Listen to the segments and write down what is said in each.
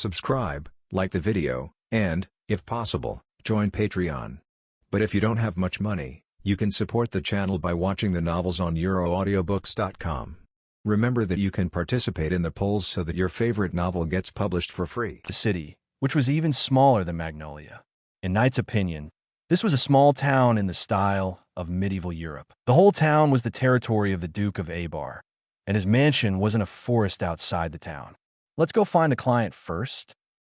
subscribe, like the video, and, if possible, join Patreon. But if you don't have much money, you can support the channel by watching the novels on euroaudiobooks.com. Remember that you can participate in the polls so that your favorite novel gets published for free. The city, which was even smaller than Magnolia. In Knight's opinion, this was a small town in the style of medieval Europe. The whole town was the territory of the Duke of Abar, and his mansion was in a forest outside the town. Let's go find a client first.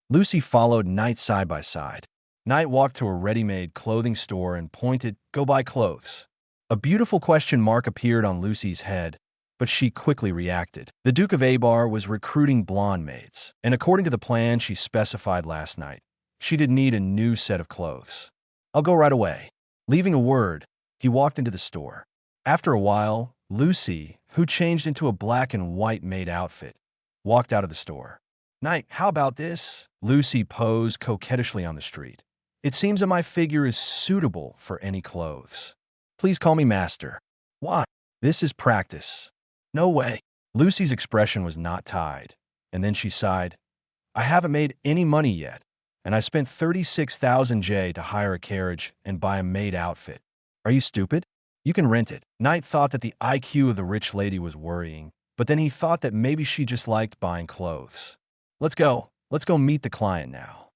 Lucy followed Knight side by side. Knight walked to a ready-made clothing store and pointed, "Go buy clothes." A beautiful question mark appeared on Lucy's head, but she quickly reacted. The Duke of Abar was recruiting blonde maids, and according to the plan she specified last night, she did need a new set of clothes. "I'll go right away." Leaving a word, he walked into the store. After a while, Lucy, who changed into a black and white maid outfit, walked out of the store. "Knight, how about this?" Lucy posed coquettishly on the street. "It seems that my figure is suitable for any clothes. Please call me master." "Why? This is practice." "No way." Lucy's expression was not tied, and then she sighed. "I haven't made any money yet, and I spent 36,000 J to hire a carriage and buy a maid outfit. Are you stupid? You can rent it." Knight thought that the IQ of the rich lady was worrying, but then he thought that maybe she just liked buying clothes. Let's go meet the client now."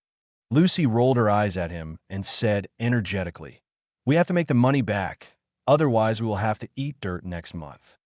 Lucy rolled her eyes at him and said energetically, "We have to make the money back, otherwise we will have to eat dirt next month.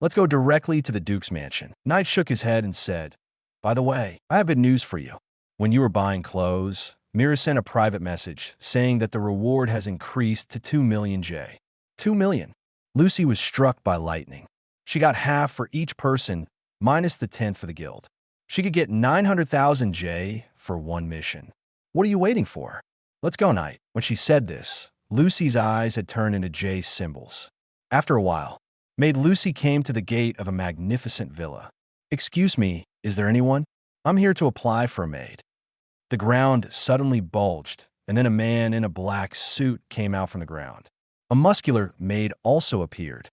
Let's go directly to the Duke's mansion." Knight shook his head and said, "By the way, I have good news for you. When you were buying clothes, Mira sent a private message saying that the reward has increased to 2 million J. 2 million. Lucy was struck by lightning. She got half for each person, minus the 10th for the guild. She could get 900,000 J for one mission. "What are you waiting for? Let's go, Knight." When she said this, Lucy's eyes had turned into J symbols. After a while, Maid Lucy came to the gate of a magnificent villa. "Excuse me, is there anyone? I'm here to apply for a maid." The ground suddenly bulged, and then a man in a black suit came out from the ground. A muscular maid also appeared.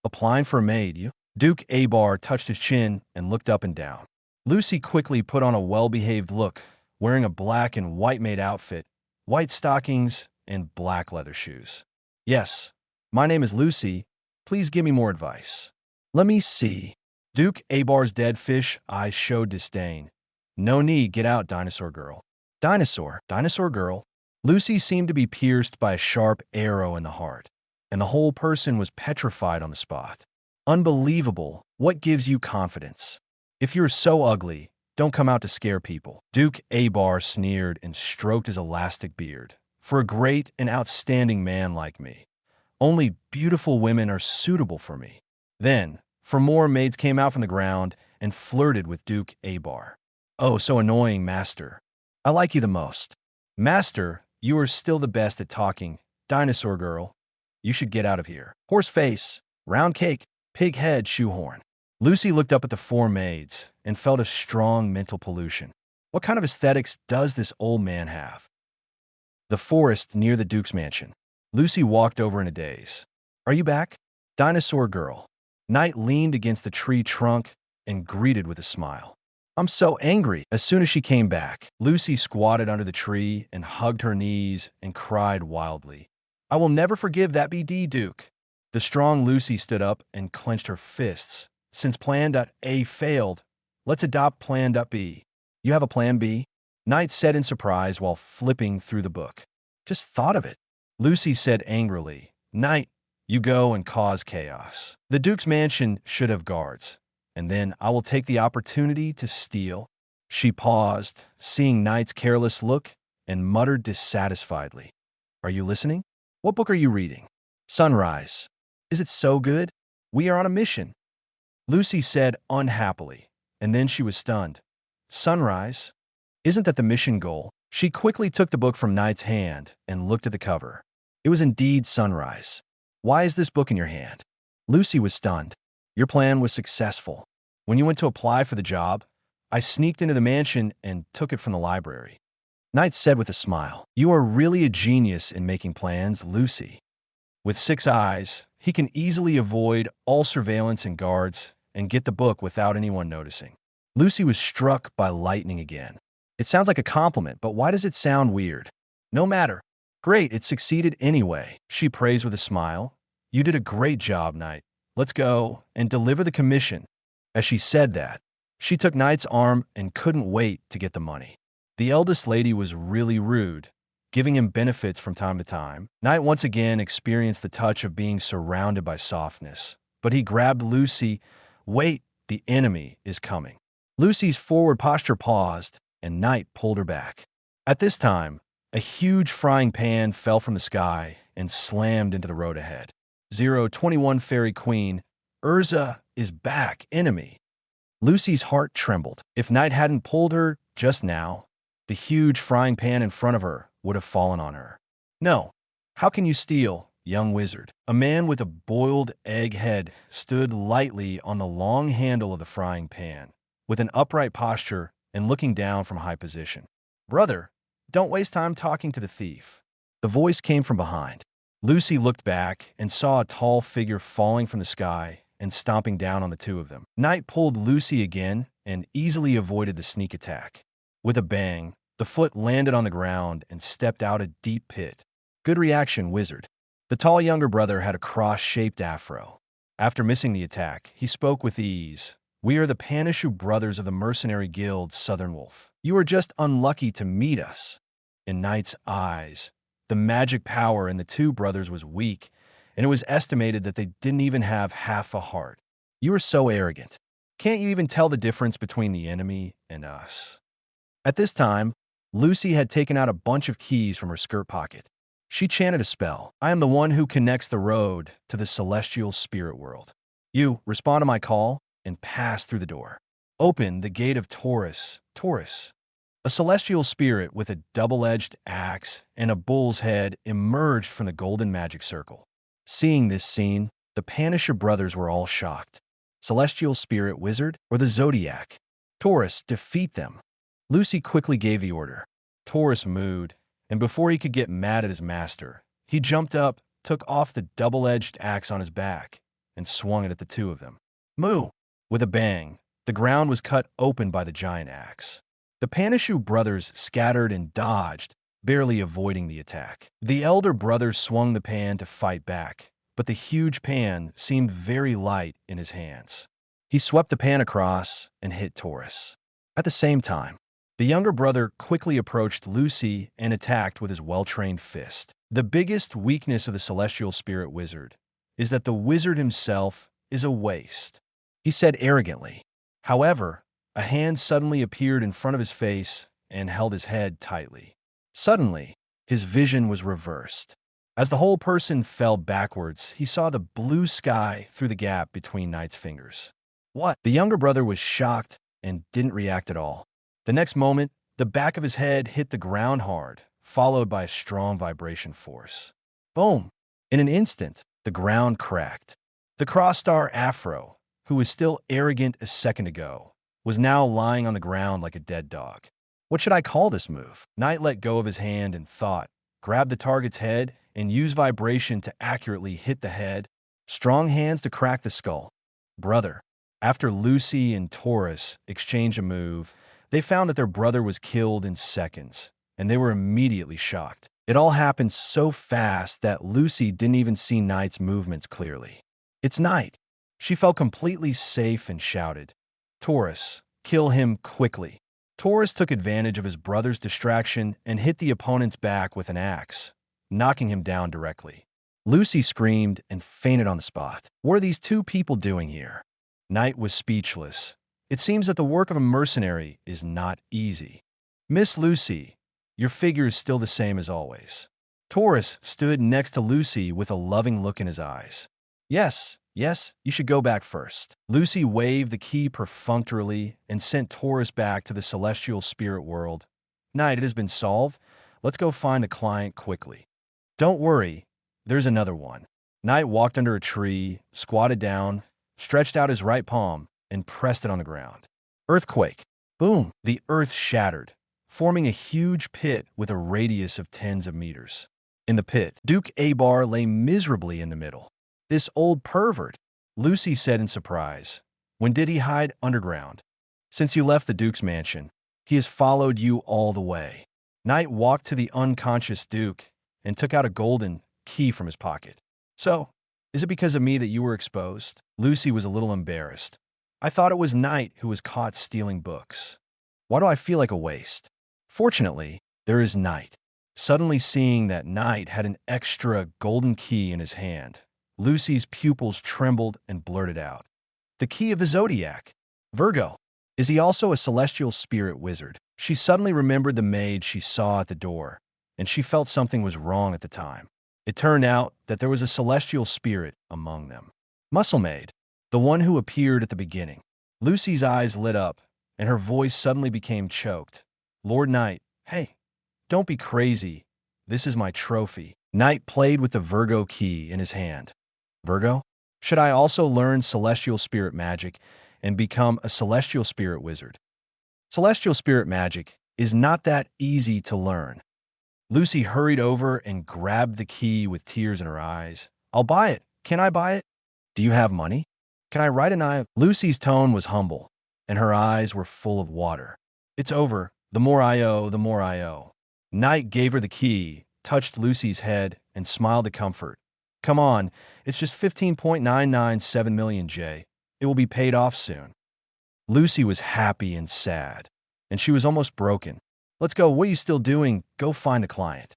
"Applying for a maid, you?" Duke Abar touched his chin and looked up and down. Lucy quickly put on a well-behaved look, wearing a black and white maid outfit, white stockings, and black leather shoes. "Yes, my name is Lucy. Please give me more advice." "Let me see." Duke Abar's dead fish eyes showed disdain. "No need, get out, dinosaur girl." "Dinosaur? Dinosaur girl?" Lucy seemed to be pierced by a sharp arrow in the heart, and the whole person was petrified on the spot. "Unbelievable. What gives you confidence? If you're so ugly, don't come out to scare people." Duke Abar sneered and stroked his elastic beard. "For a great and outstanding man like me, only beautiful women are suitable for me." Then, for more maids came out from the ground and flirted with Duke Abar. "Oh, so annoying, master. I like you the most." "Master, you are still the best at talking. Dinosaur girl, you should get out of here." "Horse face, round cake, pig head, shoehorn." Lucy looked up at the four maids and felt a strong mental pollution. What kind of aesthetics does this old man have? The forest near the Duke's mansion. Lucy walked over in a daze. "Are you back, dinosaur girl?" Knight leaned against the tree trunk and greeted with a smile. "I'm so angry." As soon as she came back, Lucy squatted under the tree and hugged her knees and cried wildly. "I will never forgive that BD Duke." The strong Lucy stood up and clenched her fists. "Since Plan A failed, let's adopt Plan B." "You have a Plan B?" Knight said in surprise while flipping through the book. "Just thought of it." Lucy said angrily, "Knight, you go and cause chaos. The Duke's mansion should have guards, and then I will take the opportunity to steal." She paused, seeing Knight's careless look, and muttered dissatisfiedly, "Are you listening? What book are you reading?" "Sunrise." "Is it so good? We are on a mission." Lucy said unhappily, and then she was stunned. "Sunrise? Isn't that the mission goal?" She quickly took the book from Knight's hand and looked at the cover. It was indeed Sunrise. "Why is this book in your hand?" Lucy was stunned. "Your plan was successful. When you went to apply for the job, I sneaked into the mansion and took it from the library." Knight said with a smile, "You are really a genius in making plans, Lucy." With 6 eyes, he can easily avoid all surveillance and guards and get the book without anyone noticing. Lucy was struck by lightning again. It sounds like a compliment, but why does it sound weird? No matter. Great, it succeeded anyway, she praised with a smile. You did a great job, Knight. Let's go and deliver the commission. As she said that, she took Knight's arm and couldn't wait to get the money. The eldest lady was really rude, giving him benefits from time to time. Knight once again experienced the touch of being surrounded by softness, but he grabbed Lucy. Wait, the enemy is coming. Lucy's forward posture paused, and Knight pulled her back. At this time, a huge frying pan fell from the sky and slammed into the road ahead. 021 Fairy Queen, Urza is back, enemy. Lucy's heart trembled. If Knight hadn't pulled her just now, the huge frying pan in front of her would have fallen on her. No. How can you steal, young wizard? A man with a boiled egg head stood lightly on the long handle of the frying pan, with an upright posture and looking down from a high position. Brother, don't waste time talking to the thief. The voice came from behind. Lucy looked back and saw a tall figure falling from the sky and stomping down on the two of them. Knight pulled Lucy again and easily avoided the sneak attack. With a bang, the foot landed on the ground and stepped out a deep pit. Good reaction, wizard. The tall younger brother had a cross-shaped afro. After missing the attack, he spoke with ease. We are the Panishu brothers of the mercenary guild Southern Wolf. You are just unlucky to meet us. In Knight's eyes, the magic power in the two brothers was weak, and it was estimated that they didn't even have half a heart. You are so arrogant. Can't you even tell the difference between the enemy and us? At this time, Lucy had taken out a bunch of keys from her skirt pocket. She chanted a spell. I am the one who connects the road to the celestial spirit world. You respond to my call and pass through the door. Open the gate of Taurus. Taurus. A celestial spirit with a double-edged axe and a bull's head emerged from the golden magic circle. Seeing this scene, the Panisher brothers were all shocked. Celestial spirit wizard or the Zodiac? Taurus, defeat them. Lucy quickly gave the order. Taurus moved, and before he could get mad at his master, he jumped up, took off the double-edged axe on his back, and swung it at the two of them. Moo! With a bang, the ground was cut open by the giant axe. The Panishu brothers scattered and dodged, barely avoiding the attack. The elder brother swung the pan to fight back, but the huge pan seemed very light in his hands. He swept the pan across and hit Taurus. At the same time, the younger brother quickly approached Lucy and attacked with his well-trained fist. The biggest weakness of the celestial spirit wizard is that the wizard himself is a waste, he said arrogantly. However, a hand suddenly appeared in front of his face and held his head tightly. Suddenly, his vision was reversed. As the whole person fell backwards, he saw the blue sky through the gap between Knight's fingers. What? The younger brother was shocked and didn't react at all. The next moment, the back of his head hit the ground hard, followed by a strong vibration force. Boom! In an instant, the ground cracked. The cross-star Afro, who was still arrogant a second ago, was now lying on the ground like a dead dog. What should I call this move? Knight let go of his hand and thought, grabbed the target's head, and used vibration to accurately hit the head. Strong hands to crack the skull. Brother. After Lucy and Taurus exchanged a move, they found that their brother was killed in seconds, and they were immediately shocked. It all happened so fast that Lucy didn't even see Knight's movements clearly. It's Knight. She felt completely safe and shouted, Taurus, kill him quickly. Taurus took advantage of his brother's distraction and hit the opponent's back with an axe, knocking him down directly. Lucy screamed and fainted on the spot. What are these two people doing here? Knight was speechless. It seems that the work of a mercenary is not easy. Miss Lucy, your figure is still the same as always. Taurus stood next to Lucy with a loving look in his eyes. Yes, you should go back first. Lucy waved the key perfunctorily and sent Taurus back to the celestial spirit world. Knight, it has been solved. Let's go find the client quickly. Don't worry, there's another one. Knight walked under a tree, squatted down, stretched out his right palm, and pressed it on the ground. Earthquake. Boom! The earth shattered, forming a huge pit with a radius of tens of meters. In the pit, Duke Abar lay miserably in the middle. This old pervert, Lucy said in surprise. When did he hide underground? Since you left the Duke's mansion. He has followed you all the way. Knight walked to the unconscious Duke and took out a golden key from his pocket. So, is it because of me that you were exposed? Lucy was a little embarrassed. I thought it was Knight who was caught stealing books. Why do I feel like a waste? Fortunately, there is Knight. Suddenly seeing that Knight had an extra golden key in his hand, Lucy's pupils trembled and blurted out. The key of the Zodiac. Virgo. Is he also a celestial spirit wizard? She suddenly remembered the maid she saw at the door, and she felt something was wrong at the time. It turned out that there was a celestial spirit among them. Muscle Maid, the one who appeared at the beginning. Lucy's eyes lit up, and her voice suddenly became choked. Lord Knight, hey, don't be crazy. This is my trophy. Knight played with the Virgo key in his hand. Virgo? Should I also learn celestial spirit magic and become a celestial spirit wizard? Celestial spirit magic is not that easy to learn. Lucy hurried over and grabbed the key with tears in her eyes. I'll buy it. Can I buy it? Do you have money? Can I write an I? Lucy's tone was humble, and her eyes were full of water. It's over. The more I owe, the more I owe. Knight gave her the key, touched Lucy's head, and smiled at comfort. Come on, it's just 15.997 million, Jay. It will be paid off soon. Lucy was happy and sad, and she was almost broken. Let's go. What are you still doing? Go find the client.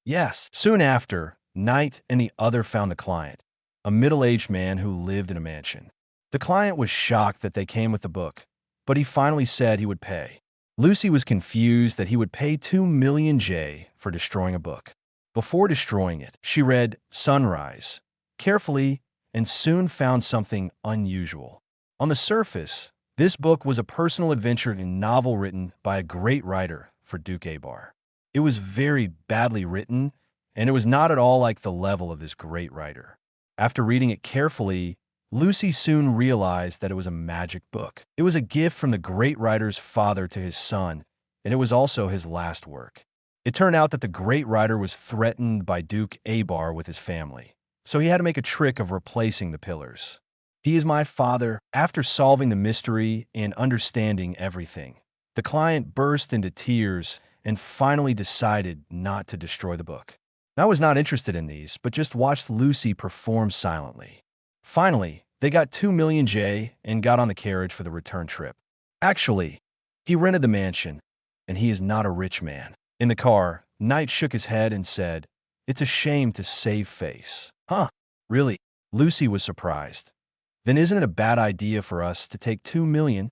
Yes. Soon after, Knight and the other found the client, a middle-aged man who lived in a mansion. The client was shocked that they came with the book, but he finally said he would pay. Lucy was confused that he would pay 2 million J for destroying a book. Before destroying it, she read Sunrise carefully and soon found something unusual. On the surface, this book was a personal adventure and novel written by a great writer for Duke Abar. It was very badly written, and it was not at all like the level of this great writer. After reading it carefully, Lucy soon realized that it was a magic book. It was a gift from the great writer's father to his son, and it was also his last work. It turned out that the great writer was threatened by Duke Abar with his family, so he had to make a trick of replacing the pillars. He is my father. After solving the mystery and understanding everything, the client burst into tears and finally decided not to destroy the book. I was not interested in these, but just watched Lucy perform silently. Finally, they got 2 million J and got on the carriage for the return trip. Actually, he rented the mansion, and he is not a rich man. In the car, Knight shook his head and said, "It's a shame to save face." Huh? Really? Lucy was surprised. Then isn't it a bad idea for us to take 2 million?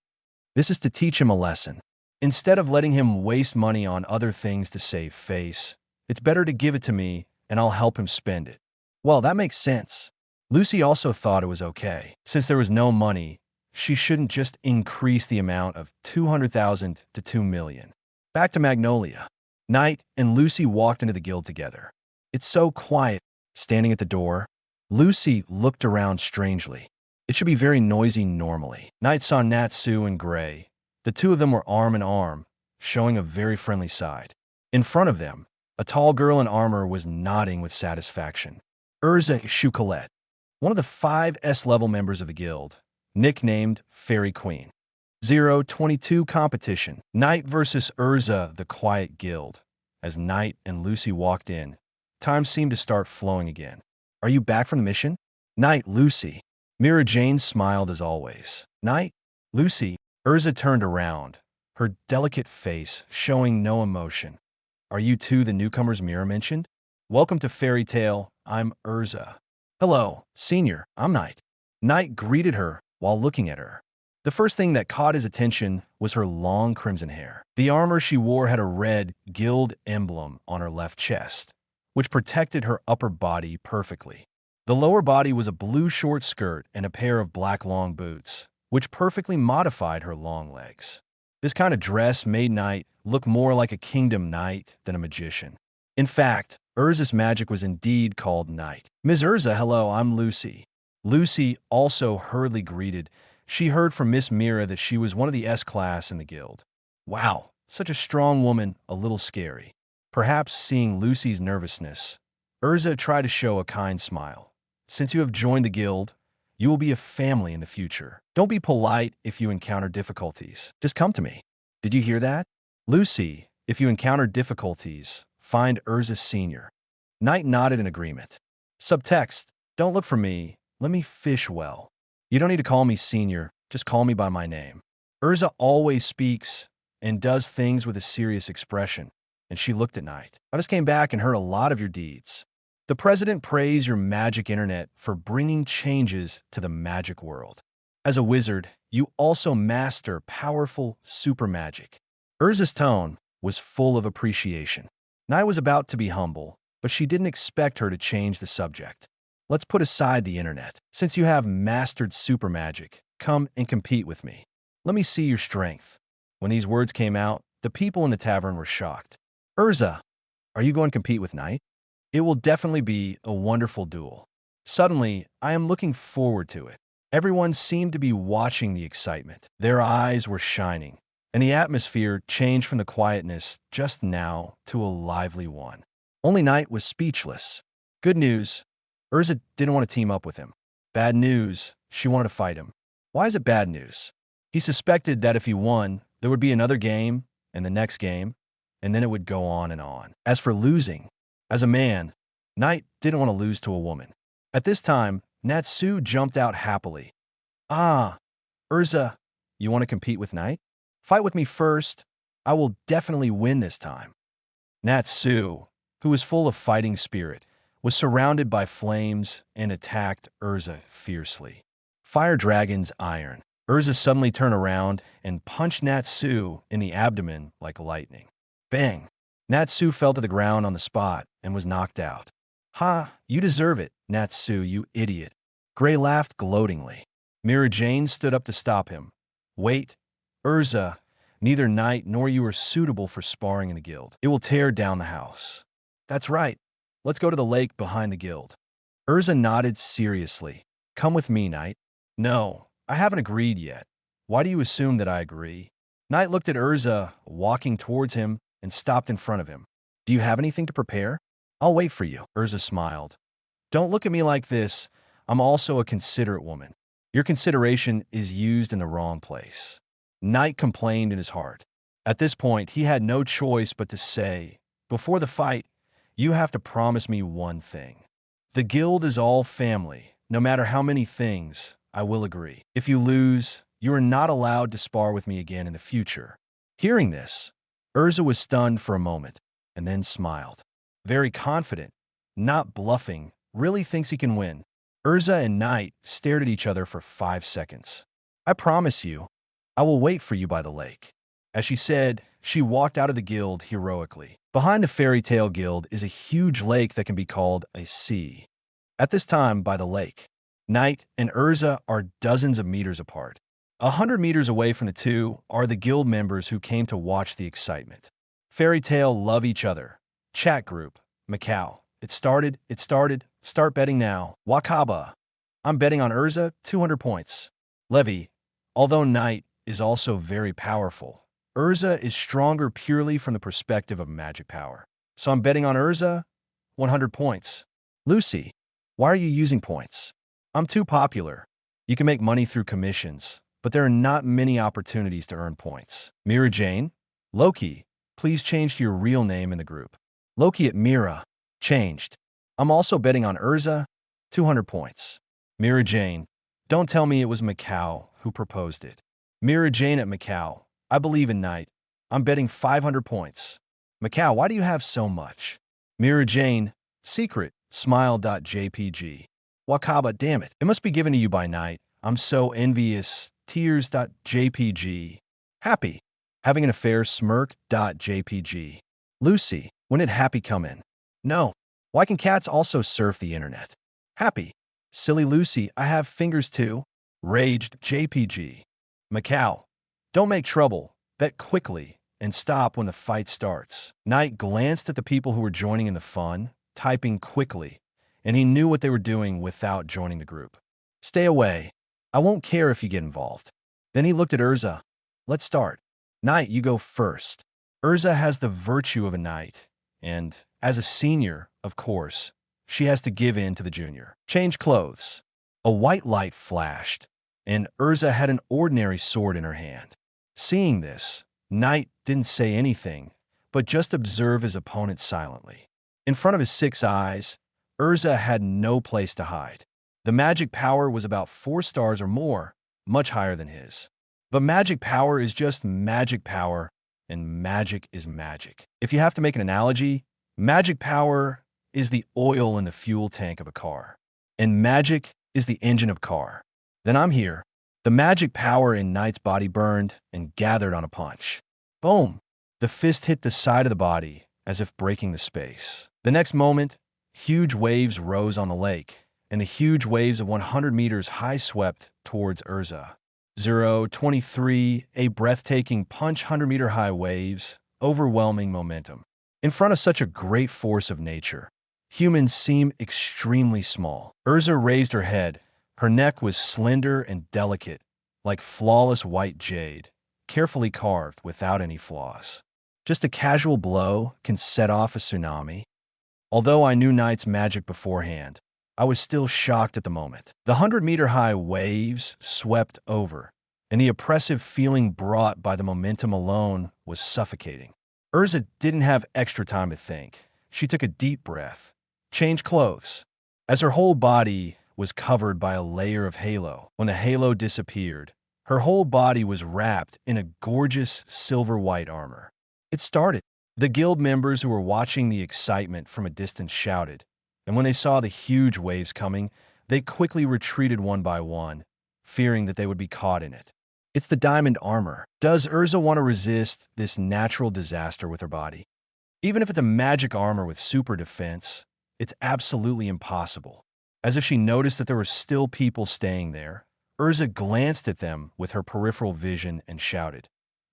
This is to teach him a lesson. Instead of letting him waste money on other things to save face, it's better to give it to me and I'll help him spend it. Well, that makes sense. Lucy also thought it was okay. Since there was no money, she shouldn't just increase the amount of 200,000 to 2 million. Back to Magnolia. Knight and Lucy walked into the guild together. It's so quiet. Standing at the door, Lucy looked around strangely. It should be very noisy normally. Knight saw Natsu and Gray. The two of them were arm in arm, showing a very friendly side. In front of them, a tall girl in armor was nodding with satisfaction. Urza Shukalet, one of the 5 S-level members of the guild, nicknamed Fairy Queen. 022 competition. Knight versus Urza, the Quiet Guild. As Knight and Lucy walked in, time seemed to start flowing again. Are you back from the mission? Knight, Lucy. Mira Jane smiled as always. Knight, Lucy. Urza turned around, her delicate face showing no emotion. Are you two the newcomers Mira mentioned? Welcome to Fairy Tale. I'm Urza. Hello, Senior. I'm Knight. Knight greeted her while looking at her. The first thing that caught his attention was her long crimson hair. The armor she wore had a red guild emblem on her left chest, which protected her upper body perfectly. The lower body was a blue short skirt and a pair of black long boots, which perfectly modified her long legs. This kind of dress made Knight look more like a kingdom knight than a magician. In fact, Urza's magic was indeed called Knight. Ms. Urza, hello, I'm Lucy. Lucy also hurriedly greeted. She heard from Miss Mira that she was one of the S-class in the guild. Wow, such a strong woman, a little scary. Perhaps seeing Lucy's nervousness, Urza tried to show a kind smile. Since you have joined the guild, you will be a family in the future. Don't be polite if you encounter difficulties. Just come to me. Did you hear that? Lucy, if you encounter difficulties, find Urza Sr. Knight nodded in agreement. Subtext, don't look for me, let me fish well. You don't need to call me Senior, just call me by my name. Urza always speaks and does things with a serious expression, and she looked at Knight. I just came back and heard a lot of your deeds. The president praised your magic internet for bringing changes to the magic world. As a wizard, you also master powerful super magic. Urza's tone was full of appreciation. Knight was about to be humble, but she didn't expect her to change the subject. Let's put aside the internet. Since you have mastered super magic, come and compete with me. Let me see your strength. When these words came out, the people in the tavern were shocked. Urza, are you going to compete with Knight? It will definitely be a wonderful duel. Suddenly, I am looking forward to it. Everyone seemed to be watching the excitement. Their eyes were shining, and the atmosphere changed from the quietness just now to a lively one. Only Knight was speechless. Good news, Urza didn't want to team up with him. Bad news, she wanted to fight him. Why is it bad news? He suspected that if he won, there would be another game, and the next game, and then it would go on and on. As for losing, as a man, Knight didn't want to lose to a woman. At this time, Natsu jumped out happily. Ah, Urza, you want to compete with Knight? Fight with me first. I will definitely win this time. Natsu, who was full of fighting spirit, was surrounded by flames and attacked Urza fiercely. Fire Dragon's iron. Urza suddenly turned around and punched Natsu in the abdomen like lightning. Bang! Natsu fell to the ground on the spot and was knocked out. Ha, you deserve it, Natsu, you idiot. Gray laughed gloatingly. Mira Jane stood up to stop him. Wait, Urza, neither Knight nor you are suitable for sparring in the guild. It will tear down the house. That's right. Let's go to the lake behind the guild. Urza nodded seriously. Come with me, Knight. No, I haven't agreed yet. Why do you assume that I agree? Knight looked at Urza, walking towards him, and stopped in front of him. Do you have anything to prepare? I'll wait for you. Urza smiled. Don't look at me like this. I'm also a considerate woman. Your consideration is used in the wrong place. Knight complained in his heart. At this point, he had no choice but to say, before the fight, you have to promise me one thing. The guild is all family. No matter how many things, I will agree. If you lose, you are not allowed to spar with me again in the future. Hearing this, Urza was stunned for a moment, and then smiled. Very confident, not bluffing, really thinks he can win. Urza and Knight stared at each other for 5 seconds. I promise you, I will wait for you by the lake. As she said, she walked out of the guild heroically. Behind the Fairy Tale Guild is a huge lake that can be called a sea. At this time, by the lake, Knight and Urza are dozens of meters apart. 100 meters away from the two are the guild members who came to watch the excitement. Fairy Tale love each other. Chat group, Macau. It started. Start betting now. Wakaba. I'm betting on Urza, 200 points. Levy. Although Knight is also very powerful, Urza is stronger purely from the perspective of magic power. So I'm betting on Urza, 100 points. Lucy. Why are you using points? I'm too popular. You can make money through commissions, but there are not many opportunities to earn points. Mira Jane. Loki. Please change to your real name in the group. Loki at Mira. Changed. I'm also betting on Urza, 200 points. Mira Jane. Don't tell me it was Macau who proposed it. Mira Jane at Macau. I believe in Knight. I'm betting 500 points. Macau, why do you have so much? Mira Jane. Secret. Smile.jpg. Wakaba, damn it. It must be given to you by Knight. I'm so envious. Tears.jpg. Happy. Having an affair. Smirk.jpg. Lucy. When did Happy come in? No. Why can cats also surf the internet? Happy. Silly Lucy, I have fingers too. Raged. JPG. Macau. Don't make trouble. Bet quickly and stop when the fight starts. Knight glanced at the people who were joining in the fun, typing quickly, and he knew what they were doing without joining the group. Stay away. I won't care if you get involved. Then he looked at Urza. Let's start. Knight, you go first. Urza has the virtue of a knight, and as a senior, of course, she has to give in to the junior. Change clothes. A white light flashed, and Urza had an ordinary sword in her hand. Seeing this, Knight didn't say anything, but just observe his opponent silently. In front of his 6 eyes, Urza had no place to hide. The magic power was about 4 stars or more, much higher than his. But magic power is just magic power, and magic is magic. If you have to make an analogy, magic power is the oil in the fuel tank of a car, and magic is the engine of a car. Then I'm here. The magic power in Knight's body burned and gathered on a punch. Boom! The fist hit the side of the body, as if breaking the space. The next moment, huge waves rose on the lake, and the huge waves of 100 meters high swept towards Urza. 023, a breathtaking punch, 100-meter high waves, overwhelming momentum. In front of such a great force of nature, humans seem extremely small. Urza raised her head. Her neck was slender and delicate, like flawless white jade, carefully carved without any flaws. Just a casual blow can set off a tsunami. Although I knew Knight's magic beforehand, I was still shocked at the moment. The 100-meter high waves swept over, and the oppressive feeling brought by the momentum alone was suffocating. Urza didn't have extra time to think. She took a deep breath, changed clothes. As her whole body was covered by a layer of halo, when the halo disappeared, her whole body was wrapped in a gorgeous silver-white armor. It started. The guild members who were watching the excitement from a distance shouted, and when they saw the huge waves coming, they quickly retreated one by one, fearing that they would be caught in it. It's the diamond armor. Does Urza want to resist this natural disaster with her body? Even if it's a magic armor with super defense, it's absolutely impossible. As if she noticed that there were still people staying there, Urza glanced at them with her peripheral vision and shouted,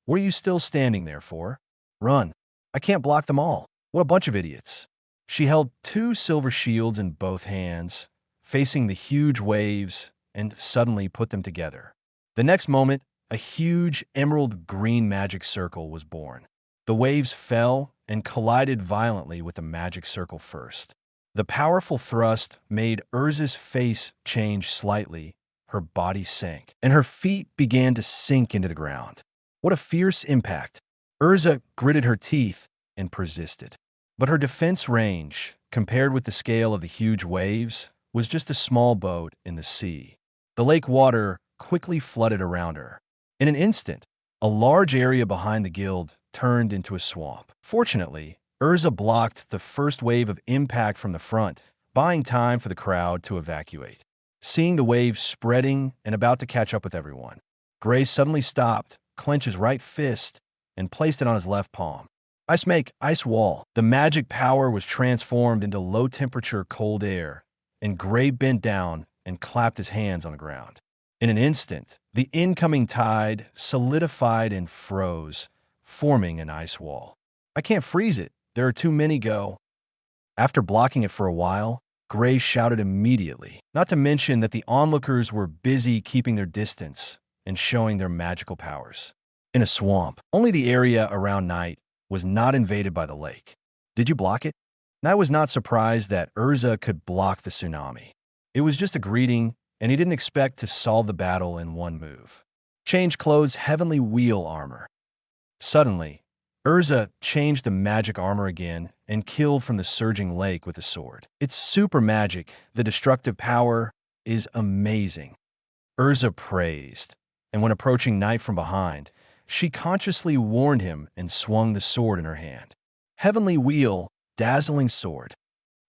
"What are you still standing there for? Run. I can't block them all. What a bunch of idiots." She held 2 silver shields in both hands, facing the huge waves, and suddenly put them together. The next moment, a huge emerald green magic circle was born. The waves fell and collided violently with the magic circle first. The powerful thrust made Urza's face change slightly, her body sank, and her feet began to sink into the ground. What a fierce impact! Urza gritted her teeth and persisted. But her defense range, compared with the scale of the huge waves, was just a small boat in the sea. The lake water quickly flooded around her. In an instant, a large area behind the guild turned into a swamp. Fortunately, Urza blocked the first wave of impact from the front, buying time for the crowd to evacuate. Seeing the waves spreading and about to catch up with everyone, Gray suddenly stopped, clenched his right fist, and placed it on his left palm. Ice make, ice wall. The magic power was transformed into low-temperature cold air, and Gray bent down and clapped his hands on the ground. In an instant, the incoming tide solidified and froze, forming an ice wall. "I can't freeze it. There are too many go." After blocking it for a while, Gray shouted immediately, not to mention that the onlookers were busy keeping their distance and showing their magical powers. In a swamp, only the area around Night was not invaded by the lake. Did you block it? Night was not surprised that Urza could block the tsunami. It was just a greeting, and he didn't expect to solve the battle in one move. Change clothes, heavenly wheel armor. Suddenly, Urza changed the magic armor again and killed from the surging lake with a sword. It's super magic. The destructive power is amazing. Urza praised, and when approaching Night from behind, she consciously warned him and swung the sword in her hand. Heavenly wheel, dazzling sword.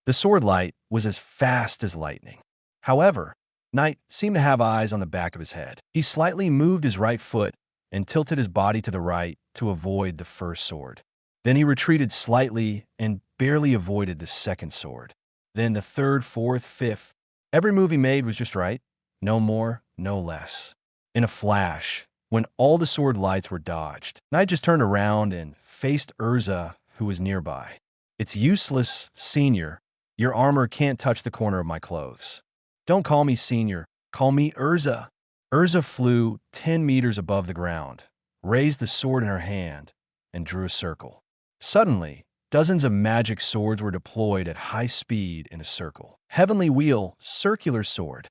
The sword light was as fast as lightning. However, Knight seemed to have eyes on the back of his head. He slightly moved his right foot and tilted his body to the right to avoid the first sword. Then he retreated slightly and barely avoided the second sword. Then the third, fourth, fifth. Every move he made was just right. No more, no less. In a flash, when all the sword lights were dodged, Knight just turned around and faced Urza, who was nearby. "It's useless, Senior. Your armor can't touch the corner of my clothes." "Don't call me Senior. Call me Urza." Urza flew 10 meters above the ground, raised the sword in her hand, and drew a circle. Suddenly, dozens of magic swords were deployed at high speed in a circle. Heavenly wheel, circular sword.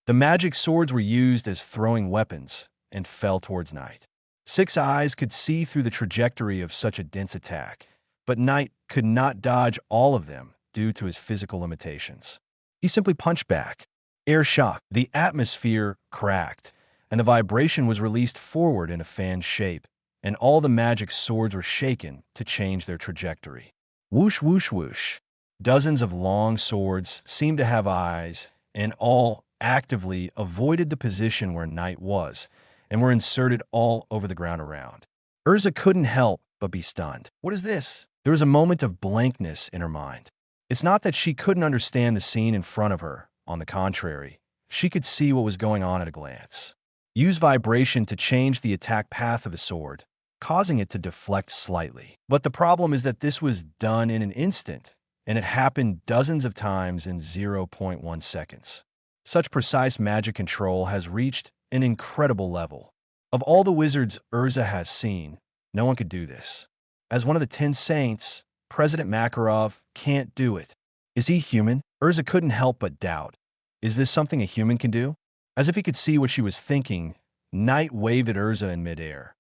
The magic swords were used as throwing weapons and fell towards Night. Six Eyes could see through the trajectory of such a dense attack, but Knight could not dodge all of them due to his physical limitations. He simply punched back. Air shock. The atmosphere cracked, and the vibration was released forward in a fan shape, and all the magic swords were shaken to change their trajectory. Whoosh, whoosh, whoosh. Dozens of long swords seemed to have eyes, and all actively avoided the position where Knight was, and were inserted all over the ground around. Urza couldn't help but be stunned. What is this? There was a moment of blankness in her mind. It's not that she couldn't understand the scene in front of her. On the contrary, she could see what was going on at a glance. Use vibration to change the attack path of the sword, causing it to deflect slightly. But the problem is that this was done in an instant, and it happened dozens of times in 0.1 seconds. Such precise magic control has reached an incredible level. Of all the wizards Urza has seen, no one could do this. As one of the 10 saints, President Makarov can't do it. Is he human? Urza couldn't help but doubt. Is this something a human can do? As if he could see what she was thinking, Knight waved at Urza in midair.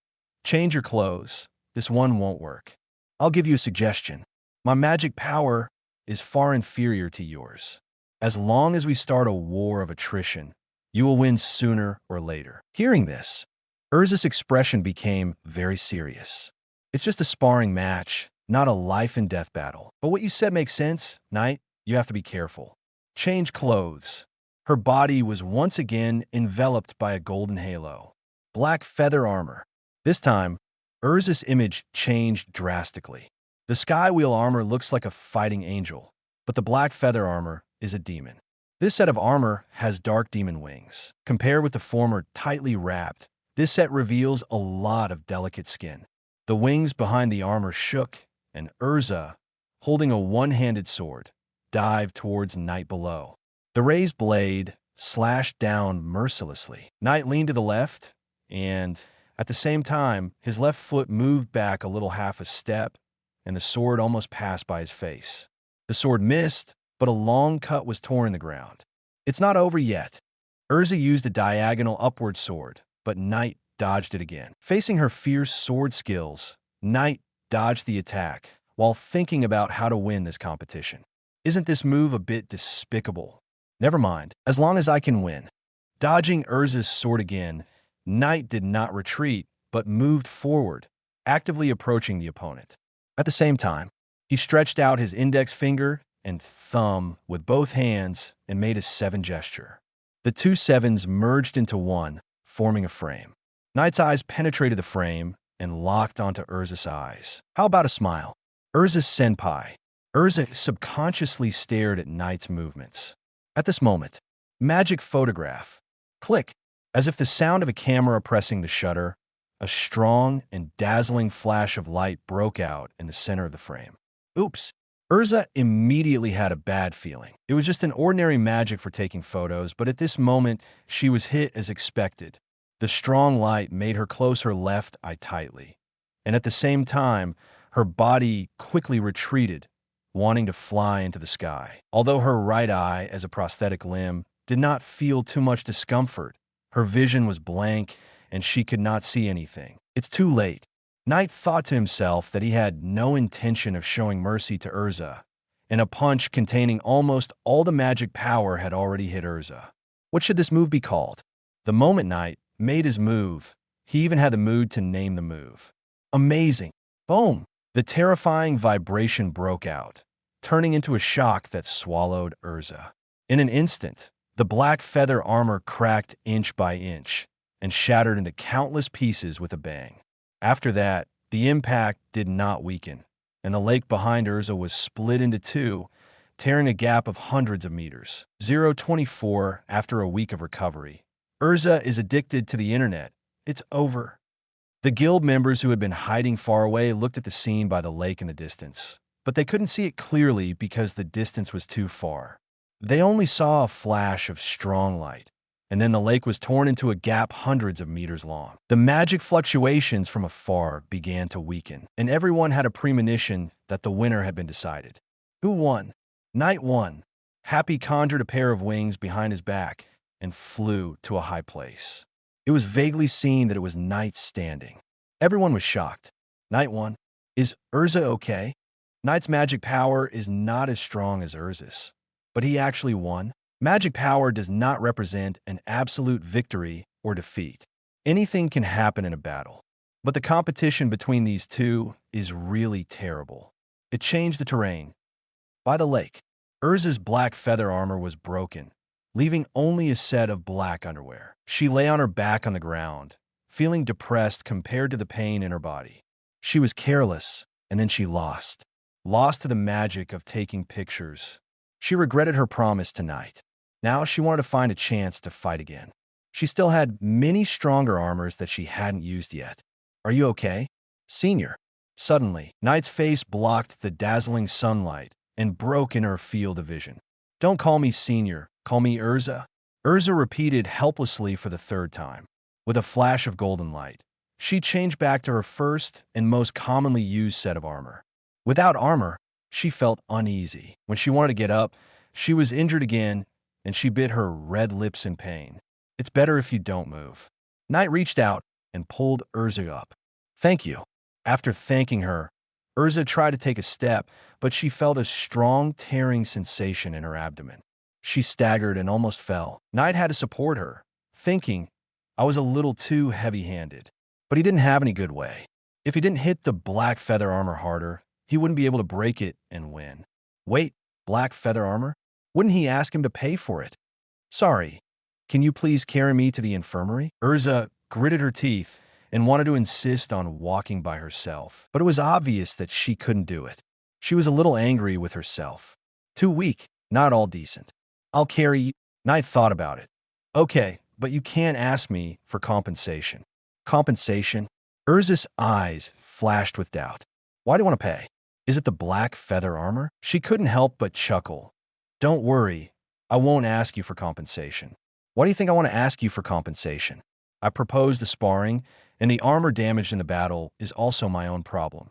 Change your clothes. This one won't work. I'll give you a suggestion. My magic power is far inferior to yours. As long as we start a war of attrition, you will win sooner or later. Hearing this, Urza's expression became very serious. It's just a sparring match, not a life and death battle. But what you said makes sense, Knight. You have to be careful. Change clothes. Her body was once again enveloped by a golden halo. Black feather armor. This time, Urza's image changed drastically. The Skywheel armor looks like a fighting angel, but the black feather armor is a demon. This set of armor has dark demon wings. Compared with the former tightly wrapped, this set reveals a lot of delicate skin. The wings behind the armor shook, and Urza, holding a one-handed sword, dived towards Knight below. The raised blade slashed down mercilessly. Knight leaned to the left, and at the same time, his left foot moved back a little half a step, and the sword almost passed by his face. The sword missed, but a long cut was torn in the ground. It's not over yet. Urza used a diagonal upward sword, but Knight dodged it again. Facing her fierce sword skills, Knight dodged the attack while thinking about how to win this competition. Isn't this move a bit despicable? Never mind, as long as I can win. Dodging Urza's sword again, Knight did not retreat, but moved forward, actively approaching the opponent. At the same time, he stretched out his index finger and thumb with both hands and made a 7 gesture. The two sevens merged into one, forming a frame. Knight's eyes penetrated the frame and locked onto Urza's eyes. How about a smile? Urza's senpai. Urza subconsciously stared at Knight's movements. At this moment, magic photograph. Click. As if the sound of a camera pressing the shutter, a strong and dazzling flash of light broke out in the center of the frame. Oops. Urza immediately had a bad feeling. It was just an ordinary magic for taking photos, but at this moment, she was hit as expected. The strong light made her close her left eye tightly, and at the same time, her body quickly retreated, wanting to fly into the sky. Although her right eye, as a prosthetic limb, did not feel too much discomfort, her vision was blank and she could not see anything. It's too late. Knight thought to himself that he had no intention of showing mercy to Urza, and a punch containing almost all the magic power had already hit Urza. What should this move be called? The moment Knight made his move, he even had the mood to name the move. Amazing. Boom! The terrifying vibration broke out, turning into a shock that swallowed Urza. In an instant, the black feather armor cracked inch by inch and shattered into countless pieces with a bang. After that, the impact did not weaken, and the lake behind Urza was split into two, tearing a gap of hundreds of meters. 024 after a week of recovery. Urza is addicted to the internet. It's over. The guild members who had been hiding far away looked at the scene by the lake in the distance, but they couldn't see it clearly because the distance was too far. They only saw a flash of strong light, and then the lake was torn into a gap hundreds of meters long. The magic fluctuations from afar began to weaken, and everyone had a premonition that the winner had been decided. Who won? Knight won. Happy conjured a pair of wings behind his back and flew to a high place. It was vaguely seen that it was Knight standing. Everyone was shocked. Knight 1. Is Urza okay? Knight's magic power is not as strong as Urza's, but he actually won. Magic power does not represent an absolute victory or defeat. Anything can happen in a battle, but the competition between these two is really terrible. It changed the terrain. By the lake, Urza's black feather armor was broken, leaving only a set of black underwear. She lay on her back on the ground, feeling depressed compared to the pain in her body. She was careless, and then she lost. Lost to the magic of taking pictures. She regretted her promise tonight. Now she wanted to find a chance to fight again. She still had many stronger armors that she hadn't used yet. Are you okay? Senior. Suddenly, Knight's face blocked the dazzling sunlight and broke in her field of vision. Don't call me Senior, call me Urza. Urza repeated helplessly for the third time. With a flash of golden light, she changed back to her first and most commonly used set of armor. Without armor, she felt uneasy. When she wanted to get up, she was injured again, and she bit her red lips in pain. It's better if you don't move. Knight reached out and pulled Urza up. Thank you. After thanking her, Urza tried to take a step, but she felt a strong tearing sensation in her abdomen. She staggered and almost fell. Knight had to support her, thinking, I was a little too heavy-handed. But he didn't have any good way. If he didn't hit the black feather armor harder, he wouldn't be able to break it and win. Wait, black feather armor? Wouldn't he ask him to pay for it? Sorry, can you please carry me to the infirmary? Urza gritted her teeth and wanted to insist on walking by herself, but it was obvious that she couldn't do it. She was a little angry with herself. Too weak, not all decent. I'll carry you. Knight thought about it. Okay, but you can't ask me for compensation. Compensation? Urza's eyes flashed with doubt. Why do you want to pay? Is it the black feather armor? She couldn't help but chuckle. Don't worry, I won't ask you for compensation. Why do you think I want to ask you for compensation? I proposed the sparring, and the armor damaged in the battle is also my own problem.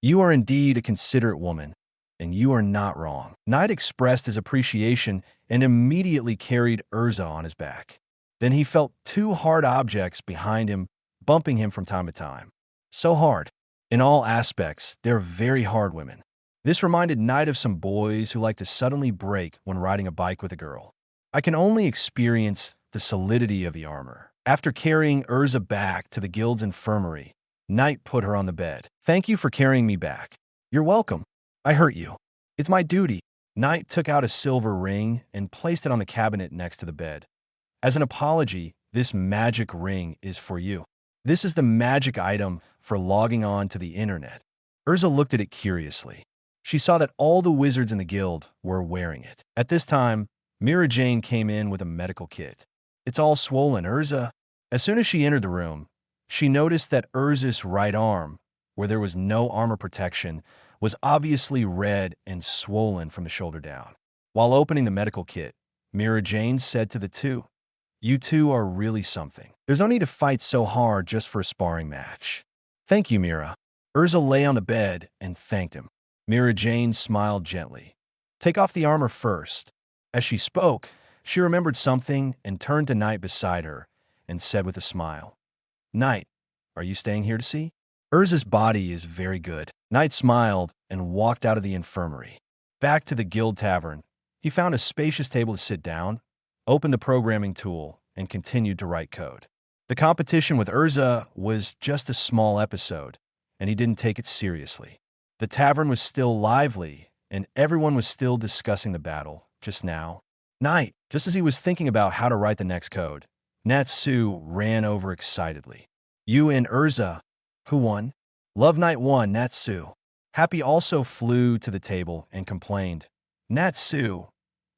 You are indeed a considerate woman, and you are not wrong. Knight expressed his appreciation and immediately carried Urza on his back. Then he felt two hard objects behind him, bumping him from time to time. So hard. In all aspects, they're very hard women. This reminded Knight of some boys who like to suddenly break when riding a bike with a girl. I can only experience the solidity of the armor. After carrying Urza back to the guild's infirmary, Knight put her on the bed. Thank you for carrying me back. You're welcome. I hurt you. It's my duty. Knight took out a silver ring and placed it on the cabinet next to the bed. As an apology, this magic ring is for you. This is the magic item for logging on to the internet. Urza looked at it curiously. She saw that all the wizards in the guild were wearing it. At this time, Mira Jane came in with a medical kit. It's all swollen, Urza. As soon as she entered the room, she noticed that Urza's right arm, where there was no armor protection, was obviously red and swollen from the shoulder down. While opening the medical kit, Mira Jane said to the two, "You two are really something. There's no need to fight so hard just for a sparring match." Thank you, Mira. Urza lay on the bed and thanked him. Mira Jane smiled gently. Take off the armor first. As she spoke, she remembered something and turned to Knight beside her and said with a smile, Knight, are you staying here to see? Urza's body is very good. Knight smiled and walked out of the infirmary. Back to the guild tavern, he found a spacious table to sit down, opened the programming tool, and continued to write code. The competition with Urza was just a small episode, and he didn't take it seriously. The tavern was still lively, and everyone was still discussing the battle. Just now, Knight, just as he was thinking about how to write the next code, Natsu ran over excitedly. You and Urza, who won? Love Knight won, Natsu. Happy also flew to the table and complained, Natsu,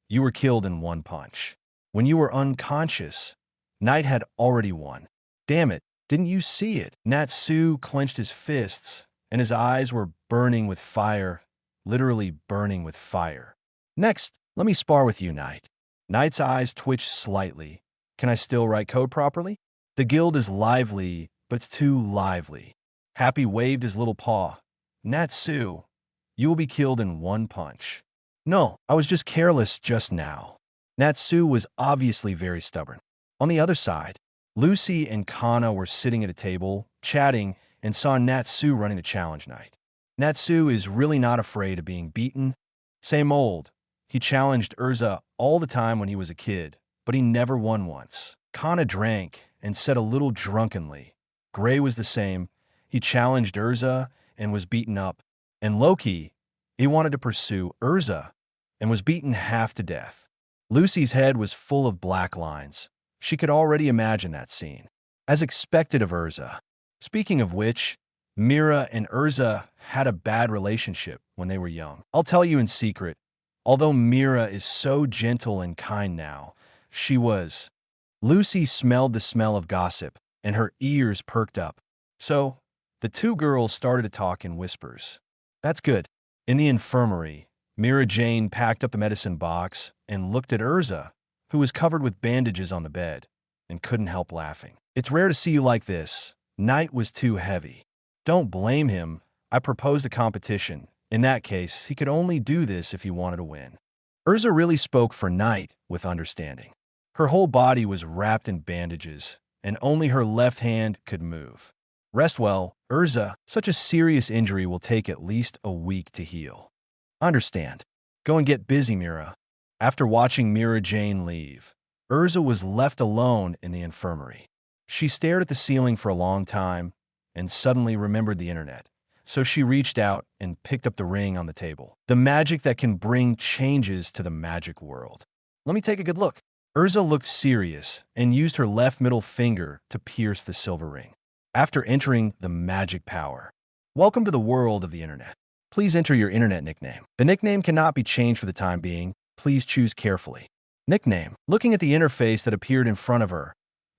you were killed in one punch. When you were unconscious, Knight had already won. Damn it, didn't you see it? Natsu clenched his fists, and his eyes were burning with fire, literally burning with fire. Next, let me spar with you, Knight. Knight's eyes twitched slightly. Can I still write code properly? The guild is lively, but it's too lively. Happy waved his little paw. Natsu, you will be killed in one punch. No, I was just careless just now. Natsu was obviously very stubborn. On the other side, Lucy and Kana were sitting at a table, chatting and saw Natsu running the challenge night. Natsu is really not afraid of being beaten. Same old. He challenged Urza all the time when he was a kid, but he never won once. Kana drank and said a little drunkenly. Gray was the same. He challenged Urza and was beaten up. And Loki, he wanted to pursue Urza and was beaten half to death. Lucy's head was full of black lines. She could already imagine that scene. As expected of Urza. Speaking of which, Mira and Urza had a bad relationship when they were young. I'll tell you in secret, although Mira is so gentle and kind now, she was. Lucy smelled the smell of gossip, and her ears perked up. So, the two girls started to talk in whispers. That's good. In the infirmary, Mira Jane packed up the medicine box and looked at Urza, who was covered with bandages on the bed, and couldn't help laughing. It's rare to see you like this. Night was too heavy. Don't blame him. I proposed a competition. In that case, he could only do this if he wanted to win. Urza really spoke for Night with understanding. Her whole body was wrapped in bandages, and only her left hand could move. Rest well, Urza. Such a serious injury will take at least a week to heal. Understand. Go and get busy, Mira. After watching Mira Jane leave, Urza was left alone in the infirmary. She stared at the ceiling for a long time and suddenly remembered the internet. So she reached out and picked up the ring on the table. The magic that can bring changes to the magic world. Let me take a good look. Urza looked serious and used her left middle finger to pierce the silver ring. After entering the magic power. Welcome to the world of the internet. Please enter your internet nickname. The nickname cannot be changed for the time being. Please choose carefully. Nickname. Looking at the interface that appeared in front of her,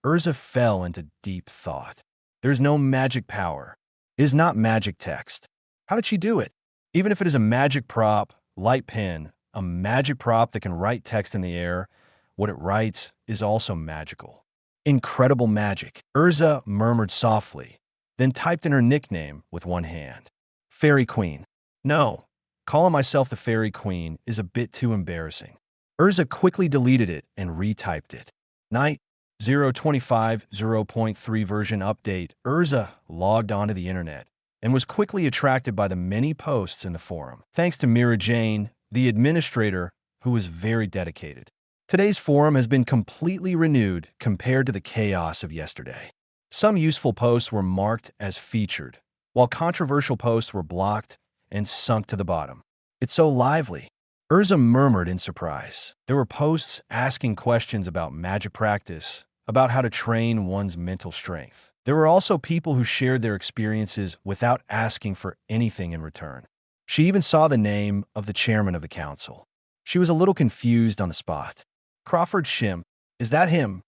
Urza fell into deep thought. There's no magic power. It is not magic text. How did she do it? Even if it is a magic prop, light pen, a magic prop that can write text in the air, what it writes is also magical. Incredible magic. Urza murmured softly, then typed in her nickname with one hand. Fairy Queen. No, calling myself the Fairy Queen is a bit too embarrassing. Urza quickly deleted it and retyped it. Night 025 0.3 version update. Urza logged onto the internet and was quickly attracted by the many posts in the forum. Thanks to Mira Jane, the administrator, who was very dedicated. Today's forum has been completely renewed compared to the chaos of yesterday. Some useful posts were marked as featured, while controversial posts were blocked and sunk to the bottom. It's so lively. Urza murmured in surprise. There were posts asking questions about magic practice, about how to train one's mental strength. There were also people who shared their experiences without asking for anything in return. She even saw the name of the chairman of the council. She was a little confused on the spot. Crawford Shim. Is that him?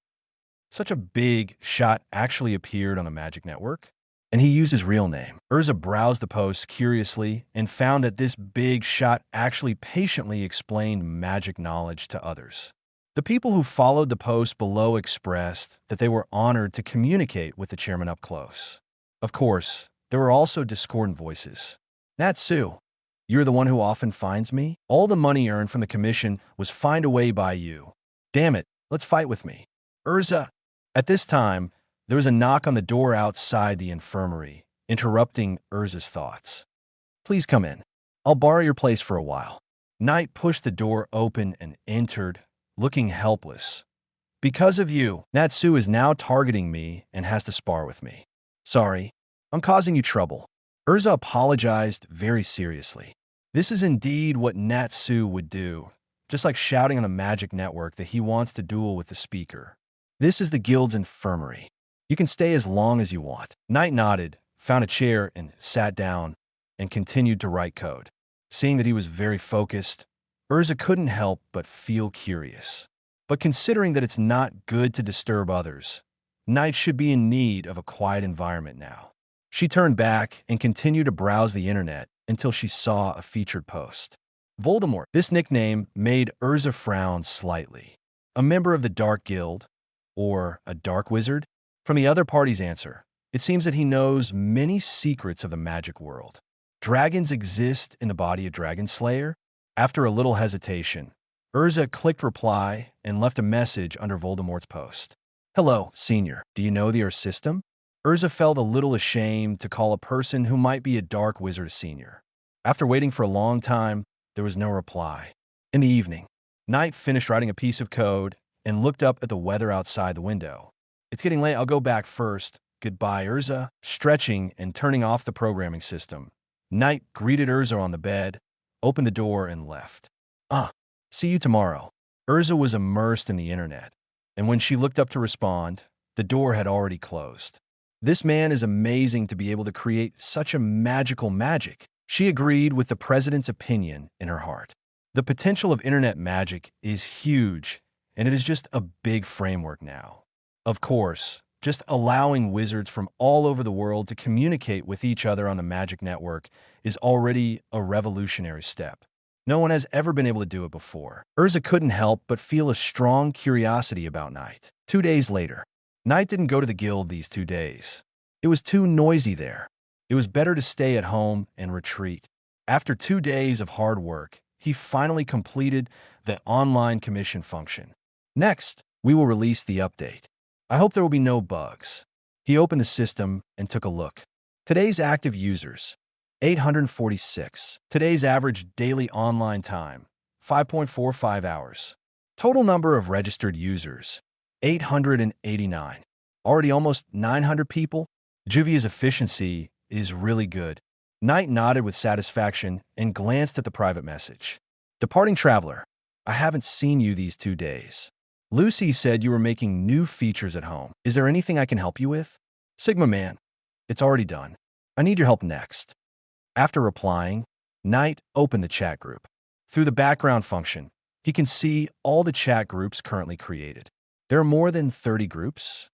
Such a big shot actually appeared on the Magic Network, and he used his real name. Urza browsed the post curiously and found that this big shot actually patiently explained magic knowledge to others. The people who followed the post below expressed that they were honored to communicate with the chairman up close. Of course, there were also discordant voices. Natsu, you're the one who often finds me? All the money earned from the commission was fined away by you. Damn it, let's fight with me. Urza. At this time, there was a knock on the door outside the infirmary, interrupting Urza's thoughts. Please come in. I'll borrow your place for a while. Knight pushed the door open and entered, looking helpless. Because of you, Natsu is now targeting me and has to spar with me. Sorry, I'm causing you trouble. Urza apologized very seriously. This is indeed what Natsu would do, just like shouting on the Magic Network that he wants to duel with the speaker. This is the guild's infirmary. You can stay as long as you want. Knight nodded, found a chair, and sat down, and continued to write code. Seeing that he was very focused, Urza couldn't help but feel curious. But considering that it's not good to disturb others, Knight should be in need of a quiet environment now. She turned back and continued to browse the internet until she saw a featured post. Voldemort. This nickname made Urza frown slightly. A member of the Dark Guild, or a dark wizard? From the other party's answer, it seems that he knows many secrets of the magic world. Dragons exist in the body of Dragon Slayer? After a little hesitation, Urza clicked reply and left a message under Voldemort's post. Hello, Senior. Do you know your system? Urza felt a little ashamed to call a person who might be a dark wizard a senior. After waiting for a long time, there was no reply. In the evening, Knight finished writing a piece of code and looked up at the weather outside the window. "It's getting late, I'll go back first. Goodbye, Urza." Stretching and turning off the programming system, Knight greeted Urza on the bed, opened the door, and left. See you tomorrow." Urza was immersed in the internet, and when she looked up to respond, the door had already closed. "This man is amazing to be able to create such a magical magic." She agreed with the president's opinion in her heart. The potential of internet magic is huge, and it is just a big framework now. Of course, just allowing wizards from all over the world to communicate with each other on the magic network is already a revolutionary step. No one has ever been able to do it before. Urza couldn't help but feel a strong curiosity about Knight. 2 days later, Knight didn't go to the guild these 2 days. It was too noisy there. It was better to stay at home and retreat. After 2 days of hard work, he finally completed the online commission function. Next, we will release the update. I hope there will be no bugs. He opened the system and took a look. Today's active users, 846. Today's average daily online time, 5.45 hours. Total number of registered users, 889. Already almost 900 people. Juvia's efficiency is really good. Knight nodded with satisfaction and glanced at the private message. "Departing traveler, I haven't seen you these 2 days. Lucy said you were making new features at home. Is there anything I can help you with?" "Sigma Man, it's already done. I need your help next." After replying, Knight opened the chat group. Through the background function, he can see all the chat groups currently created. There are more than 30 groups.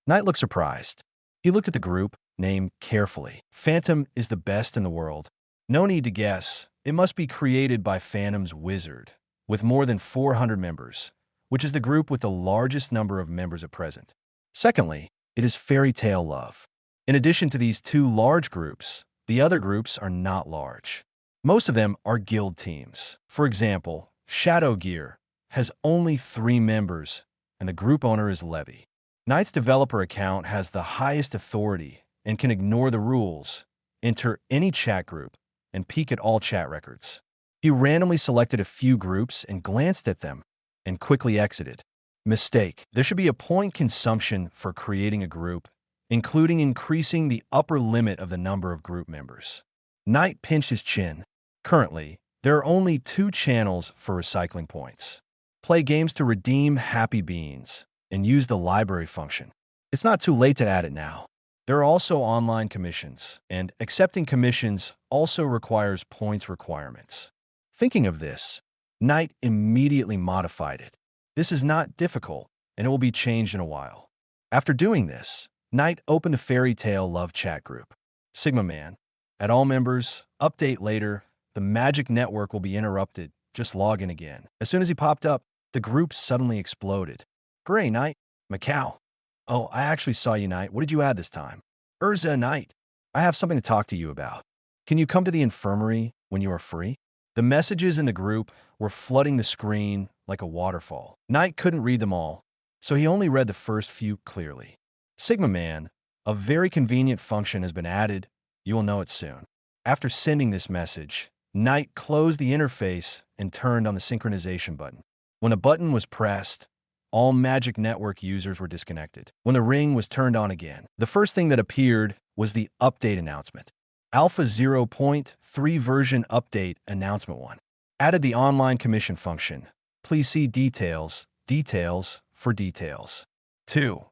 Knight looked surprised. He looked at the group name carefully. Phantom is the best in the world. No need to guess. It must be created by Phantom's Wizard, with more than 400 members, which is the group with the largest number of members at present. Secondly, it is Fairy Tale Love. In addition to these 2 large groups, the other groups are not large. Most of them are guild teams. For example, Shadow Gear has only 3 members, and the group owner is Levy. Knight's developer account has the highest authority and can ignore the rules, enter any chat group, and peek at all chat records. He randomly selected a few groups and glanced at them, and quickly exited. Mistake. There should be a point consumption for creating a group, including increasing the upper limit of the number of group members. Knight pinched his chin. Currently, there are only 2 channels for recycling points. Play games to redeem happy beans, and use the library function. It's not too late to add it now. There are also online commissions, and accepting commissions also requires points requirements. Thinking of this, Knight immediately modified it. This is not difficult, and it will be changed in a while. After doing this, Knight opened the Fairy Tale Love chat group. "Sigma Man, at all members, update later. The magic network will be interrupted. Just log in again." As soon as he popped up, the group suddenly exploded. "Great, Knight. Macau. Oh, I actually saw you, Knight. What did you add this time?" "Urza, Knight. I have something to talk to you about. Can you come to the infirmary when you are free?" The messages in the group were flooding the screen like a waterfall. Knight couldn't read them all, so he only read the first few clearly. "Sigma Man, a very convenient function has been added. You will know it soon." After sending this message, Knight closed the interface and turned on the synchronization button. When the button was pressed, all Magic Network users were disconnected. When the ring was turned on again, the first thing that appeared was the update announcement. Alpha 0.3 version update announcement 1. Added the online commission function. Please see details for details. 2.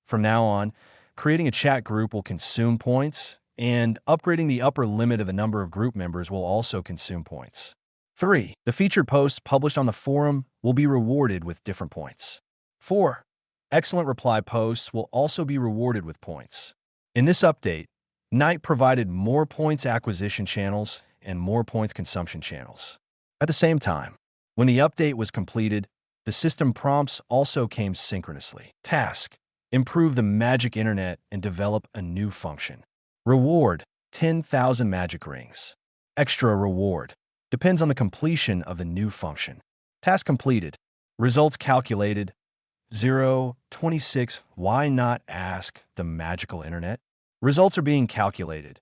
From now on, creating a chat group will consume points, and upgrading the upper limit of the number of group members will also consume points. 3. The featured posts published on the forum will be rewarded with different points. 4. Excellent reply posts will also be rewarded with points. In this update, Knight provided more points acquisition channels and more points consumption channels. At the same time, when the update was completed, the system prompts also came synchronously. Task: improve the magic internet and develop a new function. Reward: 10,000 magic rings. Extra reward: depends on the completion of the new function. Task completed. Results calculated. 0.26. Why not ask the magical internet? Results are being calculated.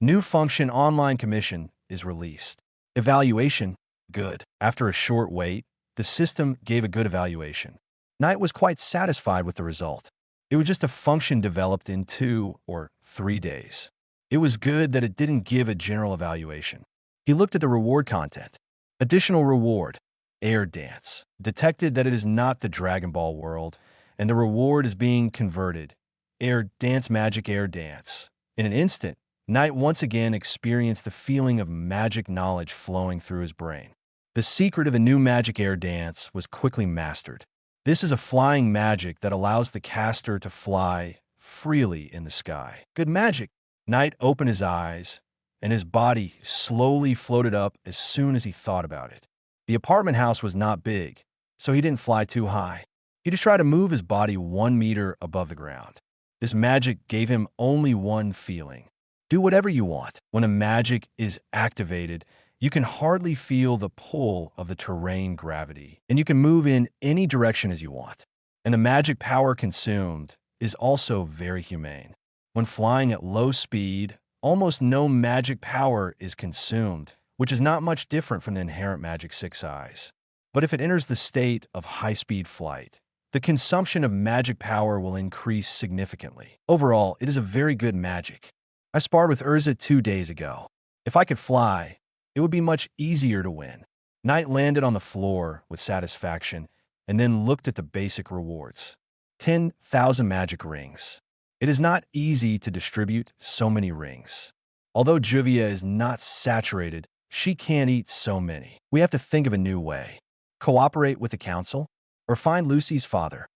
New function online commission is released. Evaluation, good. After a short wait, the system gave a good evaluation. Knight was quite satisfied with the result. It was just a function developed in 2 or 3 days. It was good that it didn't give a general evaluation. He looked at the reward content. Additional reward, air dance. Detected that it is not the Dragon Ball world, and the reward is being converted. Air dance, magic air dance. In an instant, Knight once again experienced the feeling of magic knowledge flowing through his brain. The secret of the new magic air dance was quickly mastered. This is a flying magic that allows the caster to fly freely in the sky. Good magic. Knight opened his eyes, and his body slowly floated up as soon as he thought about it. The apartment house was not big, so he didn't fly too high. He just tried to move his body 1 meter above the ground. This magic gave him only one feeling. Do whatever you want. When a magic is activated, you can hardly feel the pull of the terrain gravity, and you can move in any direction as you want. And the magic power consumed is also very humane. When flying at low speed, almost no magic power is consumed, which is not much different from the inherent magic 6 eyes. But if it enters the state of high-speed flight, the consumption of magic power will increase significantly. Overall, it is a very good magic. I sparred with Urza 2 days ago. If I could fly, it would be much easier to win. Knight landed on the floor with satisfaction and then looked at the basic rewards. 10,000 magic rings. It is not easy to distribute so many rings. Although Juvia is not saturated, she can't eat so many. We have to think of a new way. Cooperate with the council, or find Lucy's father,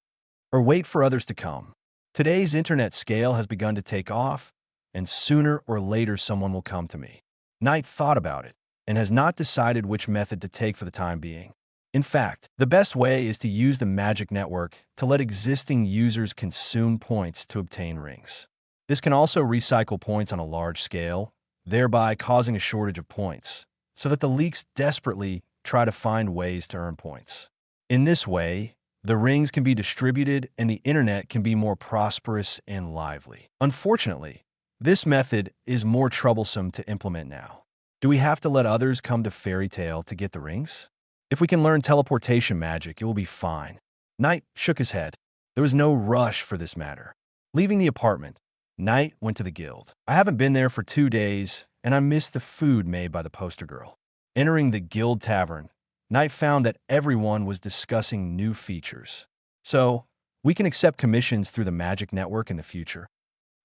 or wait for others to come. Today's internet scale has begun to take off, and sooner or later someone will come to me. Knight thought about it, and has not decided which method to take for the time being. In fact, the best way is to use the magic network to let existing users consume points to obtain rings. This can also recycle points on a large scale, thereby causing a shortage of points, so that the leaks desperately try to find ways to earn points. In this way, the rings can be distributed and the internet can be more prosperous and lively. Unfortunately, this method is more troublesome to implement now. Do we have to let others come to Fairy Tale to get the rings? If we can learn teleportation magic, it will be fine. Knight shook his head. There was no rush for this matter. Leaving the apartment, Knight went to the guild. I haven't been there for 2 days, and I missed the food made by the poster girl. Entering the guild tavern, Knight found that everyone was discussing new features. So, we can accept commissions through the magic network in the future.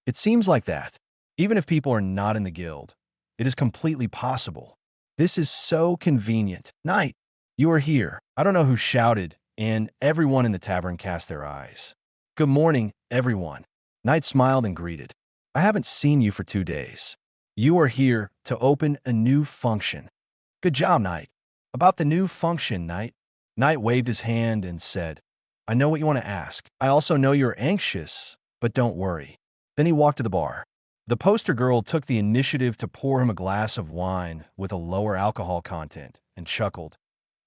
It seems like that. Even if people are not in the guild, it is completely possible. This is so convenient. Knight, you are here. I don't know who shouted, and everyone in the tavern cast their eyes. Good morning, everyone. Knight smiled and greeted. I haven't seen you for 2 days. You are here to open a new function. Good job, Knight. About the new function, Knight. Knight waved his hand and said, I know what you want to ask. I also know you're anxious, but don't worry. Then he walked to the bar. The poster girl took the initiative to pour him a glass of wine with a lower alcohol content and chuckled.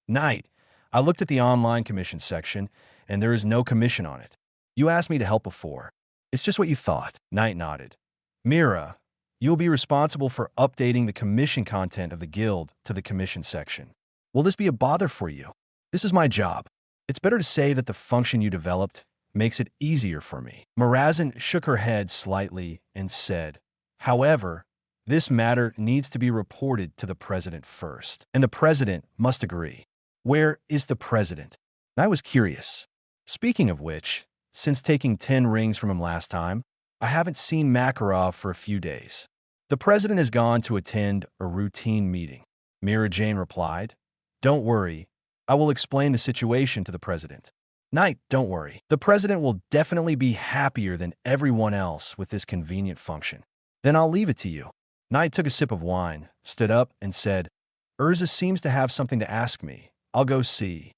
Knight, I looked at the online commission section, and there is no commission on it. You asked me to help before. It's just what you thought. Knight nodded. Mira, you'll be responsible for updating the commission content of the guild to the commission section. Will this be a bother for you? This is my job. It's better to say that the function you developed makes it easier for me. Mirazan shook her head slightly and said, However, this matter needs to be reported to the president first, and the president must agree. Where is the president? I was curious. Speaking of which, since taking 10 rings from him last time, I haven't seen Makarov for a few days. The president has gone to attend a routine meeting. Mira Jane replied, Don't worry, I will explain the situation to the president. Knight, don't worry. The president will definitely be happier than everyone else with this convenient function. Then I'll leave it to you. Knight took a sip of wine, stood up, and said, Urza seems to have something to ask me. I'll go see.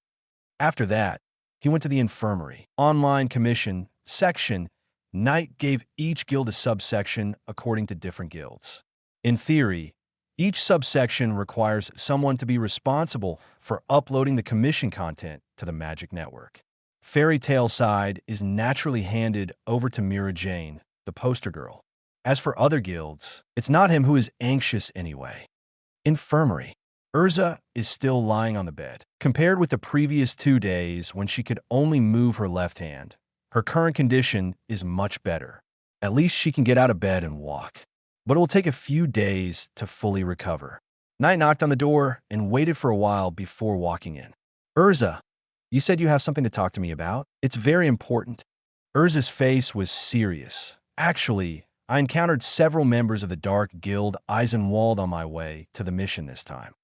After that, he went to the infirmary. Online commission section. Knight gave each guild a subsection according to different guilds. In theory, each subsection requires someone to be responsible for uploading the commission content to the magic network. Fairy Tale side is naturally handed over to Mira Jane, the poster girl. As for other guilds, it's not him who is anxious anyway. Infirmary. Urza is still lying on the bed. Compared with the previous 2 days when she could only move her left hand, her current condition is much better. At least she can get out of bed and walk. But it will take a few days to fully recover. Knight knocked on the door and waited for a while before walking in. Urza, you said you have something to talk to me about? It's very important. Urza's face was serious. Actually, I encountered several members of the Dark Guild Eisenwald on my way to the mission this time.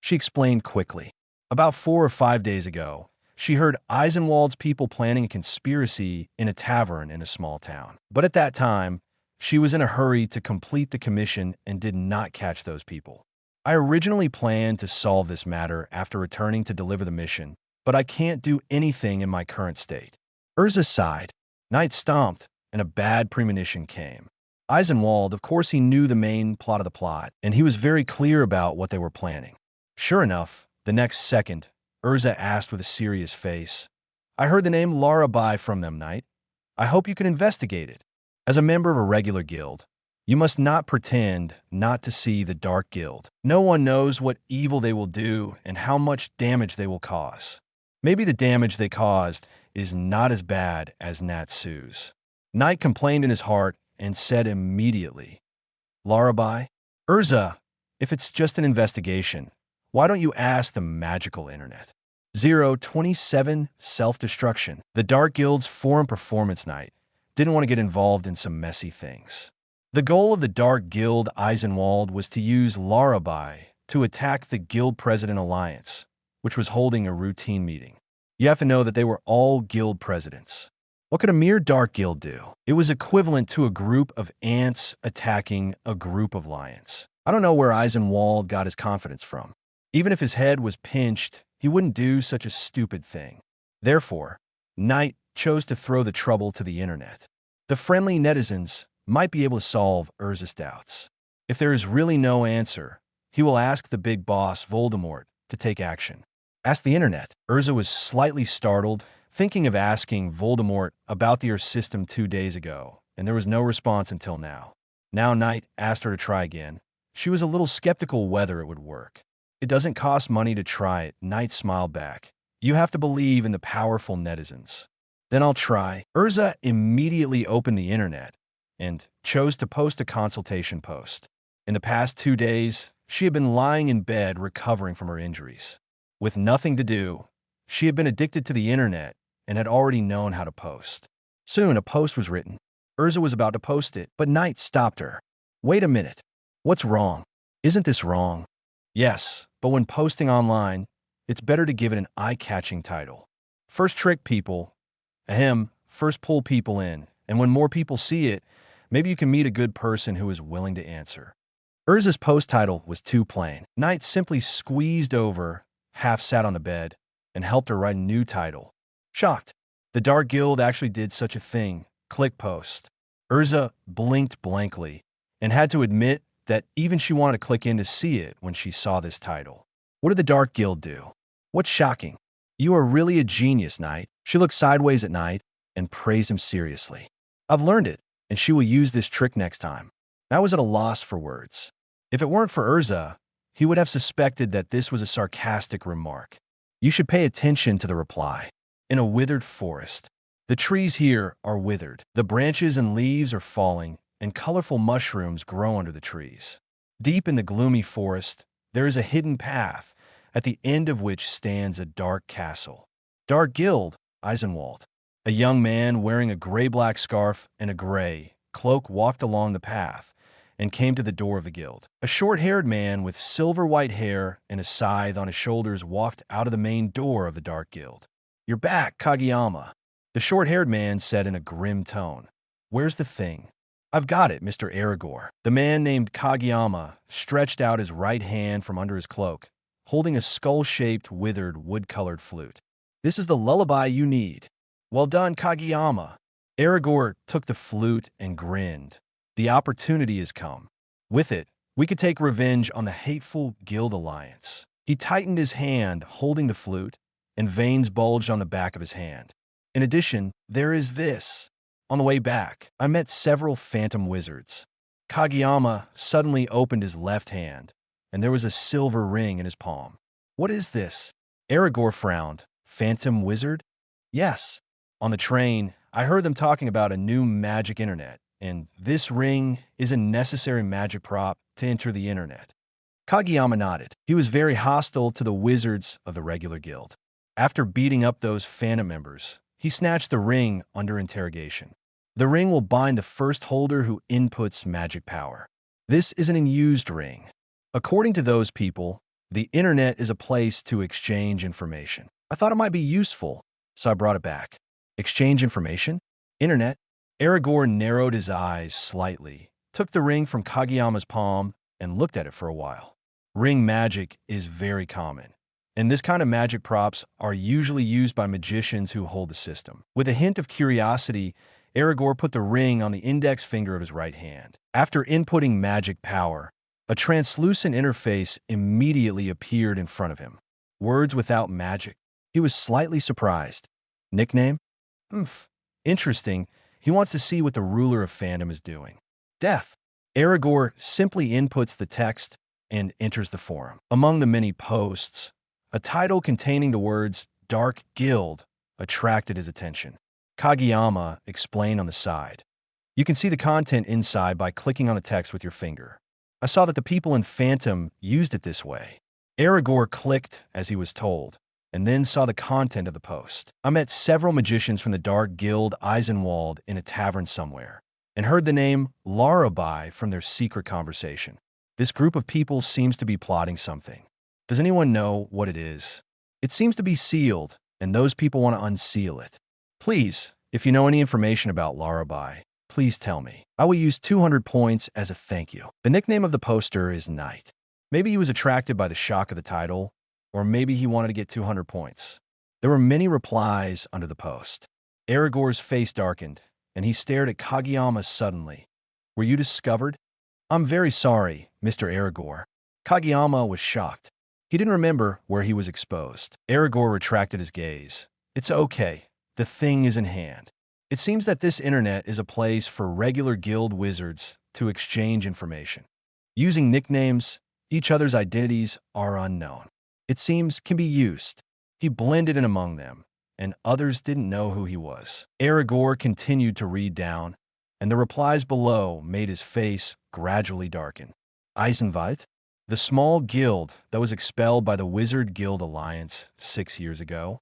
She explained quickly. About 4 or 5 days ago, she heard Eisenwald's people planning a conspiracy in a tavern in a small town. But at that time, she was in a hurry to complete the commission and did not catch those people. I originally planned to solve this matter after returning to deliver the mission, but I can't do anything in my current state. Urza sighed. Knight stomped, and a bad premonition came. Eisenwald, of course, he knew the main plot of the plot, and he was very clear about what they were planning. Sure enough, the next second, Urza asked with a serious face, I heard the name Larabai from them, Knight. I hope you can investigate it. As a member of a regular guild, you must not pretend not to see the Dark Guild. No one knows what evil they will do and how much damage they will cause. Maybe the damage they caused is not as bad as Natsu's. Knight complained in his heart and said immediately, Larabai, Urza, if it's just an investigation, why don't you ask the magical internet? 027 Self-destruction. The Dark Guild's forum performance night didn't want to get involved in some messy things. The goal of the Dark Guild Eisenwald was to use Larabai to attack the Guild President Alliance, which was holding a routine meeting. You have to know that they were all guild presidents. What could a mere Dark Guild do? It was equivalent to a group of ants attacking a group of lions. I don't know where Eisenwald got his confidence from. Even if his head was pinched, he wouldn't do such a stupid thing. Therefore, Knight chose to throw the trouble to the internet. The friendly netizens might be able to solve Urza's doubts. If there is really no answer, he will ask the big boss, Voldemort, to take action. Ask the internet. Urza was slightly startled, thinking of asking Voldemort about your system 2 days ago, and there was no response until now. Now Knight asked her to try again. She was a little skeptical whether it would work. It doesn't cost money to try it, Knight smiled back. You have to believe in the powerful netizens. Then I'll try. Urza immediately opened the internet and chose to post a consultation post. In the past 2 days, she had been lying in bed recovering from her injuries. With nothing to do, she had been addicted to the internet and had already known how to post. Soon a post was written. Urza was about to post it, but Knight stopped her. Wait a minute. What's wrong? Isn't this wrong? Yes, but when posting online, it's better to give it an eye-catching title. First trick people. First pull people in, and when more people see it, maybe you can meet a good person who is willing to answer. Urza's post title was too plain. Knight simply squeezed over, half sat on the bed, and helped her write a new title. Shocked. The Dark Guild actually did such a thing. Click post. Urza blinked blankly and had to admit that even she wanted to click in to see it when she saw this title. What did the Dark Guild do? What's shocking? You are really a genius, Knight. She looked sideways at Knight and praised him seriously. I've learned it, and she will use this trick next time. I was at a loss for words. If it weren't for Urza, he would have suspected that this was a sarcastic remark. You should pay attention to the reply. In a withered forest. The trees here are withered. The branches and leaves are falling, and colorful mushrooms grow under the trees. Deep in the gloomy forest, there is a hidden path, at the end of which stands a dark castle. Dark Guild, Eisenwald. A young man wearing a gray-black scarf and a gray cloak walked along the path and came to the door of the guild. A short-haired man with silver-white hair and a scythe on his shoulders walked out of the main door of the Dark Guild. You're back, Kageyama, the short-haired man said in a grim tone. Where's the thing? I've got it, Mr. Aragorn. The man named Kageyama stretched out his right hand from under his cloak, holding a skull-shaped, withered, wood-colored flute. This is the lullaby you need. Well done, Kageyama. Aragorn took the flute and grinned. The opportunity has come. With it, we could take revenge on the hateful Guild Alliance. He tightened his hand, holding the flute, and veins bulged on the back of his hand. In addition, there is this. On the way back, I met several phantom wizards. Kageyama suddenly opened his left hand, and there was a silver ring in his palm. What is this? Aragorn frowned. Phantom wizard? Yes. On the train, I heard them talking about a new magic internet, and this ring is a necessary magic prop to enter the internet. Kageyama nodded. He was very hostile to the wizards of the regular guild. After beating up those phantom members, he snatched the ring under interrogation. The ring will bind the first holder who inputs magic power. This is an unused ring. According to those people, the internet is a place to exchange information. I thought it might be useful, so I brought it back. Exchange information? Internet? Aragorn narrowed his eyes slightly, took the ring from Kageyama's palm, and looked at it for a while. Ring magic is very common, and this kind of magic props are usually used by magicians who hold the system. With a hint of curiosity, Aragorn put the ring on the index finger of his right hand. After inputting magic power, a translucent interface immediately appeared in front of him. Words without magic. He was slightly surprised. Nickname? Interesting. He wants to see what the ruler of fandom is doing. Death. Aragorn simply inputs the text and enters the forum. Among the many posts, a title containing the words Dark Guild attracted his attention. Kageyama explained on the side. You can see the content inside by clicking on the text with your finger. I saw that the people in Phantom used it this way. Aragorn clicked as he was told, and then saw the content of the post. I met several magicians from the Dark Guild Eisenwald in a tavern somewhere, and heard the name Larabai from their secret conversation. This group of people seems to be plotting something. Does anyone know what it is? It seems to be sealed, and those people want to unseal it. Please, if you know any information about Larabai, please tell me. I will use 200 points as a thank you. The nickname of the poster is Knight. Maybe he was attracted by the shock of the title, or maybe he wanted to get 200 points. There were many replies under the post. Aragorn's face darkened, and he stared at Kageyama suddenly. Were you discovered? I'm very sorry, Mr. Aragorn. Kageyama was shocked. He didn't remember where he was exposed. Aragorn retracted his gaze. It's okay. The thing is in hand. It seems that this internet is a place for regular guild wizards to exchange information. Using nicknames, each other's identities are unknown. It seems can be used. He blended in among them, and others didn't know who he was. Aragorn continued to read down, and the replies below made his face gradually darken. Eisenwald, the small guild that was expelled by the Wizard Guild Alliance 6 years ago.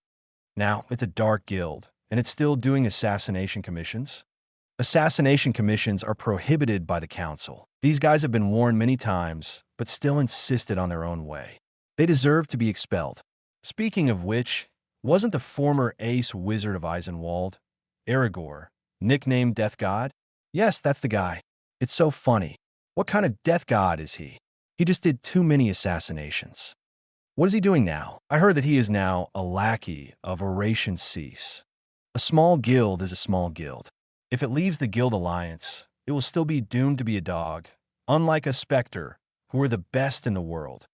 Now it's a dark guild, and it's still doing assassination commissions. Assassination commissions are prohibited by the council. These guys have been warned many times, but still insisted on their own way. They deserve to be expelled. Speaking of which, wasn't the former ace wizard of Eisenwald, Aragorn, nicknamed Death God? Yes, that's the guy. It's so funny. What kind of death god is he? He just did too many assassinations. What is he doing now? I heard that he is now a lackey of Oration Cease. A small guild is a small guild. If it leaves the guild alliance, it will still be doomed to be a dog, unlike a specter, who are the best in the world.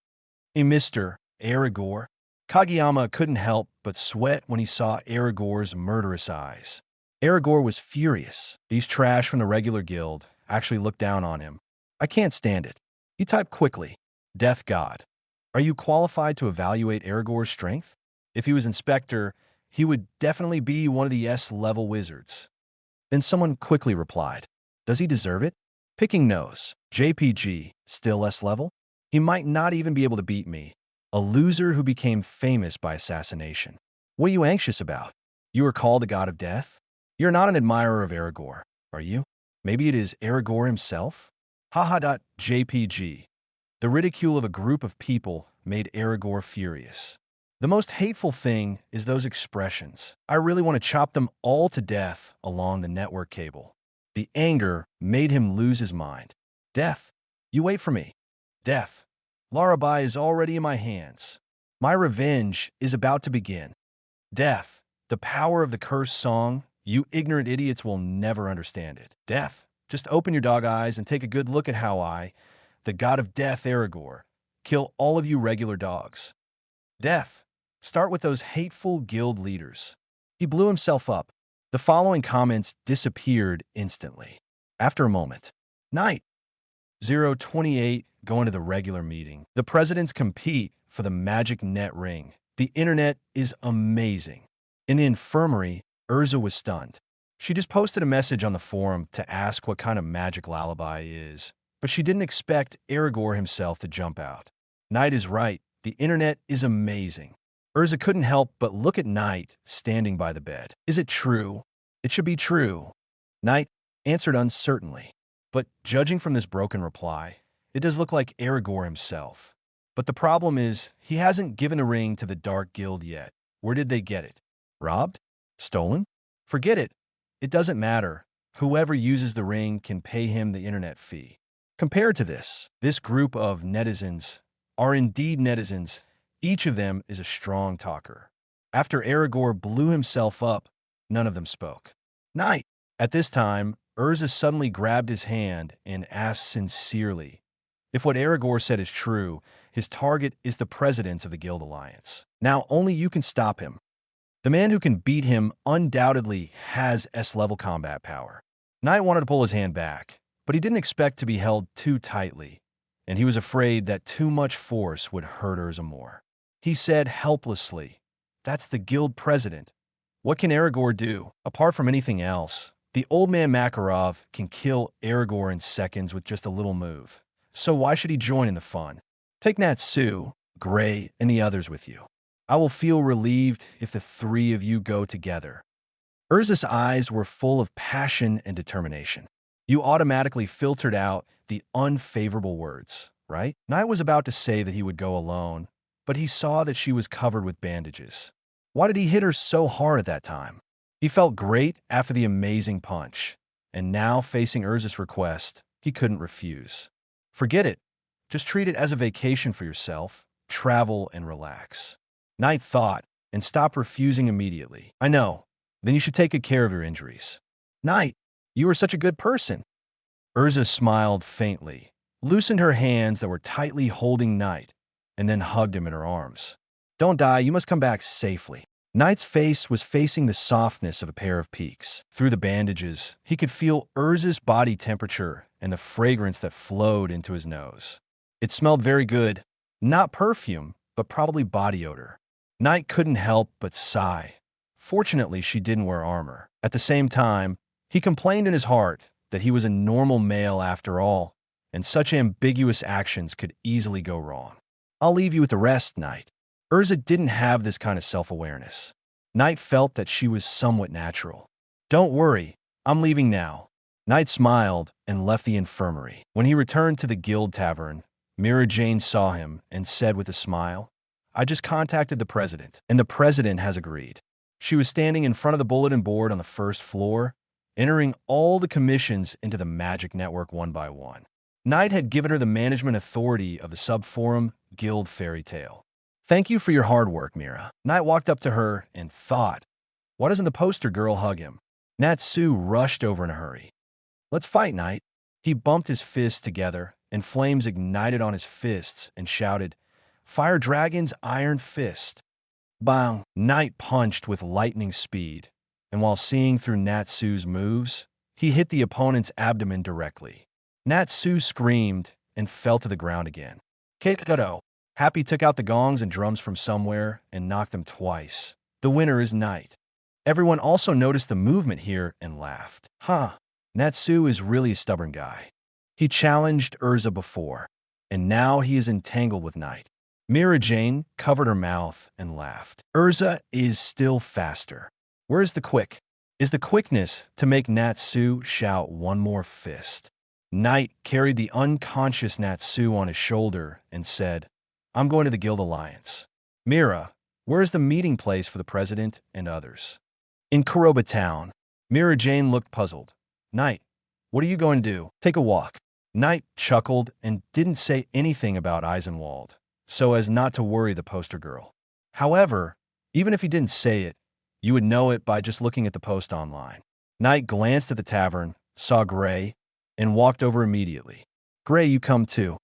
Hey, Mr. Aragorn. Kageyama couldn't help but sweat when he saw Aragorn's murderous eyes. Aragorn was furious. These trash from the regular guild actually looked down on him. I can't stand it. He typed quickly, Death God. Are you qualified to evaluate Aragorn's strength? If he was inspector, he would definitely be one of the S-level wizards. Then someone quickly replied, does he deserve it? Picking nose. JPG, still S-level? He might not even be able to beat me. A loser who became famous by assassination. What are you anxious about? You are called the god of death? You're not an admirer of Aragorn, are you? Maybe it is Aragorn himself? Haha.jpg. The ridicule of a group of people made Aragorn furious. The most hateful thing is those expressions. I really want to chop them all to death along the network cable. The anger made him lose his mind. Death. You wait for me. Death. Larabai is already in my hands. My revenge is about to begin. Death. The power of the cursed song. You ignorant idiots will never understand it. Death. Just open your dog eyes and take a good look at how I, the god of death Aragorn, kill all of you regular dogs. Death. Start with those hateful guild leaders. He blew himself up. The following comments disappeared instantly. After a moment. Night. 028 going to the regular meeting. The presidents compete for the magic net ring. The internet is amazing. In the infirmary, Urza was stunned. She just posted a message on the forum to ask what kind of magic lullaby is, but she didn't expect Aragorn himself to jump out. Knight is right. The internet is amazing. Urza couldn't help but look at Knight standing by the bed. Is it true? It should be true. Knight answered uncertainly. But judging from this broken reply, it does look like Aragorn himself. But the problem is, he hasn't given the ring to the Dark Guild yet. Where did they get it? Robbed? Stolen? Forget it. It doesn't matter. Whoever uses the ring can pay him the internet fee. Compared to this group of netizens are indeed netizens. Each of them is a strong talker. After Aragorn blew himself up, none of them spoke. Knight! At this time, Urza suddenly grabbed his hand and asked sincerely, if what Aragorn said is true, his target is the president of the Guild Alliance. Now only you can stop him. The man who can beat him undoubtedly has S-level combat power. Knight wanted to pull his hand back, but he didn't expect to be held too tightly, and he was afraid that too much force would hurt Urza more. He said helplessly, "That's the guild president. What can Aragorn do? Apart from anything else, the old man Makarov can kill Aragorn in seconds with just a little move. So why should he join in the fun? Take Natsu, Gray, and the others with you. I will feel relieved if the three of you go together." Urza's eyes were full of passion and determination. You automatically filtered out the unfavorable words, right? Knight was about to say that he would go alone, but he saw that she was covered with bandages. Why did he hit her so hard at that time? He felt great after the amazing punch, and now facing Urza's request, he couldn't refuse. Forget it. Just treat it as a vacation for yourself, travel and relax. Knight thought, and stopped refusing immediately. I know. Then you should take good care of your injuries. Knight, you are such a good person. Urza smiled faintly, loosened her hands that were tightly holding Knight, and then hugged him in her arms. Don't die, you must come back safely. Knight's face was facing the softness of a pair of peaks. Through the bandages, he could feel Urza's body temperature and the fragrance that flowed into his nose. It smelled very good. Not perfume, but probably body odor. Knight couldn't help but sigh. Fortunately, she didn't wear armor. At the same time, he complained in his heart that he was a normal male after all, and such ambiguous actions could easily go wrong. I'll leave you with the rest, Knight. Urza didn't have this kind of self-awareness. Knight felt that she was somewhat natural. Don't worry, I'm leaving now. Knight smiled and left the infirmary. When he returned to the guild tavern, Mira Jane saw him and said with a smile, I just contacted the president, and the president has agreed. She was standing in front of the bulletin board on the first floor, entering all the commissions into the magic network one by one. Knight had given her the management authority of the sub-forum Guild Fairy Tale. Thank you for your hard work, Mira. Knight walked up to her and thought, why doesn't the poster girl hug him? Natsu rushed over in a hurry. Let's fight, Knight. He bumped his fists together, and flames ignited on his fists and shouted, Fire Dragon's Iron Fist. Bang! Knight punched with lightning speed, and while seeing through Natsu's moves, he hit the opponent's abdomen directly. Natsu screamed and fell to the ground again. Keikoto! Happy took out the gongs and drums from somewhere and knocked them twice. The winner is Knight. Everyone also noticed the movement here and laughed. Natsu is really a stubborn guy. He challenged Urza before, and now he is entangled with Knight. Mira Jane covered her mouth and laughed. Urza is still faster. Where is the quick? Is the quickness to make Natsu shout one more fist? Knight carried the unconscious Natsu on his shoulder and said, I'm going to the Guild Alliance. Mira, where is the meeting place for the president and others? In Kuroba Town. Mira Jane looked puzzled. Knight, what are you going to do? Take a walk. Knight chuckled and didn't say anything about Eisenwald, so as not to worry the poster girl. However, even if he didn't say it, you would know it by just looking at the post online. Knight glanced at the tavern, saw Gray, and walked over immediately. Gray, you come too.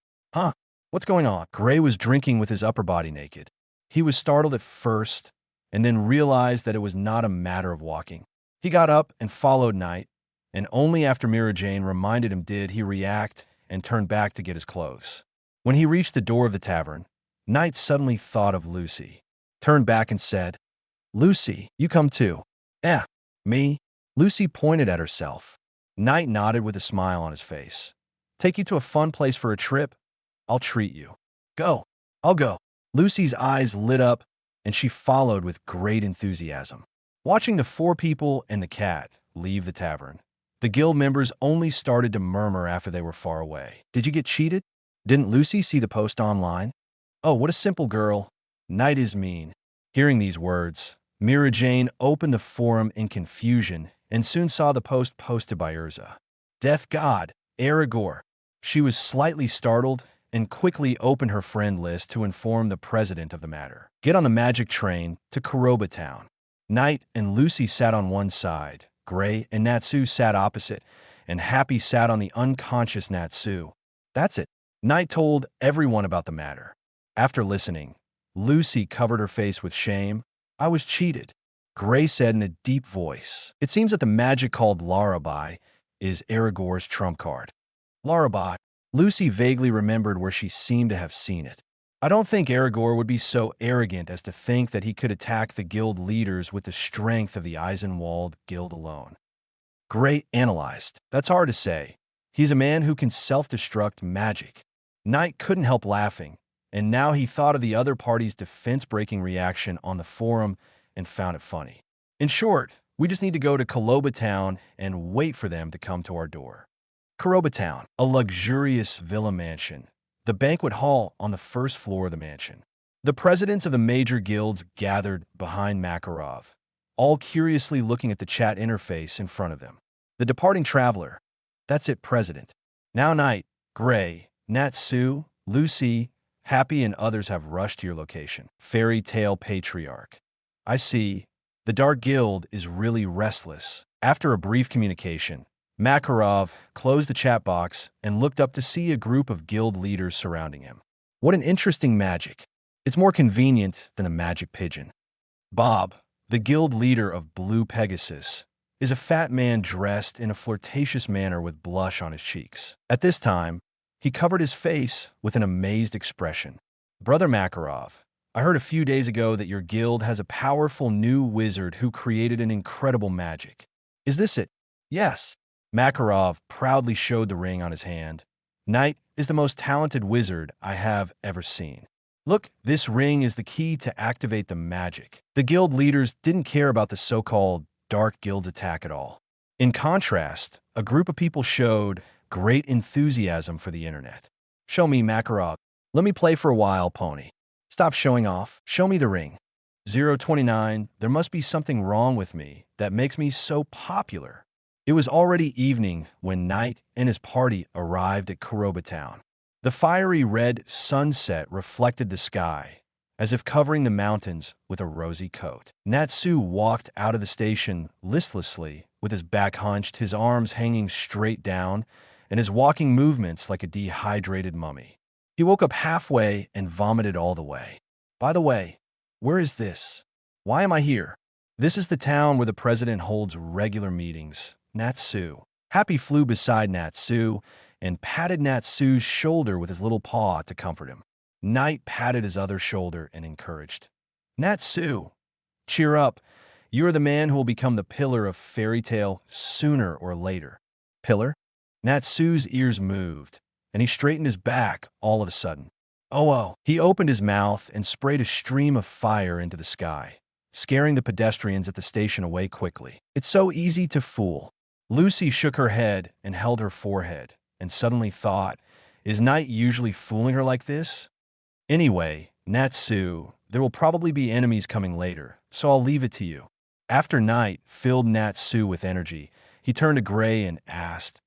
What's going on? Gray was drinking with his upper body naked. He was startled at first, and then realized that it was not a matter of walking. He got up and followed Knight, and only after Mira Jane reminded him did he react and turned back to get his clothes. When he reached the door of the tavern, Knight suddenly thought of Lucy, turned back and said, "Lucy, you come too." "Eh, me?" Lucy pointed at herself. Knight nodded with a smile on his face. "Take you to a fun place for a trip? I'll treat you." "Go." "I'll go." Lucy's eyes lit up, and she followed with great enthusiasm. Watching the four people and the cat leave the tavern, the guild members only started to murmur after they were far away. "Did you get cheated? Didn't Lucy see the post online? Oh, what a simple girl. Knight is mean." Hearing these words, Mira Jane opened the forum in confusion and soon saw the post posted by Urza. "Death God, Aragorn." She was slightly startled and quickly opened her friend list to inform the president of the matter. Get on the magic train to Kuroba Town. Knight and Lucy sat on one side, Gray and Natsu sat opposite, and Happy sat on the unconscious Natsu. That's it. Knight told everyone about the matter. After listening, Lucy covered her face with shame. "I was cheated," Gray said in a deep voice. "It seems that the magic called Larabai is Aragorn's trump card." Larabai. Lucy vaguely remembered where she seemed to have seen it. "I don't think Aragorn would be so arrogant as to think that he could attack the guild leaders with the strength of the Eisenwald Guild alone." Gray analyzed. "That's hard to say. He's a man who can self-destruct magic." Knight couldn't help laughing, and now he thought of the other party's defense-breaking reaction on the forum and found it funny. "In short, we just need to go to Kuroba Town and wait for them to come to our door." Kuroba Town, a luxurious villa mansion. The banquet hall on the first floor of the mansion. The presidents of the major guilds gathered behind Makarov, all curiously looking at the chat interface in front of them. The departing traveler. That's it, President. Now Knight, Gray, Natsu, Lucy, Happy, and others have rushed to your location. Fairy Tale Patriarch. I see. The Dark Guild is really restless. After a brief communication, Makarov closed the chat box and looked up to see a group of guild leaders surrounding him. What an interesting magic. It's more convenient than a magic pigeon. Bob, the guild leader of Blue Pegasus, is a fat man dressed in a flirtatious manner with blush on his cheeks. At this time, he covered his face with an amazed expression. "Brother Makarov, I heard a few days ago that your guild has a powerful new wizard who created an incredible magic. Is this it?" "Yes." Makarov proudly showed the ring on his hand. "Knight is the most talented wizard I have ever seen. Look, this ring is the key to activate the magic." The guild leaders didn't care about the so-called Dark Guild's attack at all. In contrast, a group of people showed great enthusiasm for the internet. "Show me, Makarov. Let me play for a while, pony. Stop showing off. Show me the ring." 029, there must be something wrong with me that makes me so popular. It was already evening when Knight and his party arrived at Kuroba Town. The fiery red sunset reflected the sky, as if covering the mountains with a rosy coat. Natsu walked out of the station listlessly, with his back hunched, his arms hanging straight down, and his walking movements like a dehydrated mummy. He woke up halfway and vomited all the way. "By the way, where is this? Why am I here?" "This is the town where the president holds regular meetings." Natsu. Happy flew beside Natsu and patted Natsu's shoulder with his little paw to comfort him. Knight patted his other shoulder and encouraged. "Natsu, cheer up. You are the man who will become the pillar of fairy tale sooner or later." "Pillar?" Natsu's ears moved, and he straightened his back all of a sudden. Oh. He opened his mouth and sprayed a stream of fire into the sky, scaring the pedestrians at the station away quickly. "It's so easy to fool." Lucy shook her head and held her forehead, and suddenly thought, is Knight usually fooling her like this? "Anyway, Natsu, there will probably be enemies coming later, so I'll leave it to you." After Knight filled Natsu with energy, he turned to Gray and asked,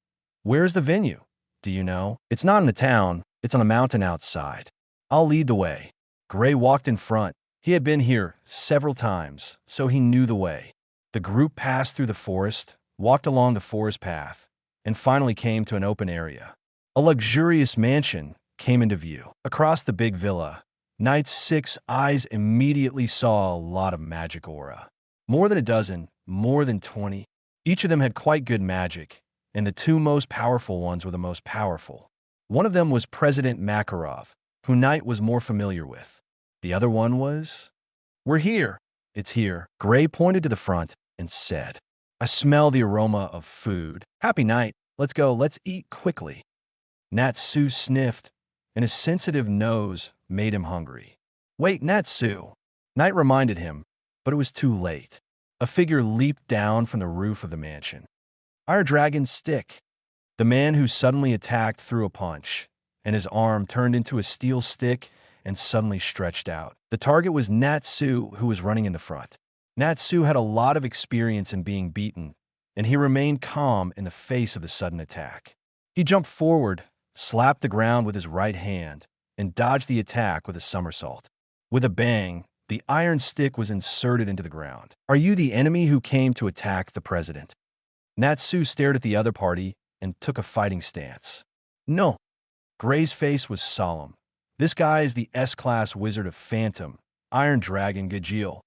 "Where's the venue? Do you know?" "It's not in the town, it's on a mountain outside." "I'll lead the way." Gray walked in front. He had been here several times, so he knew the way. The group passed through the forest, walked along the forest path, and finally came to an open area. A luxurious mansion came into view. Across the big villa, Knight's 6 eyes immediately saw a lot of magic aura. More than a dozen, more than 20. Each of them had quite good magic, and the 2 most powerful ones were the most powerful. One of them was President Makarov, who Knight was more familiar with. The other one was, "We're here." "It's here." Gray pointed to the front and said, "I smell the aroma of food. Happy night. Let's go. Let's eat quickly." Natsu sniffed, and his sensitive nose made him hungry. "Wait, Natsu." Knight reminded him, but it was too late. A figure leaped down from the roof of the mansion. "Our dragon's stick." The man who suddenly attacked threw a punch, and his arm turned into a steel stick and suddenly stretched out. The target was Natsu, who was running in the front. Natsu had a lot of experience in being beaten, and he remained calm in the face of the sudden attack. He jumped forward, slapped the ground with his right hand, and dodged the attack with a somersault. With a bang, the iron stick was inserted into the ground. "Are you the enemy who came to attack the president?" Natsu stared at the other party and took a fighting stance. "No." Gray's face was solemn. "This guy is the S-class wizard of Phantom, Iron Dragon Gajeel."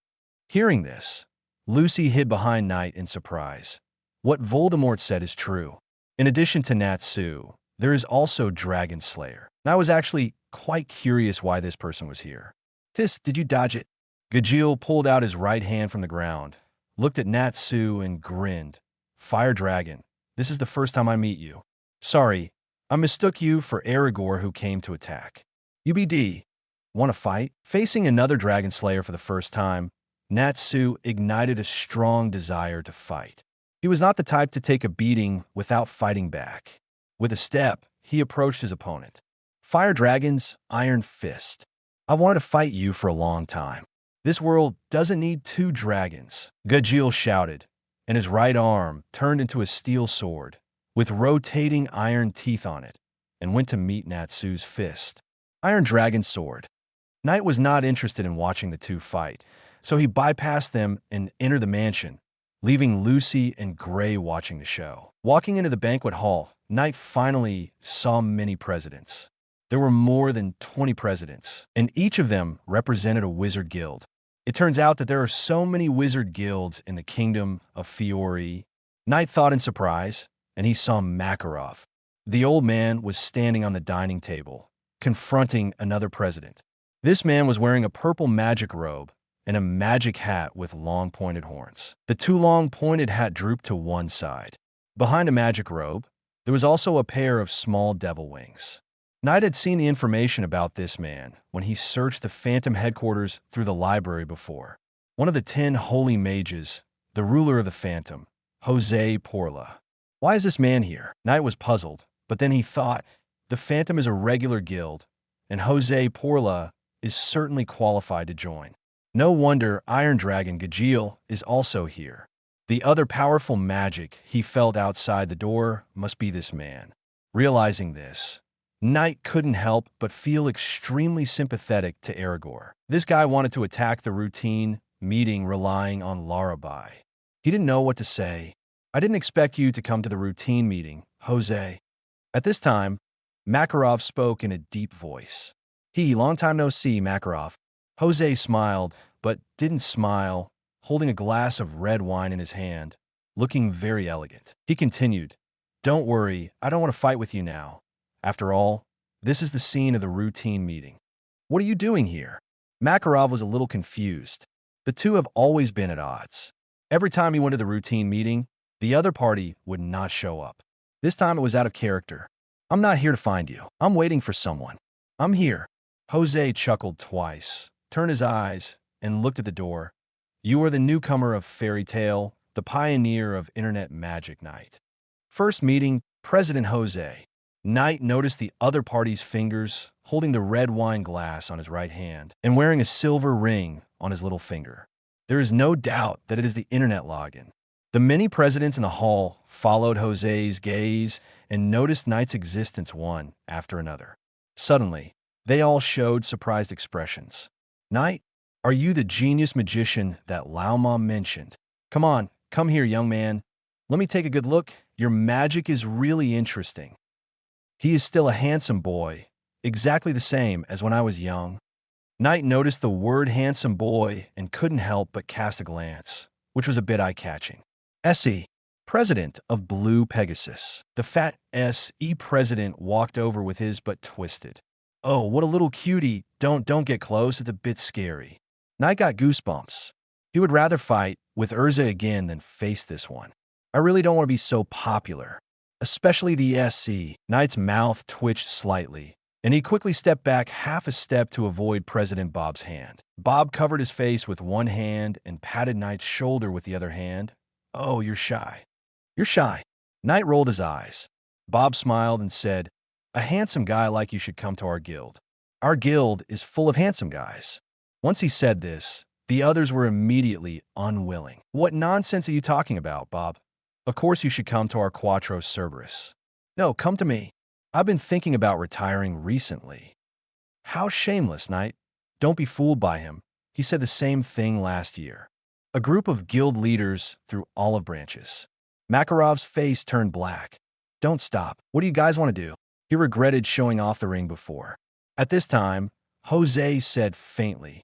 Hearing this, Lucy hid behind Knight in surprise. What Voldemort said is true. In addition to Natsu, there is also Dragon Slayer. And I was actually quite curious why this person was here. "Tis, did you dodge it?" Gajeel pulled out his right hand from the ground, looked at Natsu and grinned. "Fire Dragon, this is the first time I meet you. Sorry, I mistook you for Aragorn who came to attack. UBD, want to fight?" Facing another Dragon Slayer for the first time, Natsu ignited a strong desire to fight. He was not the type to take a beating without fighting back. With a step, he approached his opponent. "Fire Dragon's Iron Fist. I wanted to fight you for a long time. This world doesn't need two dragons," Gajeel shouted, and his right arm turned into a steel sword with rotating iron teeth on it and went to meet Natsu's fist. Iron Dragon Sword. Knight was not interested in watching the two fight, so he bypassed them and entered the mansion, leaving Lucy and Gray watching the show. Walking into the banquet hall, Knight finally saw many presidents. There were more than 20 presidents, and each of them represented a wizard guild. It turns out that there are so many wizard guilds in the kingdom of Fiori. Knight thought in surprise, and he saw Makarov. The old man was standing on the dining table, confronting another president. This man was wearing a purple magic robe and a magic hat with long pointed horns. The two long pointed hat drooped to one side. Behind a magic robe, there was also a pair of small devil wings. Knight had seen the information about this man when he searched the Phantom headquarters through the library before. One of the 10 holy mages, the ruler of the Phantom, Jose Porla. Why is this man here? Knight was puzzled, but then he thought, the Phantom is a regular guild, and Jose Porla is certainly qualified to join. No wonder Iron Dragon Gajeel is also here. The other powerful magic he felt outside the door must be this man. Realizing this, Knight couldn't help but feel extremely sympathetic to Aragorn. This guy wanted to attack the routine meeting relying on Larabai. He didn't know what to say. "I didn't expect you to come to the routine meeting, Jose." At this time, Makarov spoke in a deep voice. Long time no see, Makarov." Jose smiled, but didn't smile, holding a glass of red wine in his hand, looking very elegant. He continued, "Don't worry, I don't want to fight with you now. After all, this is the scene of the routine meeting." "What are you doing here?" Makarov was a little confused. The two have always been at odds. Every time he went to the routine meeting, the other party would not show up. This time it was out of character. "I'm not here to find you. I'm waiting for someone. I'm here." Jose chuckled twice, turned his eyes, and looked at the door. "You are the newcomer of Fairy Tale, the pioneer of Internet Magic Night." First meeting, President Jose. Knight noticed the other party's fingers holding the red wine glass on his right hand and wearing a silver ring on his little finger. There is no doubt that it is the Internet login. The many presidents in the hall followed Jose's gaze and noticed Knight's existence one after another. Suddenly, they all showed surprised expressions. "Knight, are you the genius magician that Lao Mom mentioned? Come here, young man. Let me take a good look. Your magic is really interesting." He is still a handsome boy, exactly the same as when I was young. Knight noticed the word handsome boy and couldn't help but cast a glance, which was a bit eye-catching. "Essie, president of Blue Pegasus. The fat SE president walked over with his butt twisted. Oh, what a little cutie. Don't get close. It's a bit scary. Knight got goosebumps. He would rather fight with Urza again than face this one. I really don't want to be so popular. Especially the SC. Knight's mouth twitched slightly, and he quickly stepped back half a step to avoid President Bob's hand. Bob covered his face with one hand and patted Knight's shoulder with the other hand. Oh, you're shy. You're shy. Knight rolled his eyes. Bob smiled and said, a handsome guy like you should come to our guild. Our guild is full of handsome guys. Once he said this, the others were immediately unwilling. What nonsense are you talking about, Bob? Of course you should come to our Quattro Cerberus. No, come to me. I've been thinking about retiring recently. How shameless, Knight. Don't be fooled by him. He said the same thing last year. A group of guild leaders threw olive branches. Makarov's face turned black. Don't stop. What do you guys want to do? He regretted showing off the ring before. At this time, Jose said faintly,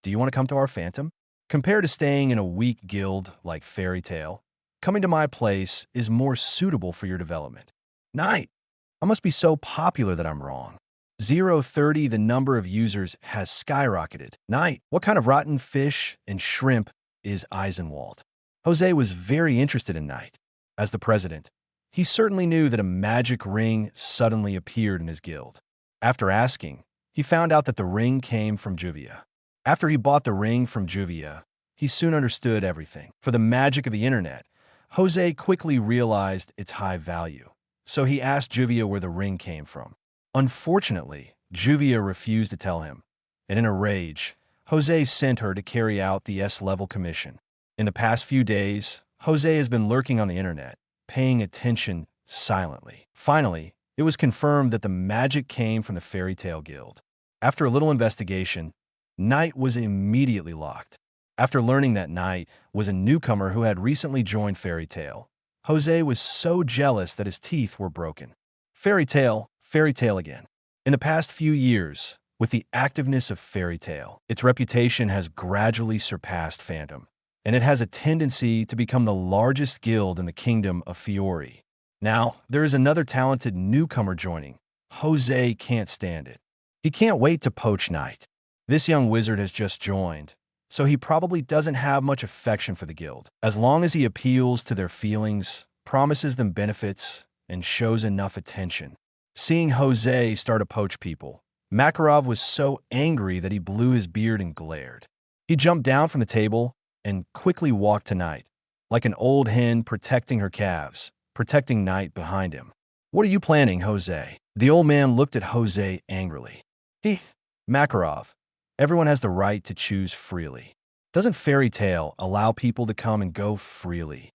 do you want to come to our Phantom? Compared to staying in a weak guild like Fairy Tale, coming to my place is more suitable for your development. Knight, I must be so popular that I'm wrong. 030, the number of users has skyrocketed. Knight, what kind of rotten fish and shrimp is Eisenwald? Jose was very interested in Knight. As the president, he certainly knew that a magic ring suddenly appeared in his guild. After asking, he found out that the ring came from Juvia. After he bought the ring from Juvia, he soon understood everything. For the magic of the internet, Jose quickly realized its high value. So he asked Juvia where the ring came from. Unfortunately, Juvia refused to tell him, and in a rage, Jose sent her to carry out the S-level commission. In the past few days, Jose has been lurking on the internet, paying attention silently. Finally, it was confirmed that the magic came from the Fairy Tale Guild. After a little investigation, Knight was immediately locked. After learning that Knight was a newcomer who had recently joined Fairy Tale, Jose was so jealous that his teeth were broken. Fairy Tale again. In the past few years, with the activeness of Fairy Tale, its reputation has gradually surpassed Phantom, and it has a tendency to become the largest guild in the kingdom of Fiori. Now, there is another talented newcomer joining. Jose can't stand it. He can't wait to poach Knight. This young wizard has just joined, so he probably doesn't have much affection for the guild. As long as he appeals to their feelings, promises them benefits, and shows enough attention. Seeing Jose start to poach people, Makarov was so angry that he blew his beard and glared. He jumped down from the table and quickly walked to Knight, like an old hen protecting her calves, protecting Knight behind him. What are you planning, Jose? The old man looked at Jose angrily. Makarov, everyone has the right to choose freely. Doesn't Fairy Tale allow people to come and go freely?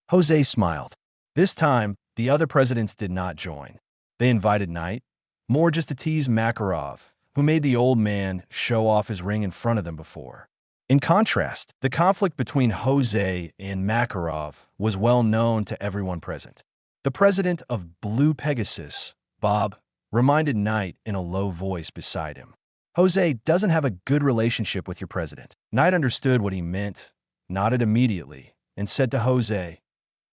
Jose smiled. This time, the other presidents did not join. They invited Knight, more just to tease Makarov, who made the old man show off his ring in front of them before. In contrast, the conflict between Jose and Makarov was well known to everyone present. The president of Blue Pegasus, Bob, reminded Knight in a low voice beside him. Jose doesn't have a good relationship with your president. Knight understood what he meant, nodded immediately, and said to Jose,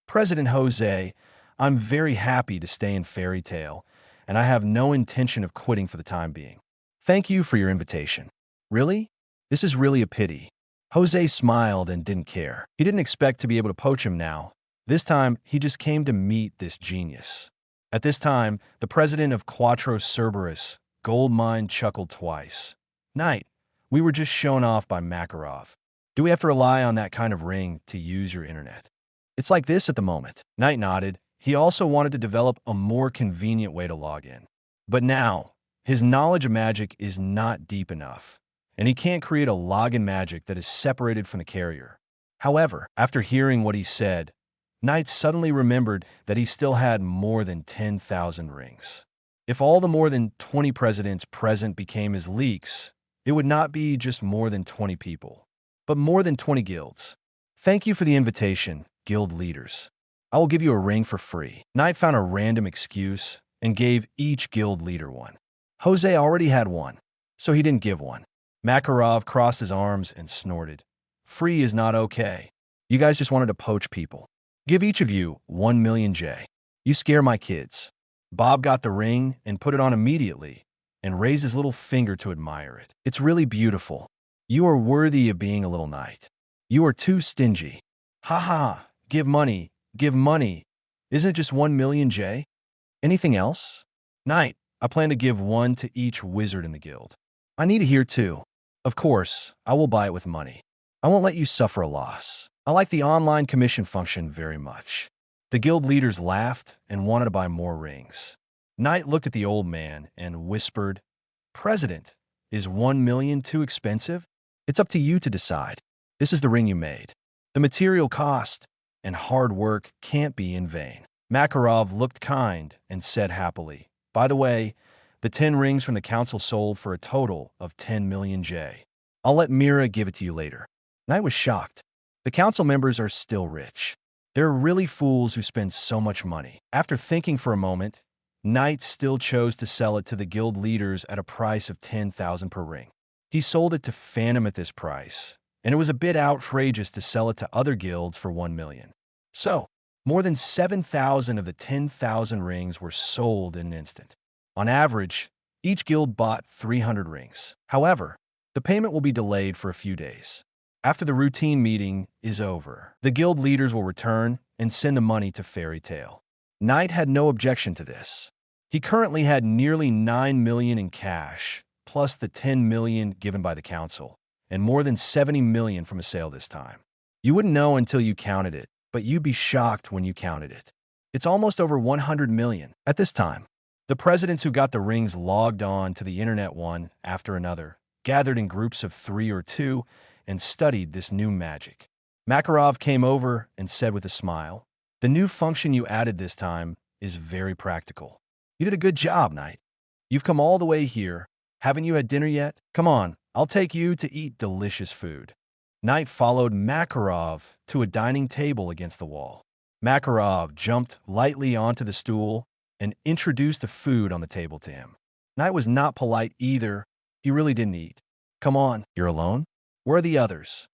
President Jose, I'm very happy to stay in Fairy Tale, and I have no intention of quitting for the time being. Thank you for your invitation. Really? This is really a pity. Jose smiled and didn't care. He didn't expect to be able to poach him now. This time, he just came to meet this genius. At this time, the president of Quattro Cerberus, Goldmine, chuckled twice. Knight, we were just shown off by Makarov. Do we have to rely on that kind of ring to use your internet? It's like this at the moment. Knight nodded. He also wanted to develop a more convenient way to log in. But now, his knowledge of magic is not deep enough, and he can't create a login magic that is separated from the carrier. However, after hearing what he said, Knight suddenly remembered that he still had more than 10,000 rings. If all the more than 20 presidents present became his leaks, it would not be just more than 20 people, but more than 20 guilds. Thank you for the invitation, guild leaders. I will give you a ring for free. Knight found a random excuse and gave each guild leader one. Jose already had one, so he didn't give one. Makarov crossed his arms and snorted. Free is not okay. You guys just wanted to poach people. Give each of you 1 million J. You scare my kids. Bob got the ring and put it on immediately and raised his little finger to admire it. It's really beautiful. You are worthy of being a little knight. You are too stingy. Ha ha, give money, give money. Isn't it just 1 million J? Anything else? Knight, I plan to give one to each wizard in the guild. I need to hear two. Of course, I will buy it with money. I won't let you suffer a loss. I like the online commission function very much. The guild leaders laughed and wanted to buy more rings. Knight looked at the old man and whispered, President, is 1 million too expensive? It's up to you to decide. This is the ring you made. The material cost and hard work can't be in vain. Makarov looked kind and said happily, By the way, the 10 rings from the council sold for a total of 10 million J. I'll let Mira give it to you later. Knight was shocked. The council members are still rich. They're really fools who spend so much money. After thinking for a moment, Knight still chose to sell it to the guild leaders at a price of 10,000 per ring. He sold it to Phantom at this price, and it was a bit outrageous to sell it to other guilds for 1 million. So, more than 7,000 of the 10,000 rings were sold in an instant. On average, each guild bought 300 rings. However, the payment will be delayed for a few days. After the routine meeting is over, the guild leaders will return and send the money to Fairy Tale. Knight had no objection to this. He currently had nearly 9 million in cash, plus the 10 million given by the council, and more than 70 million from a sale this time. You wouldn't know until you counted it, but you'd be shocked when you counted it. It's almost over 100 million at this time. The presidents who got the rings logged on to the internet one after another, gathered in groups of 3 or 2, and studied this new magic. Makarov came over and said with a smile, The new function you added this time is very practical. You did a good job, Knight. You've come all the way here. Haven't you had dinner yet? Come on, I'll take you to eat delicious food. Knight followed Makarov to a dining table against the wall. Makarov jumped lightly onto the stool and introduced the food on the table to him. Knight was not polite either. He really didn't eat. Come on, you're alone? Where are the others?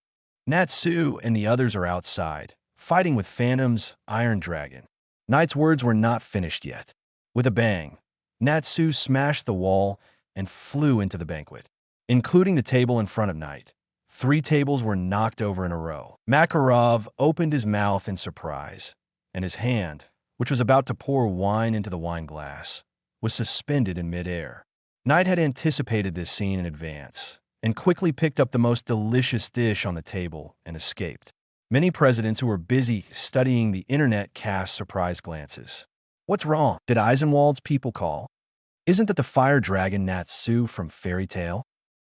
Natsu and the others are outside, fighting with Phantom's Iron Dragon. Knight's words were not finished yet. With a bang, Natsu smashed the wall and flew into the banquet, including the table in front of Knight. 3 tables were knocked over in a row. Makarov opened his mouth in surprise, and his hand, which was about to pour wine into the wine glass, was suspended in midair. Knight had anticipated this scene in advance, and quickly picked up the most delicious dish on the table and escaped. Many presidents who were busy studying the internet cast surprised glances. What's wrong? Did Eisenwald's people call? Isn't that the fire dragon Natsu from Fairy Tale?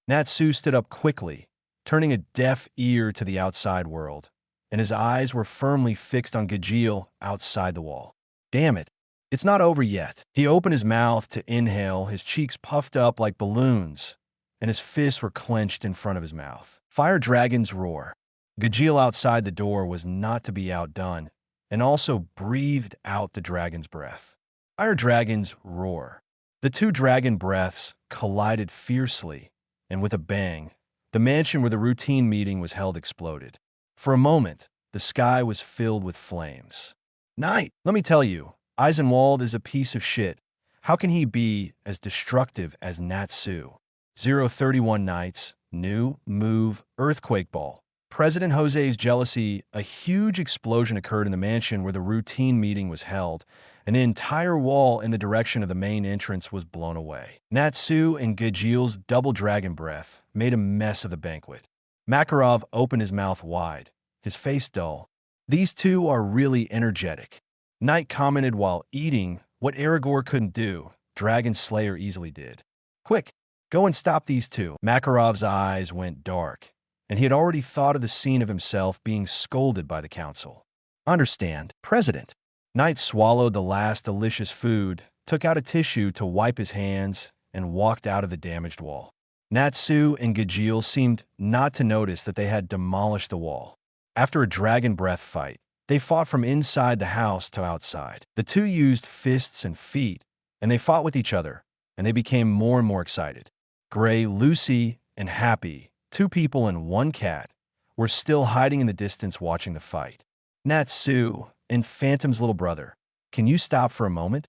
Natsu stood up quickly, turning a deaf ear to the outside world, and his eyes were firmly fixed on Gajeel outside the wall. Damn it, it's not over yet. He opened his mouth to inhale, his cheeks puffed up like balloons, and his fists were clenched in front of his mouth. Fire dragons roar. Gajeel outside the door was not to be outdone, and also breathed out the dragon's breath. Fire dragons roar. The 2 dragon breaths collided fiercely, and with a bang, the mansion where the routine meeting was held exploded. For a moment, the sky was filled with flames. Knight, let me tell you, Eisenwald is a piece of shit. How can he be as destructive as Natsu? 031 Knights, new, move, earthquake ball. President Jose's jealousy, a huge explosion occurred in the mansion where the routine meeting was held, and the entire wall in the direction of the main entrance was blown away. Natsu and Gajeel's double dragon breath made a mess of the banquet. Makarov opened his mouth wide, his face dull. These 2 are really energetic. Knight commented while eating what Aragorn couldn't do, Dragon Slayer easily did. Quick, go and stop these 2. Makarov's eyes went dark, and he had already thought of the scene of himself being scolded by the council. Understand, President. Knight swallowed the last delicious food, took out a tissue to wipe his hands, and walked out of the damaged wall. Natsu and Gajeel seemed not to notice that they had demolished the wall. After a dragon breath fight, they fought from inside the house to outside. The 2 used fists and feet, and they fought with each other, and they became more and more excited. Gray, Lucy, and Happy, 2 people and 1 cat, were still hiding in the distance watching the fight. Natsu and Phantom's little brother. Can you stop for a moment?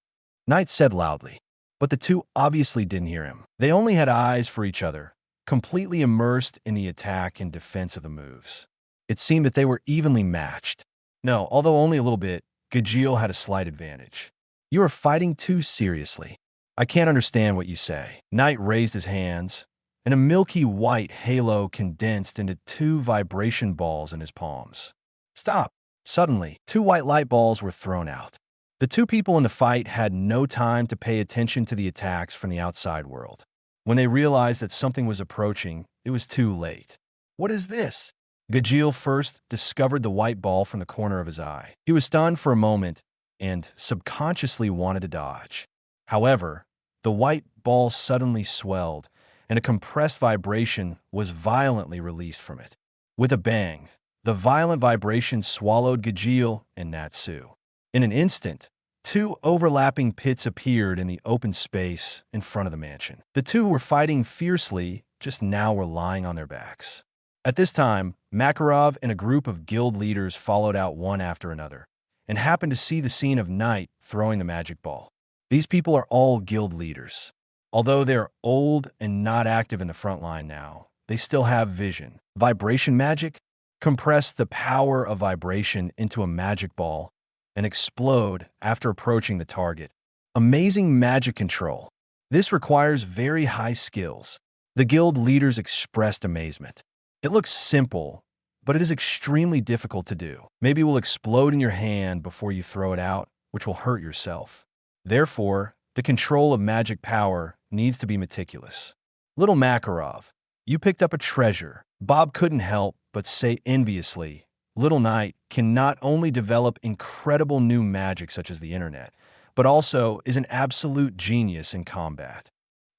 Knight said loudly, but the two obviously didn't hear him. They only had eyes for each other, completely immersed in the attack and defense of the moves. It seemed that they were evenly matched. No, although only a little bit, Gajeel had a slight advantage. You are fighting too seriously. I can't understand what you say. Knight raised his hands, and a milky white halo condensed into two vibration balls in his palms. Stop! Suddenly, two white light balls were thrown out. The two people in the fight had no time to pay attention to the attacks from the outside world. When they realized that something was approaching, it was too late. What is this? Gajeel first discovered the white ball from the corner of his eye. He was stunned for a moment and subconsciously wanted to dodge. However, the white ball suddenly swelled, and a compressed vibration was violently released from it. With a bang, the violent vibration swallowed Gajeel and Natsu. In an instant, two overlapping pits appeared in the open space in front of the mansion. The two were fighting fiercely, just now were lying on their backs. At this time, Makarov and a group of guild leaders followed out one after another, and happened to see the scene of Knight throwing the magic ball. These people are all guild leaders. Although they're old and not active in the front line now, they still have vision. Vibration magic? Compress the power of vibration into a magic ball and explode after approaching the target. Amazing magic control. This requires very high skills. The guild leaders expressed amazement. It looks simple, but it is extremely difficult to do. Maybe it will explode in your hand before you throw it out, which will hurt yourself. Therefore, the control of magic power needs to be meticulous. Little Makarov, you picked up a treasure. Bob couldn't help but say enviously, Little Knight can not only develop incredible new magic such as the internet, but also is an absolute genius in combat.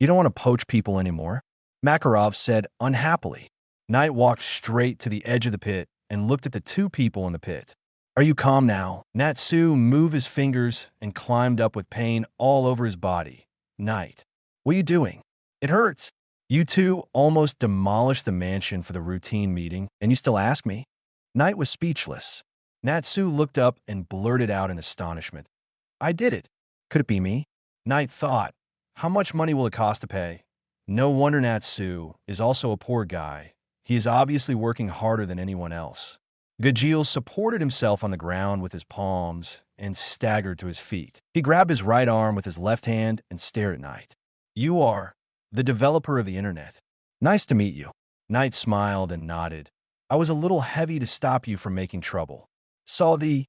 You don't want to poach people anymore? Makarov said unhappily. Knight walked straight to the edge of the pit and looked at the two people in the pit. Are you calm now? Natsu moved his fingers and climbed up with pain all over his body. Knight, what are you doing? It hurts. You two almost demolished the mansion for the routine meeting, and you still ask me? Knight was speechless. Natsu looked up and blurted out in astonishment. I did it. Could it be me? Knight thought, how much money will it cost to pay? No wonder Natsu is also a poor guy. He is obviously working harder than anyone else. Gajeel supported himself on the ground with his palms and staggered to his feet. He grabbed his right arm with his left hand and stared at Knight. You are the developer of the internet. Nice to meet you. Knight smiled and nodded. I was a little heavy to stop you from making trouble. Is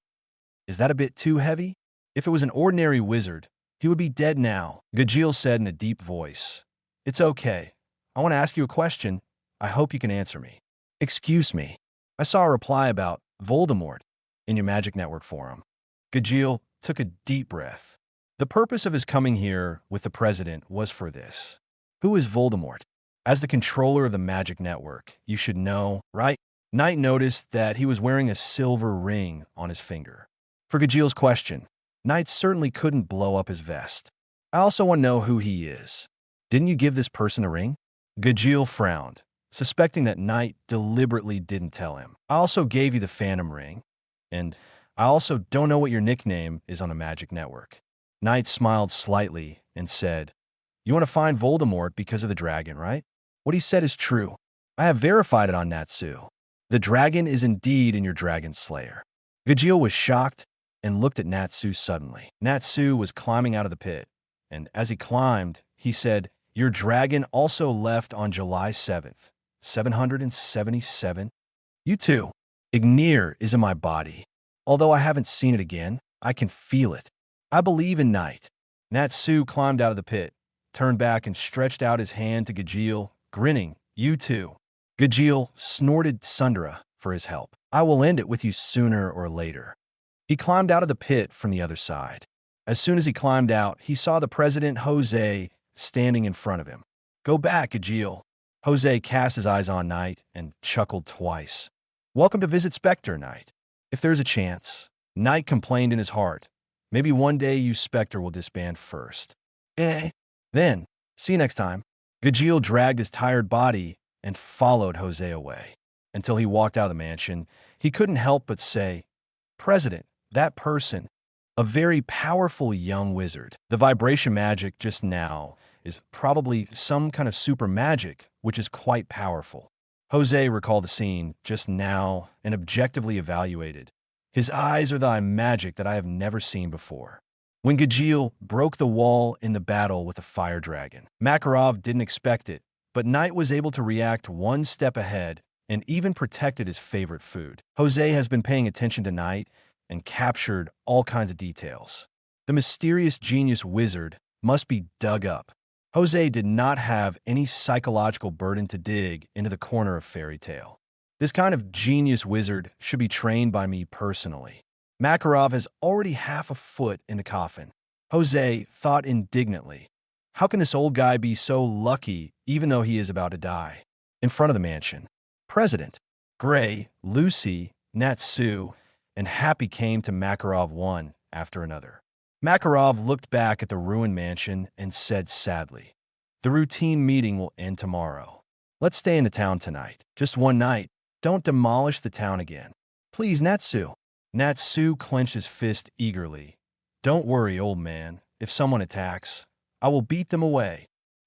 that a bit too heavy? If it was an ordinary wizard, he would be dead now, Gajeel said in a deep voice. It's okay. I want to ask you a question. I hope you can answer me. Excuse me. I saw a reply about Voldemort in your Magic Network forum. Gajeel took a deep breath. The purpose of his coming here with the president was for this. Who is Voldemort? As the controller of the Magic Network, you should know, right? Knight noticed that he was wearing a silver ring on his finger. For Gajeel's question, Knight certainly couldn't blow up his vest. I also want to know who he is. Didn't you give this person a ring? Gajeel frowned, suspecting that Knight deliberately didn't tell him. I also gave you the Phantom ring, and I also don't know what your nickname is on the Magic Network. Knight smiled slightly and said, you want to find Voldemort because of the dragon, right? What he said is true. I have verified it on Natsu. The dragon is indeed in your Dragon Slayer. Gajeel was shocked and looked at Natsu suddenly. Natsu was climbing out of the pit, and as he climbed, he said, your dragon also left on July 7th, 777. You too. Ignir is in my body. Although I haven't seen it again, I can feel it. I believe in Knight. Natsu climbed out of the pit, turned back and stretched out his hand to Gajeel, grinning, you too. Gajeel snorted Sundara for his help. I will end it with you sooner or later. He climbed out of the pit from the other side. As soon as he climbed out, he saw the president, Jose, standing in front of him. Go back, Gajeel. Jose cast his eyes on Knight and chuckled twice. Welcome to visit Spectre, Knight. If there's a chance. Knight complained in his heart. Maybe one day you Spectre will disband first. Then, see you next time. Gajeel dragged his tired body and followed Jose away. Until he walked out of the mansion, he couldn't help but say, President, That person, a very powerful young wizard. The vibration magic just now is probably some kind of super magic, which is quite powerful. Jose recalled the scene just now and objectively evaluated. His eyes are the magic that I have never seen before. When Gajil broke the wall in the battle with the fire dragon, Makarov didn't expect it, but Knight was able to react one step ahead and even protected his favorite food. Jose has been paying attention to Knight and captured all kinds of details. The mysterious genius wizard must be dug up. Jose did not have any psychological burden to dig into the corner of fairy tale. This kind of genius wizard should be trained by me personally. Makarov is already half a foot in the coffin. Jose thought indignantly, how can this old guy be so lucky even though he is about to die? In front of the mansion, President, Gray, Lucy, Natsu, and Happy came to Makarov one after another. Makarov looked back at the ruined mansion and said sadly, the routine meeting will end tomorrow. Let's stay in the town tonight. Just one night. Don't demolish the town again. Please, Natsu. Natsu clenched his fist eagerly. Don't worry, old man. If someone attacks, I will beat them away.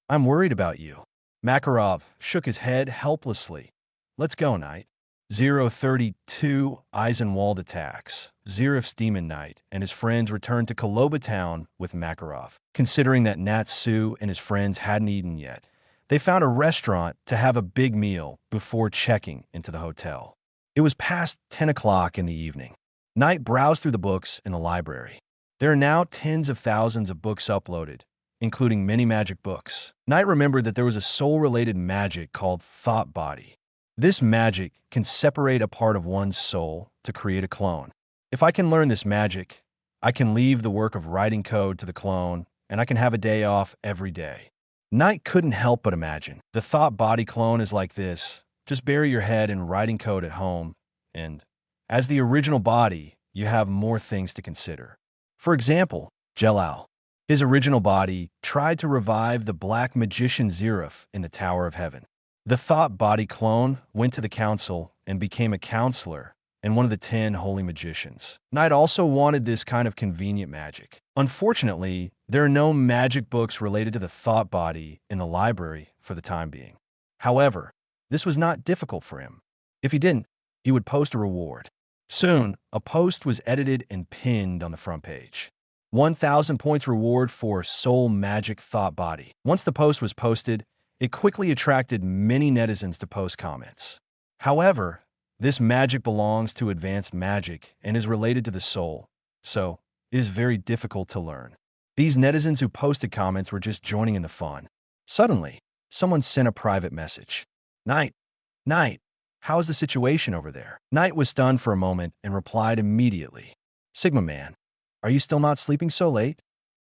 I'm worried about you. Makarov shook his head helplessly. Let's go, Knight. 032 Eisenwald attacks. Zirif's Demon Knight and his friends returned to Koloba town with Makarov. Considering that Natsu and his friends hadn't eaten yet, they found a restaurant to have a big meal before checking into the hotel. It was past 10 o'clock in the evening. Knight browsed through the books in the library. There are now tens of thousands of books uploaded, including many magic books. Knight remembered that there was a soul-related magic called thought body. This magic can separate a part of one's soul to create a clone. If I can learn this magic, I can leave the work of writing code to the clone, and I can have a day off every day. Knight couldn't help but imagine. The thought body clone is like this. Just bury your head in writing code at home, and as the original body, you have more things to consider. For example, Jelal. His original body tried to revive the black magician Zirif in the Tower of Heaven. The thought body clone went to the council and became a counselor and one of the 10 holy magicians. Knight also wanted this kind of convenient magic. Unfortunately, there are no magic books related to the thought body in the library for the time being. However, this was not difficult for him. If he didn't, he would post a reward. Soon, a post was edited and pinned on the front page. 1,000 points reward for Soul Magic Thought Body. Once the post was posted, it quickly attracted many netizens to post comments. However, this magic belongs to advanced magic and is related to the soul, so it is very difficult to learn. These netizens who posted comments were just joining in the fun. Suddenly, someone sent a private message. Knight, how is the situation over there? Knight was stunned for a moment and replied immediately. Sigma Man, are you still not sleeping so late?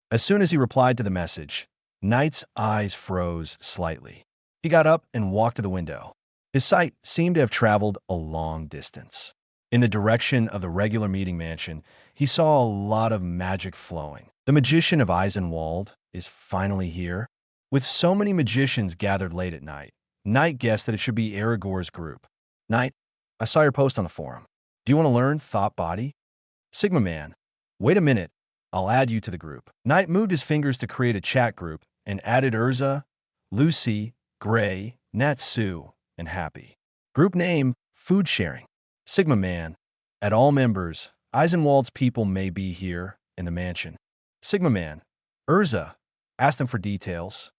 As soon as he replied to the message, Knight's eyes froze slightly. He got up and walked to the window. His sight seemed to have traveled a long distance. In the direction of the regular meeting mansion, he saw a lot of magic flowing. The magician of Eisenwald is finally here. With so many magicians gathered late at night, Knight guessed that it should be Aragorn's group. Knight, I saw your post on the forum. Do you want to learn Thought Body? Sigma Man, wait a minute. I'll add you to the group. Knight moved his fingers to create a chat group and added Urza, Lucy, Gray, Natsu, and Happy. Group name, Food Sharing. Sigma Man, at all members, Eisenwald's people may be here in the mansion. Sigma Man, Urza, ask them for details.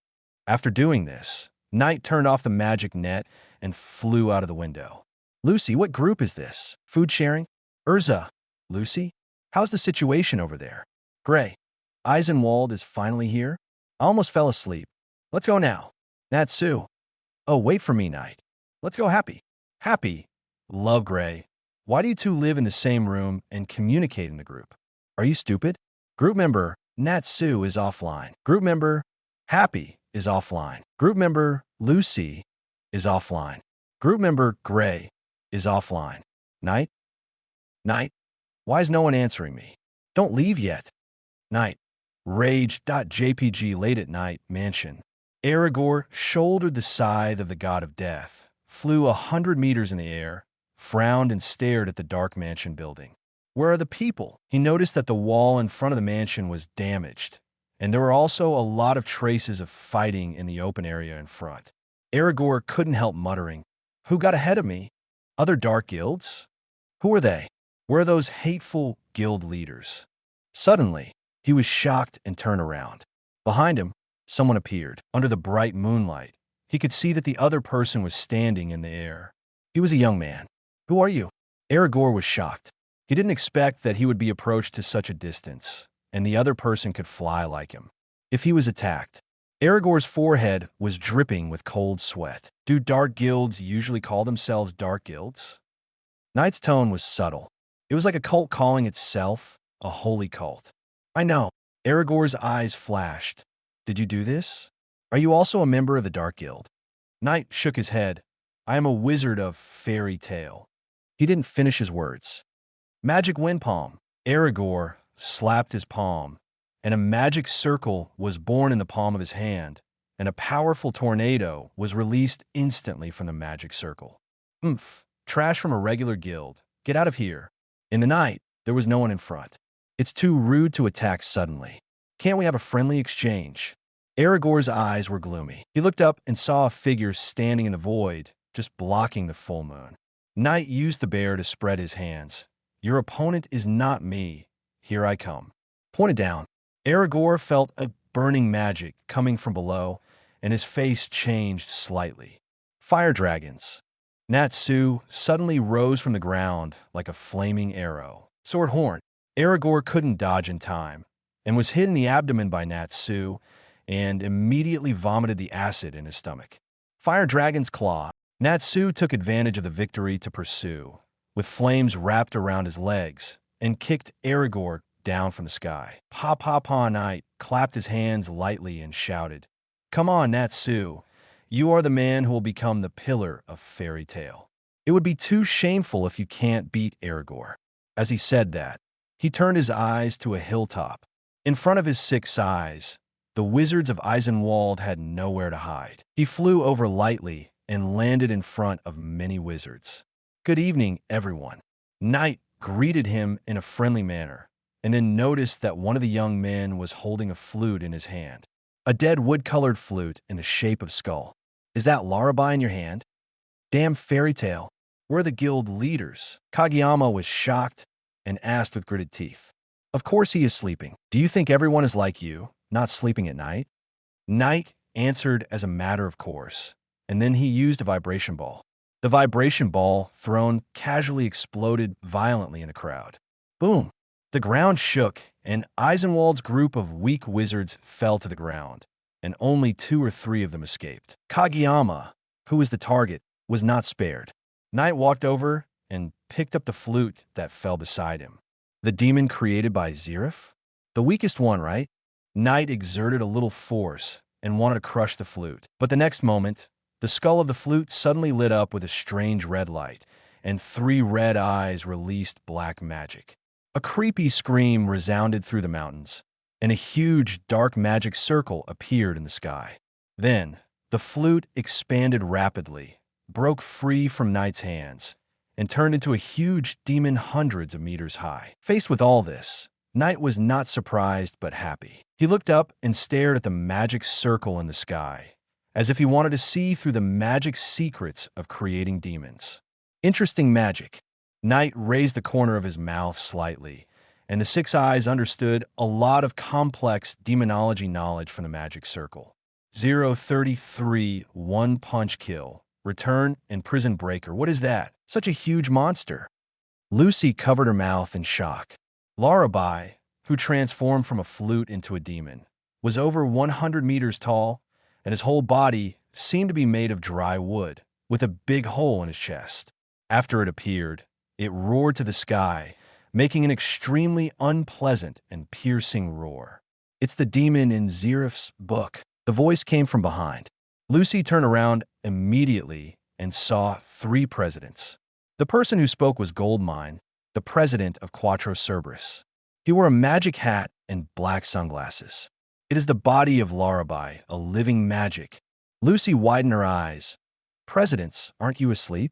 After doing this, Knight turned off the magic net and flew out of the window. Lucy, what group is this? Food Sharing? Urza, Lucy, how's the situation over there? Gray, Eisenwald is finally here? I almost fell asleep. Let's go now. Natsu. Oh, wait for me, Knight. Let's go Happy. Happy. Love Gray. Why do you two live in the same room and communicate in the group? Are you stupid? Group member Natsu is offline. Group member Happy is offline. Group member Lucy is offline. Group member Gray is offline. Knight? Why is no one answering me? Don't leave yet. Knight. Rage.jpg late at night mansion. Aragorn shouldered the scythe of the god of death, flew 100 meters in the air, frowned and stared at the dark mansion building. Where are the people? He noticed that the wall in front of the mansion was damaged, and there were also a lot of traces of fighting in the open area in front. Aragorn couldn't help muttering, "Who got ahead of me? Other dark guilds? Who are they? Where are those hateful guild leaders?" Suddenly, he was shocked and turned around. Behind him, someone appeared. Under the bright moonlight, he could see that the other person was standing in the air. He was a young man. "Who are you?" Aragorn was shocked. He didn't expect that he would be approached to such a distance, and the other person could fly like him. If he was attacked, Aragorn's forehead was dripping with cold sweat. Do dark guilds usually call themselves dark guilds? Knight's tone was subtle. It was like a cult calling itself a holy cult. "I know." Aragorn's eyes flashed. "Did you do this? Are you also a member of the Dark Guild?" Knight shook his head. "I am a wizard of fairy tale." He didn't finish his words. "Magic wind palm." Aragorn slapped his palm, and a magic circle was born in the palm of his hand, and a powerful tornado was released instantly from the magic circle. "Oomph. Trash from a regular guild. Get out of here." In the night, there was no one in front. "It's too rude to attack suddenly. Can't we have a friendly exchange?" Aragorn's eyes were gloomy. He looked up and saw a figure standing in the void, just blocking the full moon. Knight used the bear to spread his hands. "Your opponent is not me. Here I come." Pointed down, Aragorn felt a burning magic coming from below, and his face changed slightly. Fire dragons. Natsu suddenly rose from the ground like a flaming arrow. Sword horn. Aragorn couldn't dodge in time, and was hit in the abdomen by Natsu, and immediately vomited the acid in his stomach. Fire dragon's claw. Natsu took advantage of the victory to pursue, with flames wrapped around his legs, and kicked Aragorn down from the sky. Pa Knight clapped his hands lightly and shouted, "Come on, Natsu. You are the man who will become the pillar of fairy tale. It would be too shameful if you can't beat Aragorn." As he said that, he turned his eyes to a hilltop. In front of his 6 eyes, the wizards of Eisenwald had nowhere to hide. He flew over lightly and landed in front of many wizards. "Good evening, everyone." Knight greeted him in a friendly manner, and then noticed that one of the young men was holding a flute in his hand. A dead wood-colored flute in the shape of skull. "Is that lullaby in your hand?" "Damn fairy tale. Where are the guild leaders?" Kageyama was shocked and asked with gritted teeth. "Of course he is sleeping. Do you think everyone is like you, not sleeping at night?" Knight answered as a matter of course, and then he used a vibration ball. The vibration ball, thrown, casually exploded violently in the crowd. Boom! The ground shook, and Eisenwald's group of weak wizards fell to the ground, and only 2 or 3 of them escaped. Kageyama, who was the target, was not spared. Knight walked over and picked up the flute that fell beside him. The demon created by Zerif? The weakest one, right? Knight exerted a little force and wanted to crush the flute. But the next moment, the skull of the flute suddenly lit up with a strange red light, and 3 red eyes released black magic. A creepy scream resounded through the mountains, and a huge dark magic circle appeared in the sky. Then, the flute expanded rapidly, broke free from Knight's hands, and turned into a huge demon hundreds of meters high. Faced with all this, Knight was not surprised but happy. He looked up and stared at the magic circle in the sky, as if he wanted to see through the magic secrets of creating demons. Interesting magic. Knight raised the corner of his mouth slightly, and the 6 eyes understood a lot of complex demonology knowledge from the magic circle. 033, 1-punch kill, return, and prison breaker. What is that? Such a huge monster. Lucy covered her mouth in shock. Larabai, who transformed from a flute into a demon, was over 100 meters tall, and his whole body seemed to be made of dry wood, with a big hole in his chest. After it appeared, it roared to the sky, making an extremely unpleasant and piercing roar. "It's the demon in Zerif's book." The voice came from behind. Lucy turned around immediately and saw 3 presidents. The person who spoke was Goldmine, the president of Quattro Cerberus. He wore a magic hat and black sunglasses. "It is the body of Larabai, a living magic." Lucy widened her eyes. "Presidents, aren't you asleep?"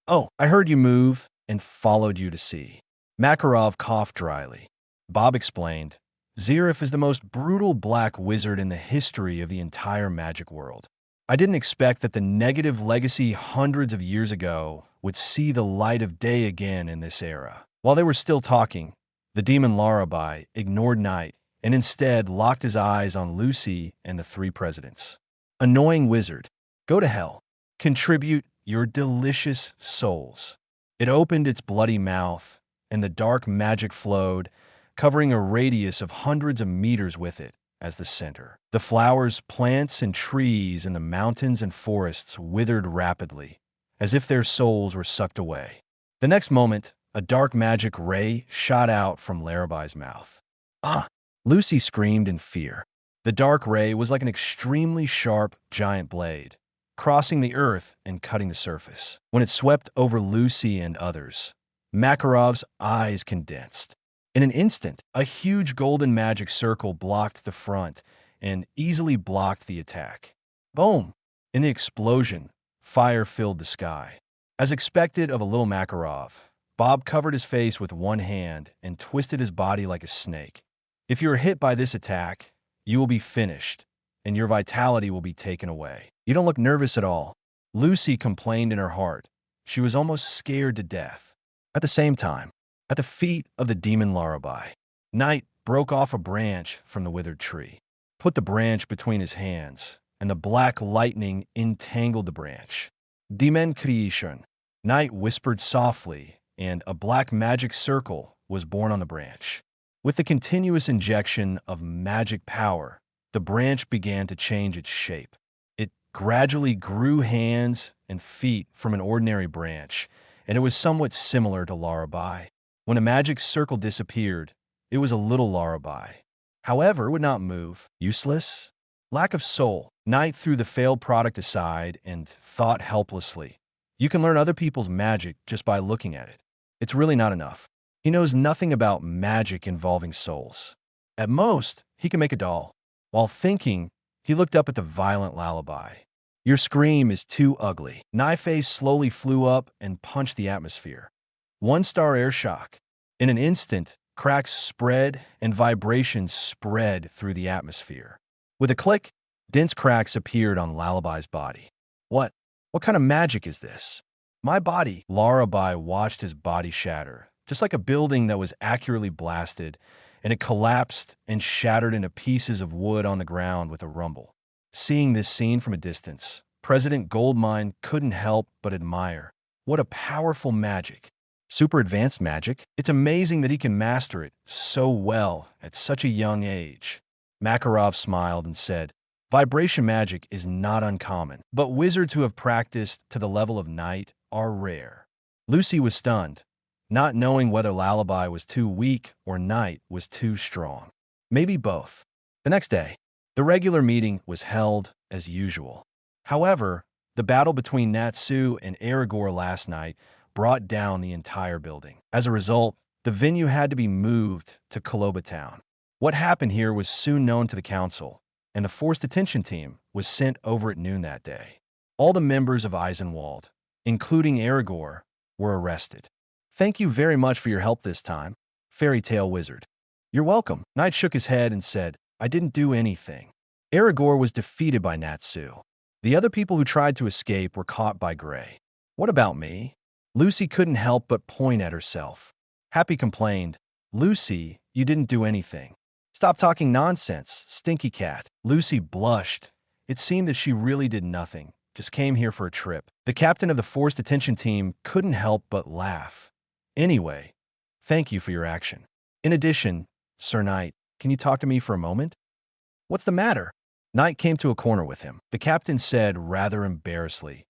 "Oh, I heard you move and followed you to see." Makarov coughed dryly. Bob explained, Zerif is the most brutal black wizard in the history of the entire magic world. I didn't expect that the negative legacy hundreds of years ago would see the light of day again in this era. While they were still talking, the demon Larabai ignored Knight and instead locked his eyes on Lucy and the three presidents. Annoying wizard, go to hell. Contribute your delicious souls. It opened its bloody mouth, and the dark magic flowed, covering a radius of hundreds of meters with it as the center. The flowers, plants, and trees in the mountains and forests withered rapidly, as if their souls were sucked away. The next moment, a dark magic ray shot out from Larabai's mouth. Ah! Lucy screamed in fear. The dark ray was like an extremely sharp, giant blade, crossing the earth and cutting the surface. When it swept over Lucy and others, Makarov's eyes condensed. In an instant, a huge golden magic circle blocked the front and easily blocked the attack. Boom! In the explosion, fire filled the sky. As expected of a little Makarov, Bob covered his face with one hand and twisted his body like a snake. If you are hit by this attack, you will be finished, and your vitality will be taken away. You don't look nervous at all. Lucy complained in her heart. She was almost scared to death. At the same time, at the feet of the demon Larabai, Knight broke off a branch from the withered tree, put the branch between his hands, and the black lightning entangled the branch. Demon creation, Knight whispered softly, and a black magic circle was born on the branch. With the continuous injection of magic power, the branch began to change its shape. It gradually grew hands and feet from an ordinary branch, and it was somewhat similar to Larabai. When the magic circle disappeared, it was a little Larabai. However, it would not move. Useless? Lack of soul. Knight threw the failed product aside and thought helplessly. You can learn other people's magic just by looking at it. It's really not enough. He knows nothing about magic involving souls. At most, he can make a doll. While thinking, he looked up at the violent lullaby. Your scream is too ugly. Knifeface slowly flew up and punched the atmosphere. One-star air shock. In an instant, cracks spread and vibrations spread through the atmosphere. With a click, dense cracks appeared on Lullabai's body. What kind of magic is this? My body. Lullabai watched his body shatter, just like a building that was accurately blasted, and it collapsed and shattered into pieces of wood on the ground with a rumble. Seeing this scene from a distance, President Goldmine couldn't help but admire. What a powerful magic. Super advanced magic. It's amazing that he can master it so well at such a young age. Makarov smiled and said, Vibration magic is not uncommon, but wizards who have practiced to the level of Knight are rare. Lucy was stunned, not knowing whether Lullaby was too weak or Knight was too strong. Maybe both. The next day, the regular meeting was held as usual. However, the battle between Natsu and Aragorn last night brought down the entire building. As a result, the venue had to be moved to Koloba Town. What happened here was soon known to the council, and the forced attention team was sent over at noon that day. All the members of Eisenwald, including Aragorn, were arrested. Thank you very much for your help this time, Fairy Tale Wizard. You're welcome. Knight shook his head and said, I didn't do anything. Aragorn was defeated by Natsu. The other people who tried to escape were caught by Gray. What about me? Lucy couldn't help but point at herself. Happy complained, Lucy, you didn't do anything. Stop talking nonsense, stinky cat. Lucy blushed. It seemed that she really did nothing, just came here for a trip. The captain of the forced attention team couldn't help but laugh. Anyway, thank you for your action. In addition, Sir Knight, can you talk to me for a moment? What's the matter? Knight came to a corner with him. The captain said rather embarrassedly,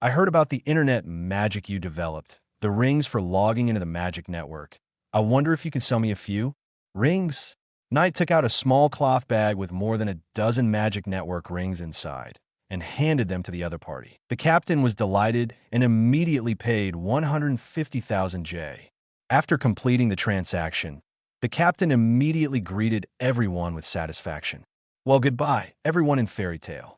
I heard about the internet magic you developed, the rings for logging into the magic network. I wonder if you can sell me a few? Rings? Knight took out a small cloth bag with more than a dozen magic network rings inside and handed them to the other party. The captain was delighted and immediately paid 150,000 J. After completing the transaction, the captain immediately greeted everyone with satisfaction. Well, goodbye, everyone in Fairy Tale.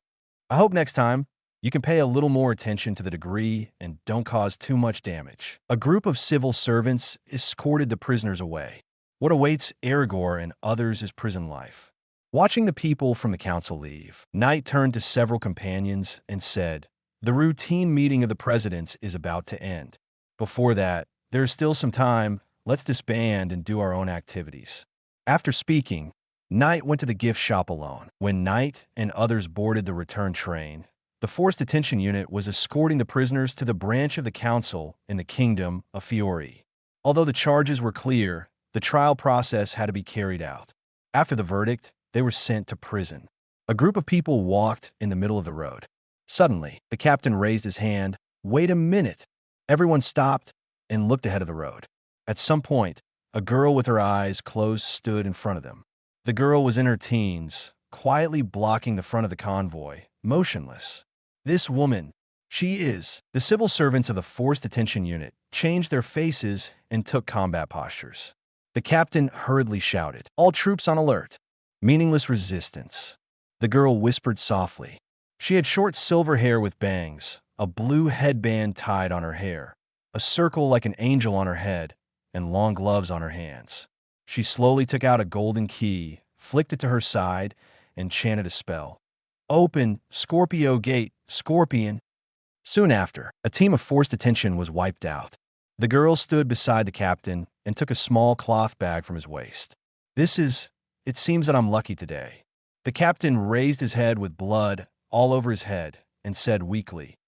I hope next time You can pay a little more attention to the degree and don't cause too much damage. A group of civil servants escorted the prisoners away. What awaits Aragorn and others is prison life. Watching the people from the council leave, Knight turned to several companions and said, "The routine meeting of the presidents is about to end. Before that, there is still some time. Let's disband and do our own activities." After speaking, Knight went to the gift shop alone. When Knight and others boarded the return train, the Forced Detention Unit was escorting the prisoners to the branch of the council in the Kingdom of Fiori. Although the charges were clear, the trial process had to be carried out. After the verdict, they were sent to prison. A group of people walked in the middle of the road. Suddenly, the captain raised his hand. "Wait a minute." Everyone stopped and looked ahead of the road. At some point, a girl with her eyes closed stood in front of them. The girl was in her teens, quietly blocking the front of the convoy, motionless. This woman, she is. The civil servants of the Forced Detention Unit changed their faces and took combat postures. The captain hurriedly shouted, "All troops on alert." Meaningless resistance. The girl whispered softly. She had short silver hair with bangs, a blue headband tied on her hair, a circle like an angel on her head, and long gloves on her hands. She slowly took out a golden key, flicked it to her side, and chanted a spell. "Open, Scorpio Gate, Scorpion." Soon after, a team of forced detention was wiped out. The girl stood beside the captain and took a small cloth bag from his waist. It seems that I'm lucky today." The captain raised his head with blood all over his head and said weakly,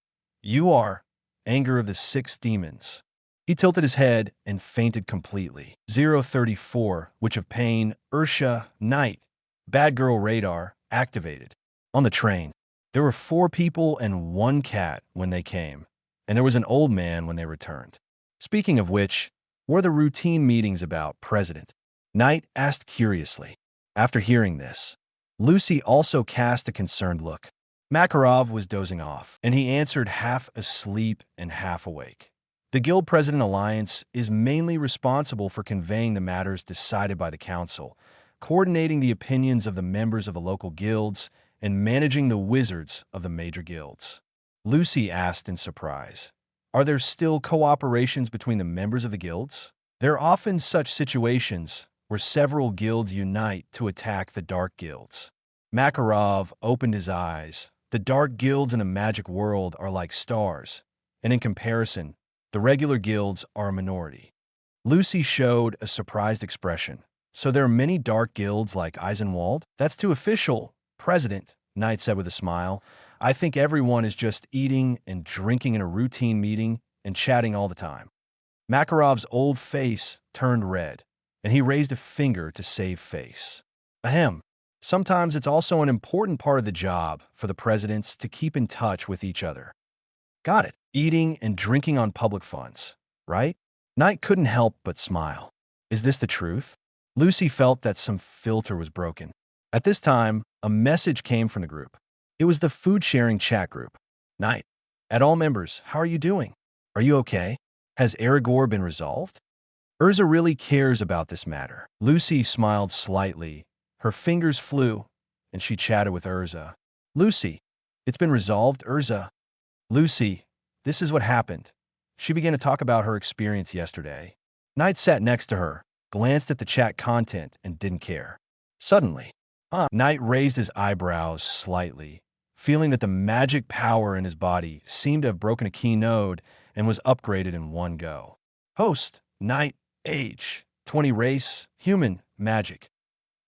"You are anger of the 6 demons." He tilted his head and fainted completely. 034, Witch of Pain, Ursha, Night, Bad Girl Radar, activated. On the train, there were 4 people and 1 cat when they came, and there was an old man when they returned. Speaking of which, what are the routine meetings about, President? Knight asked curiously. After hearing this, Lucy also cast a concerned look. Makarov was dozing off, and he answered half asleep and half awake. The Guild President Alliance is mainly responsible for conveying the matters decided by the Council, coordinating the opinions of the members of the local guilds, and managing the wizards of the major guilds. Lucy asked in surprise, "Are there still cooperations between the members of the guilds?" "There are often such situations where several guilds unite to attack the dark guilds." Makarov opened his eyes. The dark guilds in a magic world are like stars, and in comparison, the regular guilds are a minority. Lucy showed a surprised expression. "So there are many dark guilds like Eisenwald?" "That's too official, President," Knight said with a smile. "I think everyone is just eating and drinking in a routine meeting and chatting all the time." Makarov's old face turned red, and he raised a finger to save face. "Ahem. Sometimes it's also an important part of the job for the presidents to keep in touch with each other." "Got it. Eating and drinking on public funds, right?" Knight couldn't help but smile. "Is this the truth?" Lucy felt that some filter was broken. At this time, a message came from the group. It was the food-sharing chat group. "Knight, at all members, how are you doing? Are you okay? Has Aragorn been resolved? Urza really cares about this matter." Lucy smiled slightly. Her fingers flew, and she chatted with Urza. "Lucy, it's been resolved, Urza." "Lucy, this is what happened." She began to talk about her experience yesterday. Knight sat next to her, glanced at the chat content, and didn't care. Suddenly, Knight raised his eyebrows slightly, feeling that the magic power in his body seemed to have broken a key node and was upgraded in one go. Host, Knight, age, 20 race, human, magic.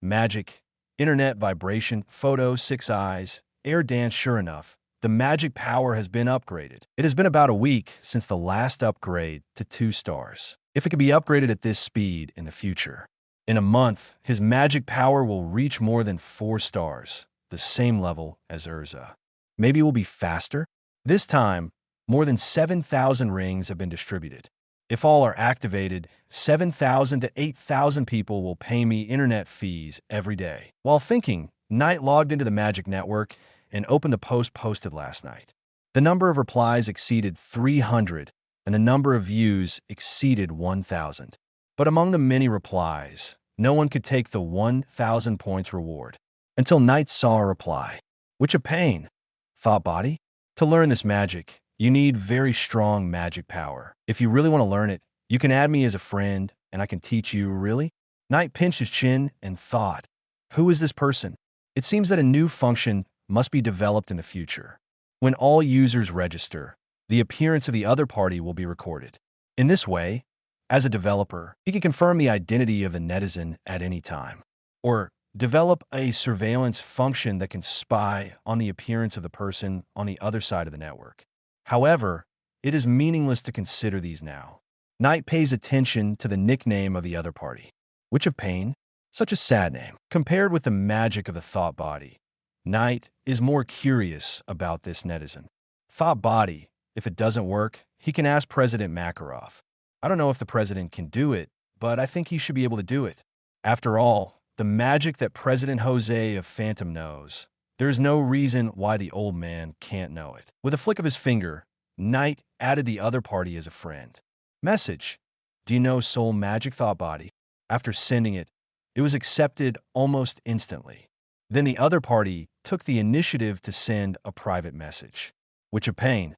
Magic, internet vibration, photo, 6 eyes, air dance. Sure enough, the magic power has been upgraded. It has been about a week since the last upgrade to 2 stars. If it could be upgraded at this speed in the future, in a month, his magic power will reach more than 4 stars, the same level as Urza. Maybe it will be faster? This time, more than 7,000 rings have been distributed. If all are activated, 7,000 to 8,000 people will pay me internet fees every day. While thinking, Knight logged into the Magic Network and opened the post posted last night. The number of replies exceeded 300, and the number of views exceeded 1,000. But among the many replies, no one could take the 1,000 points reward. Until Knight saw a reply. "Witch of Pain. Thought body? To learn this magic, you need very strong magic power. If you really want to learn it, you can add me as a friend, and I can teach you, really? Knight pinched his chin and thought, who is this person? It seems that a new function must be developed in the future. When all users register, the appearance of the other party will be recorded. In this way, as a developer, he can confirm the identity of a netizen at any time, or develop a surveillance function that can spy on the appearance of the person on the other side of the network. However, it is meaningless to consider these now. Knight pays attention to the nickname of the other party. Witch of Pain? Such a sad name. Compared with the magic of the thought body, Knight is more curious about this netizen. Thought body, if it doesn't work, he can ask President Makarov. I don't know if the president can do it, but I think he should be able to do it. After all, the magic that President Jose of Phantom knows, there is no reason why the old man can't know it. With a flick of his finger, Knight added the other party as a friend. Message: do you know Soul Magic Thought Body? After sending it, it was accepted almost instantly. Then the other party took the initiative to send a private message. Witch of Pain: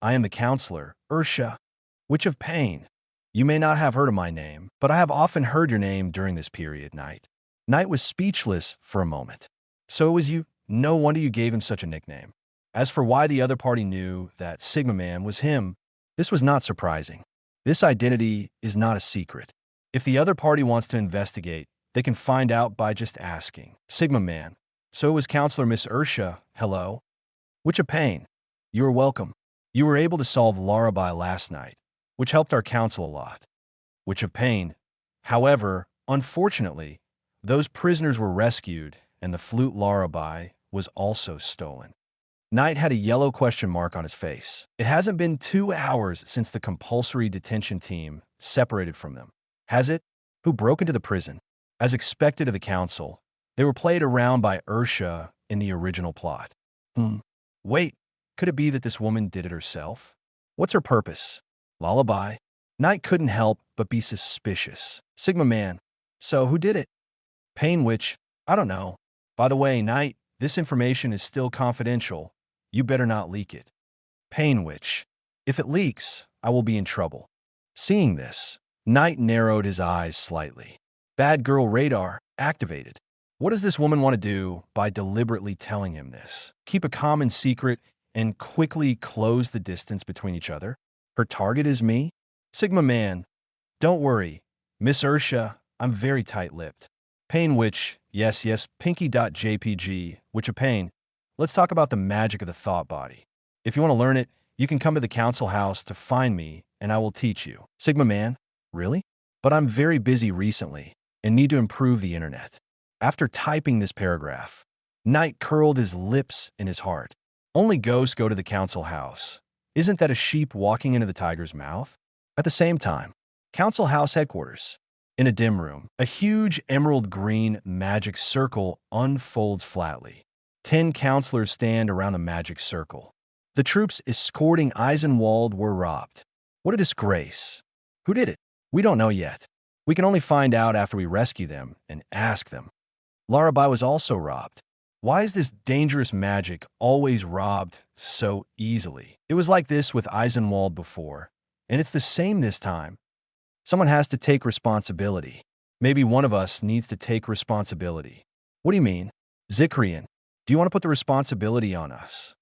I am the counselor, Ursha. Witch of Pain: you may not have heard of my name, but I have often heard your name during this period, Knight. Knight was speechless for a moment. So it was you? No wonder you gave him such a nickname. As for why the other party knew that Sigma Man was him, this was not surprising. This identity is not a secret. If the other party wants to investigate, they can find out by just asking. Sigma Man: so it was Counselor Miss Ursha. Hello? Witch of Pain: you are welcome. You were able to solve Larabai last night, which helped our council a lot. Witch of Pain: however, unfortunately, those prisoners were rescued, and the flute Larabai was also stolen. Knight had a yellow question mark on his face. It hasn't been 2 hours since the compulsory detention team separated from them, has it? Who broke into the prison? As expected of the council, they were played around by Ursha in the original plot. Wait, could it be that this woman did it herself? What's her purpose? Lullaby? Knight couldn't help but be suspicious. Sigma Man: so who did it? Pain Witch: I don't know. By the way, Knight, this information is still confidential. You better not leak it. Pain Witch: if it leaks, I will be in trouble. Seeing this, Knight narrowed his eyes slightly. Bad girl radar activated. What does this woman want to do by deliberately telling him this? Keep a common secret and quickly close the distance between each other? Her target is me? Sigma Man: don't worry. Miss Ursha, I'm very tight-lipped. Pain Witch: yes, Pinky.jpg, Witch of Pain. Let's talk about the magic of the thought body. If you want to learn it, you can come to the council house to find me, and I will teach you. Sigma Man: really? But I'm very busy recently, and need to improve the internet. After typing this paragraph, Knight curled his lips in his heart. Only ghosts go to the council house. Isn't that a sheep walking into the tiger's mouth? At the same time, council house headquarters. In a dim room, a huge emerald green magic circle unfolds flatly. 10 counselors stand around the magic circle. The troops escorting Eisenwald were robbed. What a disgrace. Who did it? We don't know yet. We can only find out after we rescue them and ask them. Larabai was also robbed. Why is this dangerous magic always robbed so easily? It was like this with Eisenwald before, and it's the same this time. Someone has to take responsibility. Maybe one of us needs to take responsibility. What do you mean? Zikrian, do you want to put the responsibility on us?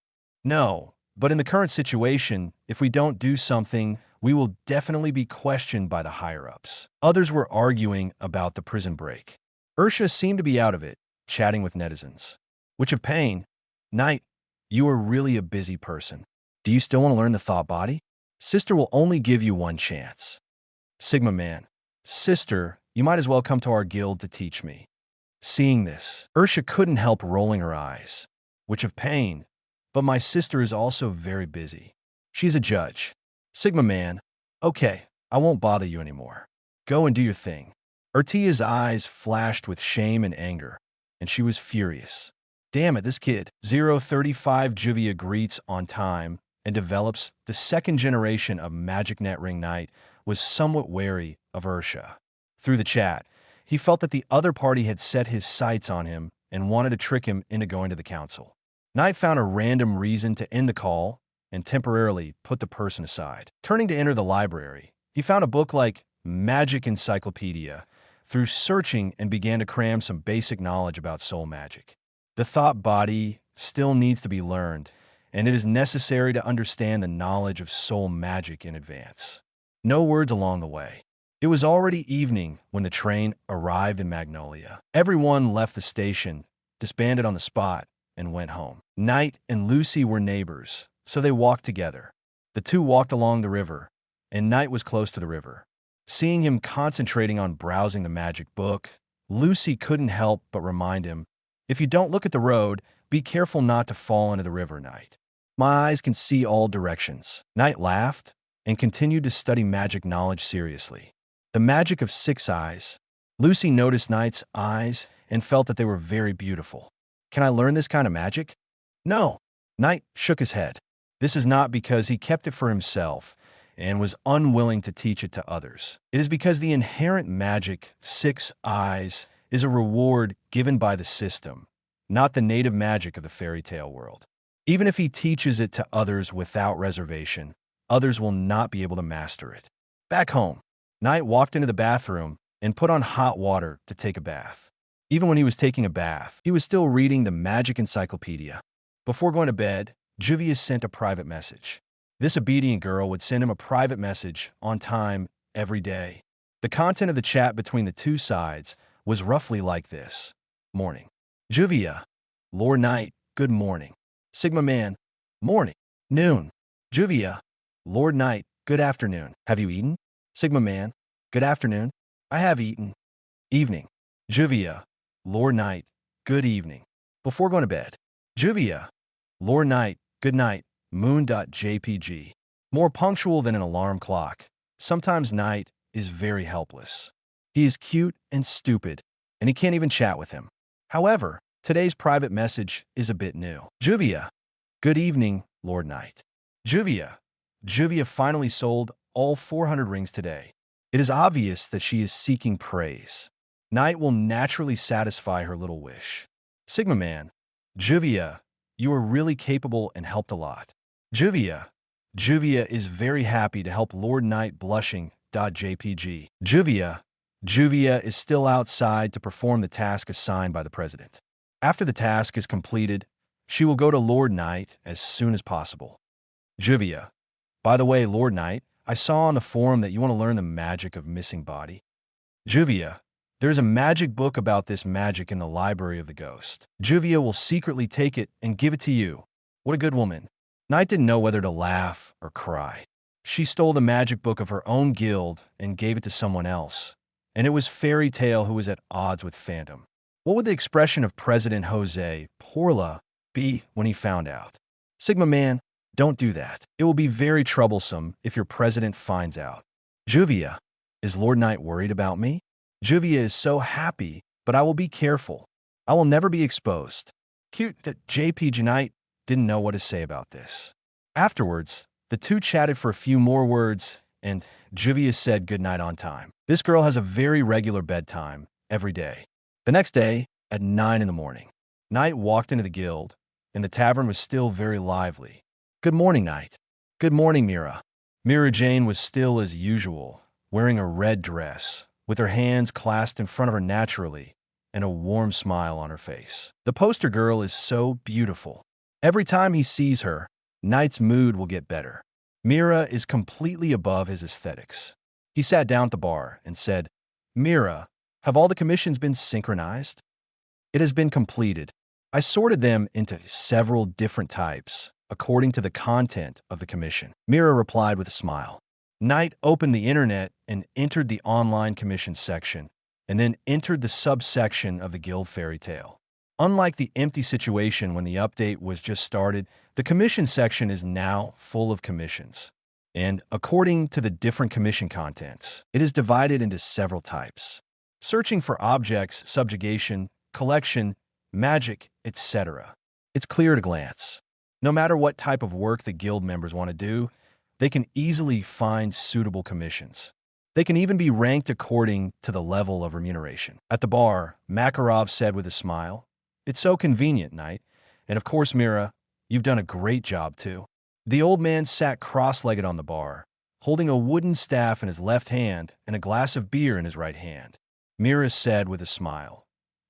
No, but in the current situation, if we don't do something, we will definitely be questioned by the higher-ups. Others were arguing about the prison break. Ursha seemed to be out of it, chatting with netizens. Witch of Pain: Knight, you are really a busy person. Do you still want to learn the thought body? Sister will only give you one chance. Sigma Man: sister, you might as well come to our guild to teach me. Seeing this, Ursha couldn't help rolling her eyes. Witch of Pain: but my sister is also very busy. She's a judge. Sigma Man: okay, I won't bother you anymore. Go and do your thing. Urtia's eyes flashed with shame and anger, and she was furious. Damn it, this kid. 035 Juvia greets on time and develops the second generation of Magic Net Ring Knight was somewhat wary of Ursha. Through the chat, he felt that the other party had set his sights on him and wanted to trick him into going to the council. Knight found a random reason to end the call and temporarily put the person aside. Turning to enter the library, he found a book like Magic Encyclopedia through searching and began to cram some basic knowledge about soul magic. The thought body still needs to be learned, and it is necessary to understand the knowledge of soul magic in advance. No words along the way. It was already evening when the train arrived in Magnolia. Everyone left the station, disbanded on the spot, and went home. Knight and Lucy were neighbors, so they walked together. The two walked along the river, and Knight was close to the river. Seeing him concentrating on browsing the magic book, Lucy couldn't help but remind him, "If you don't look at the road, be careful not to fall into the river, Knight. My eyes can see all directions." Knight laughed and continued to study magic knowledge seriously. The magic of 6 eyes. Lucy noticed Knight's eyes and felt that they were very beautiful. "Can I learn this kind of magic?" "No." Knight shook his head. This is not because he kept it for himself and was unwilling to teach it to others. It is because the inherent magic, 6 eyes, is a reward given by the system, not the native magic of the fairy tale world. Even if he teaches it to others without reservation, others will not be able to master it. Back home, Knight walked into the bathroom and put on hot water to take a bath. Even when he was taking a bath, he was still reading the Magic Encyclopedia. Before going to bed, Juvius sent a private message. This obedient girl would send him a private message on time every day. The content of the chat between the two sides was roughly like this. Morning. Juvia. Lord Knight, good morning. Sigma Man. Morning. Noon. Juvia. Lord Knight, good afternoon. Have you eaten? Sigma Man. Good afternoon. I have eaten. Evening. Juvia. Lord Knight, good evening. Before going to bed. Juvia. Lord Knight, good night. Moon.jpg. More punctual than an alarm clock. Sometimes Knight is very helpless. He is cute and stupid, and he can't even chat with him. However, today's private message is a bit new. Juvia. Good evening, Lord Knight. Juvia. Juvia finally sold all 400 rings today. It is obvious that she is seeking praise. Knight will naturally satisfy her little wish. Sigma Man. Juvia, you are really capable and helped a lot. Juvia. Juvia is very happy to help Lord Knight blushing.jpg. Juvia. Juvia is still outside to perform the task assigned by the president. After the task is completed, she will go to Lord Knight as soon as possible. Juvia. By the way, Lord Knight, I saw on the forum that you want to learn the magic of missing body. Juvia. There is a magic book about this magic in the library of the ghost. Juvia will secretly take it and give it to you. What a good woman. Knight didn't know whether to laugh or cry. She stole the magic book of her own guild and gave it to someone else. And it was Fairy Tale who was at odds with Phantom. What would the expression of President Jose Porla be when he found out? Sigma Man, don't do that. It will be very troublesome if your president finds out. Juvia, is Lord Knight worried about me? Juvia is so happy, but I will be careful. I will never be exposed. Cute that JPG Knight didn't know what to say about this. Afterwards, the two chatted for a few more words, and Juvia said goodnight on time. This girl has a very regular bedtime every day. The next day, at 9 in the morning, Knight walked into the guild, and the tavern was still very lively. Good morning, Knight. Good morning, Mira. Mira Jane was still as usual, wearing a red dress, with her hands clasped in front of her naturally, and a warm smile on her face. The poster girl is so beautiful. Every time he sees her, Knight's mood will get better. Mira is completely above his aesthetics. He sat down at the bar and said, Mira, have all the commissions been synchronized? It has been completed. I sorted them into several different types, according to the content of the commission. Mira replied with a smile. Knight opened the internet and entered the online commission section, and then entered the subsection of the Guild Fairy Tale. Unlike the empty situation when the update was just started, the commission section is now full of commissions. And according to the different commission contents, it is divided into several types. Searching for objects, subjugation, collection, magic, etc. It's clear at a glance. No matter what type of work the guild members want to do, they can easily find suitable commissions. They can even be ranked according to the level of remuneration. At the bar, Makarov said with a smile, It's so convenient, Knight, And of course, Mira, you've done a great job too. The old man sat cross-legged on the bar, holding a wooden staff in his left hand and a glass of beer in his right hand. Mira said with a smile,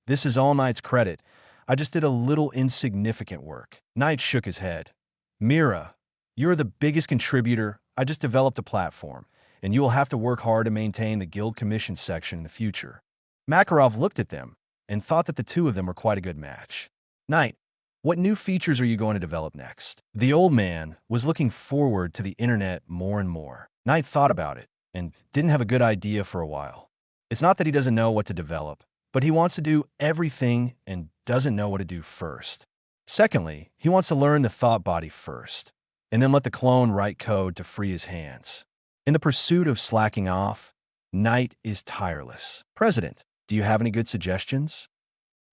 "This is all Knight's credit. I just did a little insignificant work." Knight shook his head. "Mira, you're the biggest contributor. I just developed a platform, and you will have to work hard to maintain the guild commission section in the future." Makarov looked at them and thought that the two of them were quite a good match. "Knight, what new features are you going to develop next?" The old man was looking forward to the internet more and more. Knight thought about it and didn't have a good idea for a while. It's not that he doesn't know what to develop, but he wants to do everything and doesn't know what to do first. Secondly, he wants to learn the thought body first, and then let the clone write code to free his hands. In the pursuit of slacking off, Knight is tireless. "President, do you have any good suggestions?"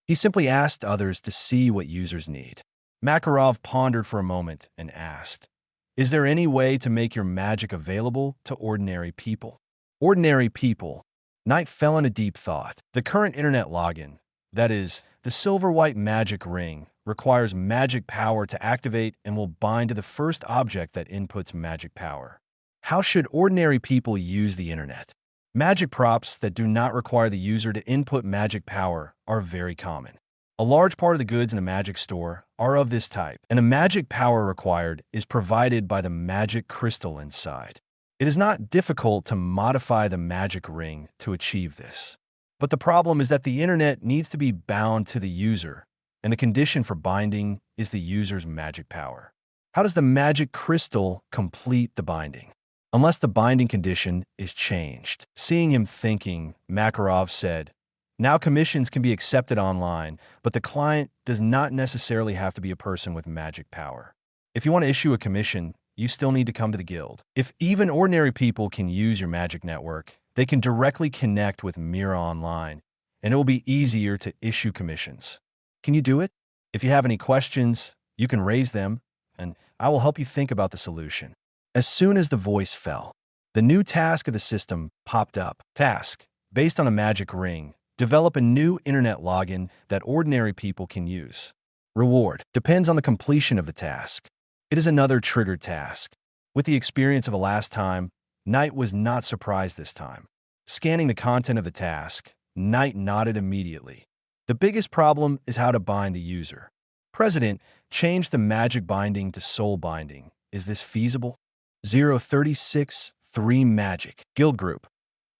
He simply asked others to see what users need. Makarov pondered for a moment and asked, "Is there any way to make your magic available to ordinary people?" Ordinary people. Knight fell into deep thought. The current internet login, that is, the silver-white magic ring, requires magic power to activate and will bind to the first object that inputs magic power. How should ordinary people use the internet? Magic props that do not require the user to input magic power are very common. A large part of the goods in a magic store are of this type, and the magic power required is provided by the magic crystal inside. It is not difficult to modify the magic ring to achieve this. But the problem is that the internet needs to be bound to the user, and the condition for binding is the user's magic power. How does the magic crystal complete the binding? Unless the binding condition is changed. Seeing him thinking, Makarov said, "Now commissions can be accepted online, but the client does not necessarily have to be a person with magic power. If you want to issue a commission, you still need to come to the guild. If even ordinary people can use your magic network, they can directly connect with Mira Online, and it will be easier to issue commissions. Can you do it? If you have any questions, you can raise them, and I will help you think about the solution." As soon as the voice fell, the new task of the system popped up. Task, based on a magic ring, develop a new internet login that ordinary people can use. Reward depends on the completion of the task. It is another triggered task. With the experience of the last time, Knight was not surprised this time. Scanning the content of the task, Knight nodded immediately. The biggest problem is how to bind the user. "President, change the magic binding to soul binding. Is this feasible?" 036-3 Magic. Guild Group.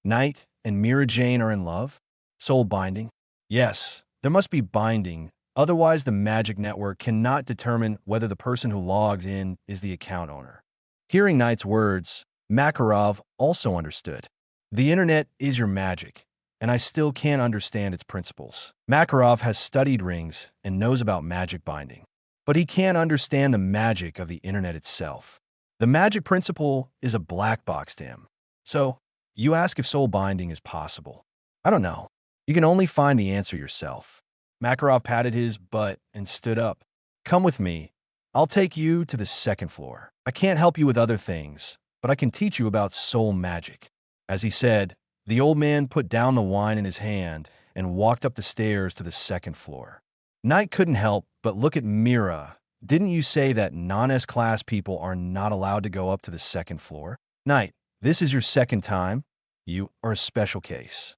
Knight and Mira Jane are in love? Soul binding? Yes, there must be binding. Otherwise, the magic network cannot determine whether the person who logs in is the account owner. Hearing Knight's words, Makarov also understood. The internet is your magic, and I still can't understand its principles. Makarov has studied rings and knows about magic binding, but he can't understand the magic of the internet itself. The magic principle is a black box to him. So, you ask if soul binding is possible. I don't know. You can only find the answer yourself. Makarov patted his butt and stood up. "Come with me. I'll take you to the second floor. I can't help you with other things, but I can teach you about soul magic." As he said, the old man put down the wine in his hand and walked up the stairs to the second floor. Knight couldn't help but look at Mira. "Didn't you say that non-S-class people are not allowed to go up to the second floor?" "Knight, this is your second time. You are a special case."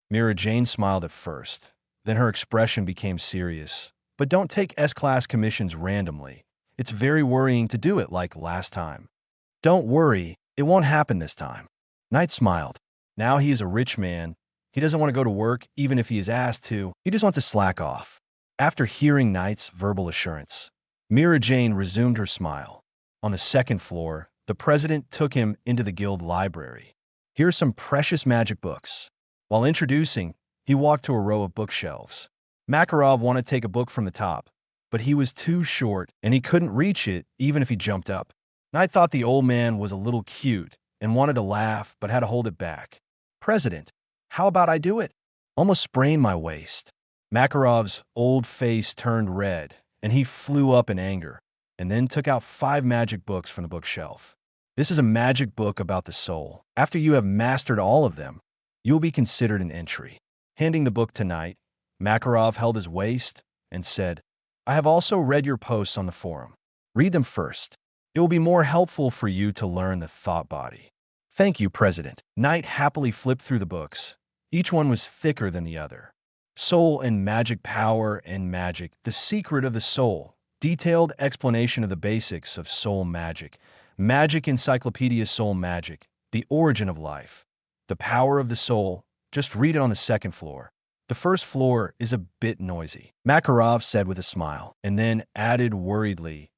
Mira Jane smiled at first. Then her expression became serious. "But don't take S-class commissions randomly. It's very worrying to do it like last time." "Don't worry, it won't happen this time." Knight smiled. Now he is a rich man. He doesn't want to go to work even if he is asked to. He just wants to slack off. After hearing Knight's verbal assurance, Mira Jane resumed her smile. On the second floor, the president took him into the guild library. "Here are some precious magic books." While introducing, he walked to a row of bookshelves. Makarov wanted to take a book from the top, but he was too short and he couldn't reach it even if he jumped up. Knight thought the old man was a little cute and wanted to laugh but had to hold it back. "President, how about I do it?" "Almost sprained my waist." Makarov's old face turned red and he flew up in anger and then took out 5 magic books from the bookshelf. "This is a magic book about the soul. After you have mastered all of them, you will be considered an entry." Handing the book to Knight, Makarov held his waist and said, I have also read your posts on the forum. Read them first. It will be more helpful for you to learn the thought body. Thank you, President. Knight happily flipped through the books. Each one was thicker than the other. Soul and Magic, Power and Magic, The Secret of the Soul, detailed explanation of the basics of soul magic, Magic Encyclopedia Soul Magic, The Origin of Life, The Power of the Soul. Just read it on the second floor. The first floor is a bit noisy, Makarov said with a smile, and then added worriedly,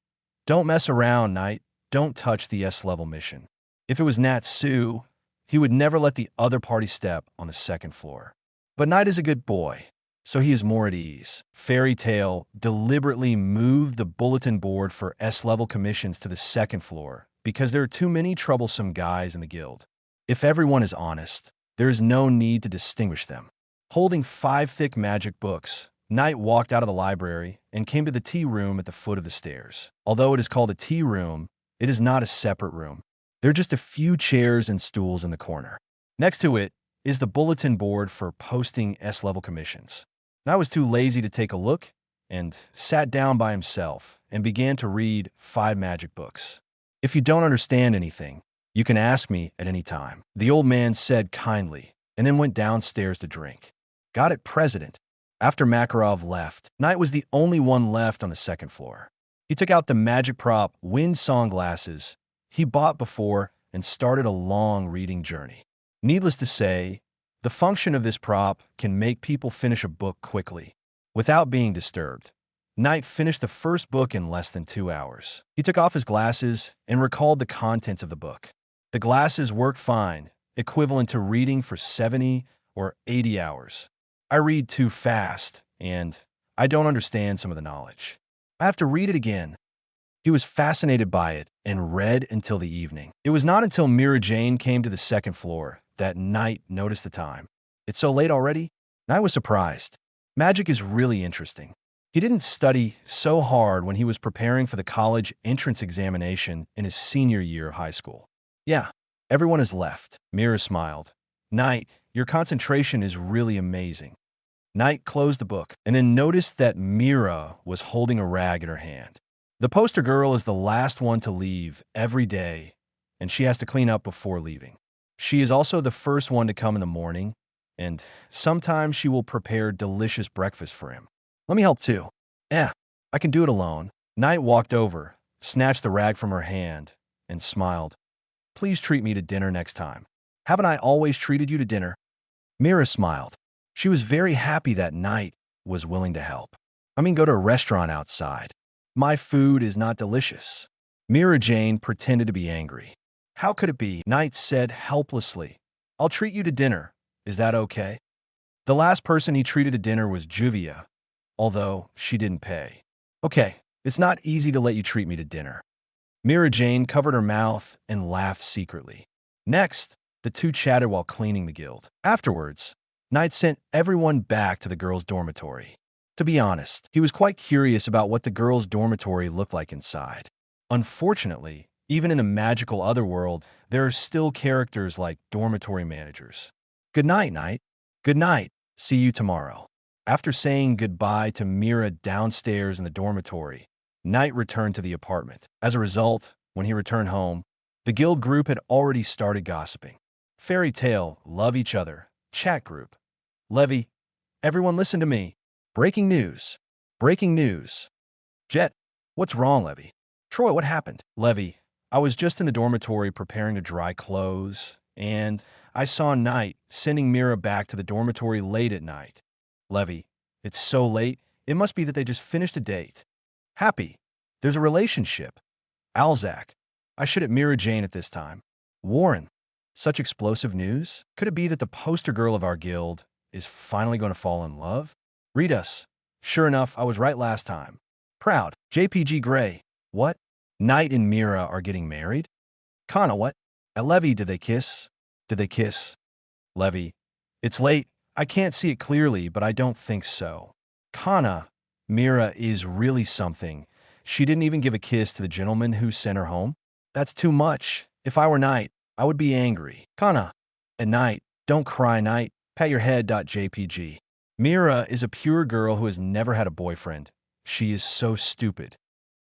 don't mess around, Knight. Don't touch the S-level mission. If it was Natsu, he would never let the other party step on the second floor. But Knight is a good boy, so he is more at ease. Fairy Tale deliberately moved the bulletin board for S-level commissions to the second floor because there are too many troublesome guys in the guild. If everyone is honest, there is no need to distinguish them. Holding 5 thick magic books, Knight walked out of the library and came to the tea room at the foot of the stairs. Although it is called a tea room, it is not a separate room. There are just a few chairs and stools in the corner. Next to it is the bulletin board for posting S-level commissions. Knight was too lazy to take a look and sat down by himself and began to read 5 magic books. If you don't understand anything, you can ask me at any time, the old man said kindly, and then went downstairs to drink. Got it, President. After Makarov left, Knight was the only one left on the second floor. He took out the magic prop wind song glasses he bought before and started a long reading journey. Needless to say, the function of this prop can make people finish a book quickly, without being disturbed. Knight finished the first book in less than 2 hours. He took off his glasses and recalled the contents of the book. The glasses worked fine, equivalent to reading for 70 or 80 hours. I read too fast, and I don't understand some of the knowledge. I have to read it again. He was fascinated by it and read until the evening. It was not until Mira Jane came to the second floor that Knight noticed the time. It's so late already? Knight was surprised. Magic is really interesting. He didn't study so hard when he was preparing for the college entrance examination in his senior year of high school. Yeah, everyone has left. Mira smiled. Knight, your concentration is really amazing. Knight closed the book and then noticed that Mira was holding a rag in her hand. The poster girl is the last one to leave every day, and she has to clean up before leaving. She is also the first one to come in the morning, and sometimes she will prepare delicious breakfast for him. Let me help too. I can do it alone. Knight walked over, snatched the rag from her hand, and smiled. Please treat me to dinner next time. Haven't I always treated you to dinner? Mira smiled. She was very happy that Knight was willing to help. Go to a restaurant outside. My food is not delicious. Mira Jane pretended to be angry. How could it be? Knight said helplessly. I'll treat you to dinner. Is that okay? The last person he treated to dinner was Juvia, although she didn't pay. Okay, it's not easy to let you treat me to dinner. Mira Jane covered her mouth and laughed secretly. Next, the two chatted while cleaning the guild. Afterwards, Knight sent everyone back to the girls' dormitory. To be honest, he was quite curious about what the girls' dormitory looked like inside. Unfortunately, even in a magical otherworld, there are still characters like dormitory managers. Good night, Knight. Good night. See you tomorrow. After saying goodbye to Mira downstairs in the dormitory, Knight returned to the apartment. As a result, when he returned home, the guild group had already started gossiping. Fairy Tale, love each other, chat group. Levy, everyone listen to me. Breaking news. Breaking news. Jet, what's wrong, Levy? Troy, what happened? Levy, I was just in the dormitory preparing to dry clothes, and I saw Knight sending Mira back to the dormitory late at night. Levy, it's so late, it must be that they just finished a date. Happy, there's a relationship. Alzak, I should at Mira Jane at this time. Warren, such explosive news? Could it be that the poster girl of our guild is finally going to fall in love? Read us. Sure enough, I was right last time. Proud. JPG Gray. What? Knight and Mira are getting married? Kana, what? At Levy, did they kiss? Did they kiss? Levy. It's late. I can't see it clearly, but I don't think so. Kana. Mira is really something. She didn't even give a kiss to the gentleman who sent her home? That's too much. If I were Knight, I would be angry. Kana. At Knight. Don't cry, Knight. Pat your head. JPG. Mira is a pure girl who has never had a boyfriend, She is so stupid.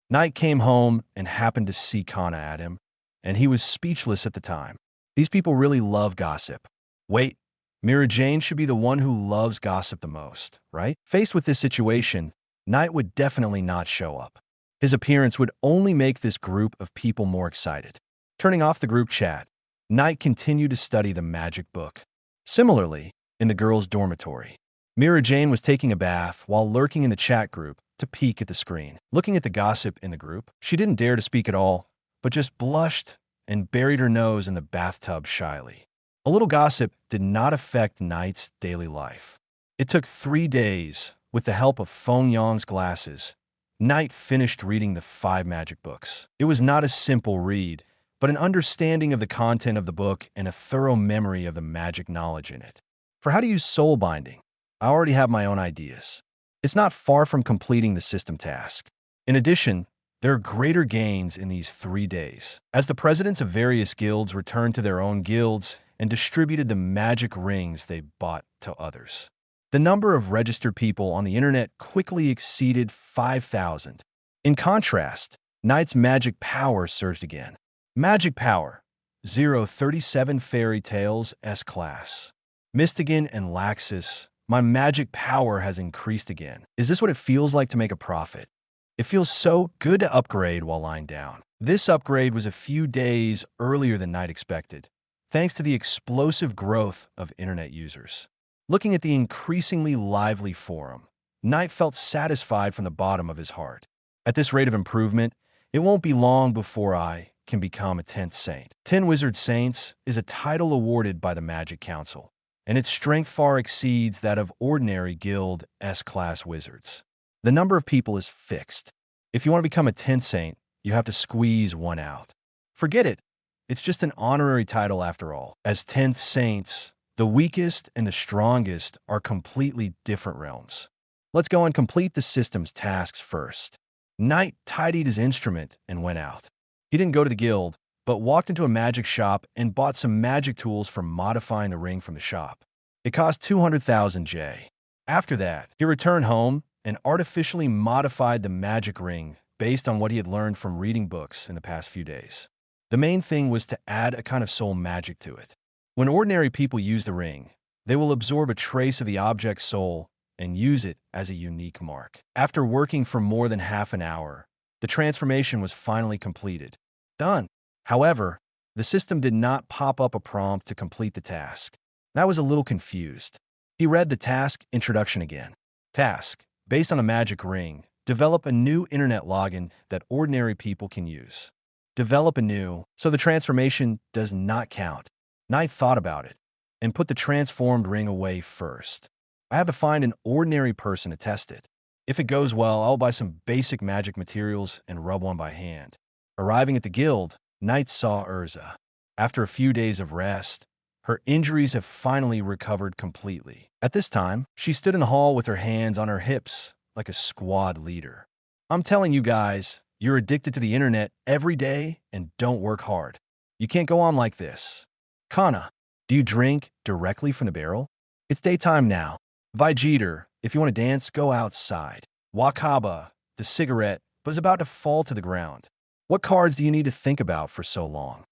Knight came home and happened to see Kana at him, and he was speechless at the time. These people really love gossip. Wait, Mira Jane should be the one who loves gossip the most, right? Faced with this situation, Knight would definitely not show up. His appearance would only make this group of people more excited. Turning off the group chat, Knight continued to study the magic book. Similarly, in the girls' dormitory, Mira Jane was taking a bath while lurking in the chat group to peek at the screen. Looking at the gossip in the group, she didn't dare to speak at all, but just blushed and buried her nose in the bathtub shyly. A little gossip did not affect Knight's daily life. It took 3 days. With the help of Feng Yang's glasses, Knight finished reading the 5 magic books. It was not a simple read, but an understanding of the content of the book and a thorough memory of the magic knowledge in it. For how to use soul binding, I already have my own ideas. It's not far from completing the system task. In addition, there are greater gains in these 3 days, as the presidents of various guilds returned to their own guilds and distributed the magic rings they bought to others. The number of registered people on the internet quickly exceeded 5,000. In contrast, Knight's magic power surged again. Magic power, 037 Fairy Tales S-Class. Mystigan and Laxus, my magic power has increased again. Is this what it feels like to make a profit? It feels so good to upgrade while lying down. This upgrade was a few days earlier than Knight expected, thanks to the explosive growth of internet users. Looking at the increasingly lively forum, Knight felt satisfied from the bottom of his heart. At this rate of improvement, it won't be long before I can become a 10th saint. 10 Wizard Saints is a title awarded by the Magic Council, and its strength far exceeds that of ordinary Guild S-Class wizards. The number of people is fixed. If you want to become a 10th saint, you have to squeeze one out. Forget it. It's just an honorary title after all. As 10th saints, the weakest and the strongest are completely different realms. Let's go and complete the system's tasks first. Knight tidied his instrument and went out. He didn't go to the guild, but walked into a magic shop and bought some magic tools for modifying the ring from the shop. It cost 200,000 J. After that, he returned home and artificially modified the magic ring based on what he had learned from reading books in the past few days. The main thing was to add a kind of soul magic to it. When ordinary people use the ring, they will absorb a trace of the object's soul and use it as a unique mark. After working for more than half an hour, the transformation was finally completed. Done. However, the system did not pop up a prompt to complete the task. I was a little confused. He read the task introduction again. Task: based on a magic ring, develop a new internet login that ordinary people can use. Develop a new, so the transformation does not count. Knight thought about it and put the transformed ring away first. I have to find an ordinary person to test it. If it goes well, I'll buy some basic magic materials and rub one by hand. Arriving at the guild, Knight saw Urza. After a few days of rest, her injuries have finally recovered completely. At this time, she stood in the hall with her hands on her hips like a squad leader. I'm telling you guys, you're addicted to the internet every day and don't work hard. You can't go on like this. Kana, do you drink directly from the barrel? It's daytime now. Vijiter, if you want to dance, go outside. Wakaba, the cigarette, was about to fall to the ground. What cards do you need to think about for so long?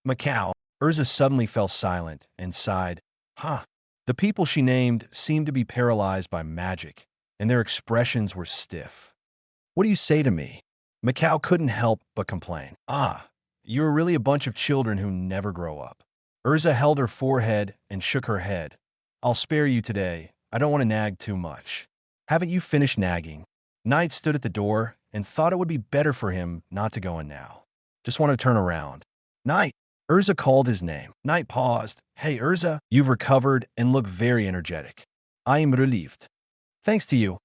Macau, Urza suddenly fell silent and sighed. The people she named seemed to be paralyzed by magic, and their expressions were stiff. What do you say to me? Macau couldn't help but complain. You're really a bunch of children who never grow up. Urza held her forehead and shook her head. I'll spare you today. I don't want to nag too much. Haven't you finished nagging? Knight stood at the door and thought it would be better for him not to go in now. Just want to turn around. Knight! Urza called his name. Knight paused. Hey, Urza, you've recovered and look very energetic. I am relieved. Thanks to you.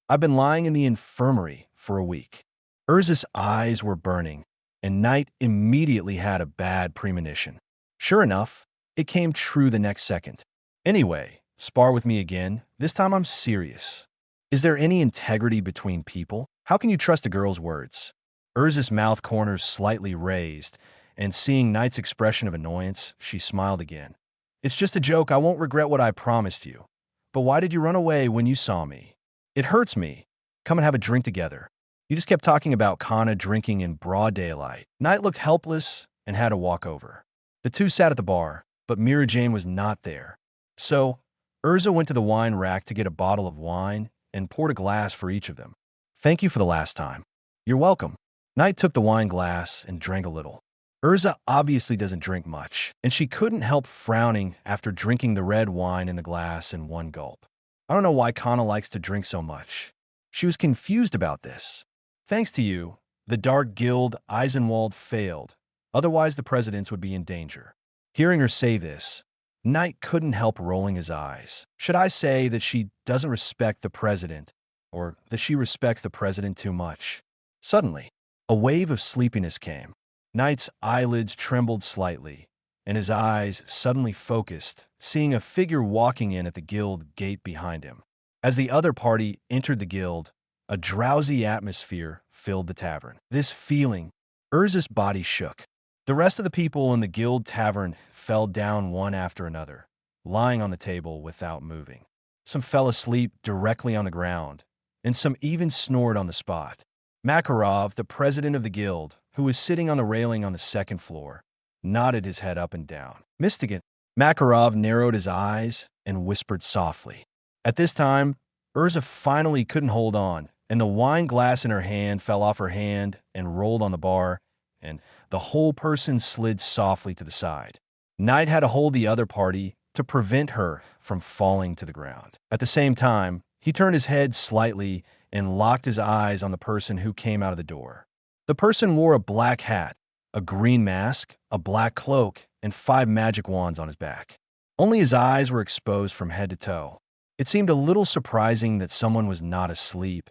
I've been lying in the infirmary for a week. Urza's eyes were burning, and Knight immediately had a bad premonition. Sure enough, it came true the next second. Anyway, spar with me again. This time I'm serious. Is there any integrity between people? How can you trust a girl's words? Urza's mouth corners slightly raised, and seeing Knight's expression of annoyance, she smiled again. It's just a joke. I won't regret what I promised you. But why did you run away when you saw me? It hurts me. Come and have a drink together. You just kept talking about Kana drinking in broad daylight. Knight looked helpless and had to walk over. The two sat at the bar, but Mira Jane was not there. So, Urza went to the wine rack to get a bottle of wine and poured a glass for each of them. Thank you for the last time. You're welcome. Knight took the wine glass and drank a little. Urza obviously doesn't drink much, and she couldn't help frowning after drinking the red wine in the glass in one gulp. I don't know why Kana likes to drink so much. She was confused about this. Thanks to you, the Dark Guild Eisenwald failed. Otherwise, the presidents would be in danger. Hearing her say this, Knight couldn't help rolling his eyes. Should I say that she doesn't respect the president, or that she respects the president too much? Suddenly, a wave of sleepiness came. Knight's eyelids trembled slightly, and his eyes suddenly focused, seeing a figure walking in at the guild gate behind him. As the other party entered the guild, a drowsy atmosphere filled the tavern. This feeling, Urza's body shook. The rest of the people in the guild tavern fell down one after another, lying on the table without moving. Some fell asleep directly on the ground, and some even snored on the spot. Makarov, the president of the guild, who was sitting on the railing on the second floor, nodded his head up and down. Mistigan. Makarov narrowed his eyes and whispered softly. At this time, Urza finally couldn't hold on, and the wine glass in her hand fell off her hand and rolled on the bar, and the whole person slid softly to the side. Knight had to hold the other party to prevent her from falling to the ground. At the same time, he turned his head slightly and locked his eyes on the person who came out of the door. The person wore a black hat, a green mask, a black cloak, and 5 magic wands on his back. Only his eyes were exposed from head to toe. It seemed a little surprising that someone was not asleep,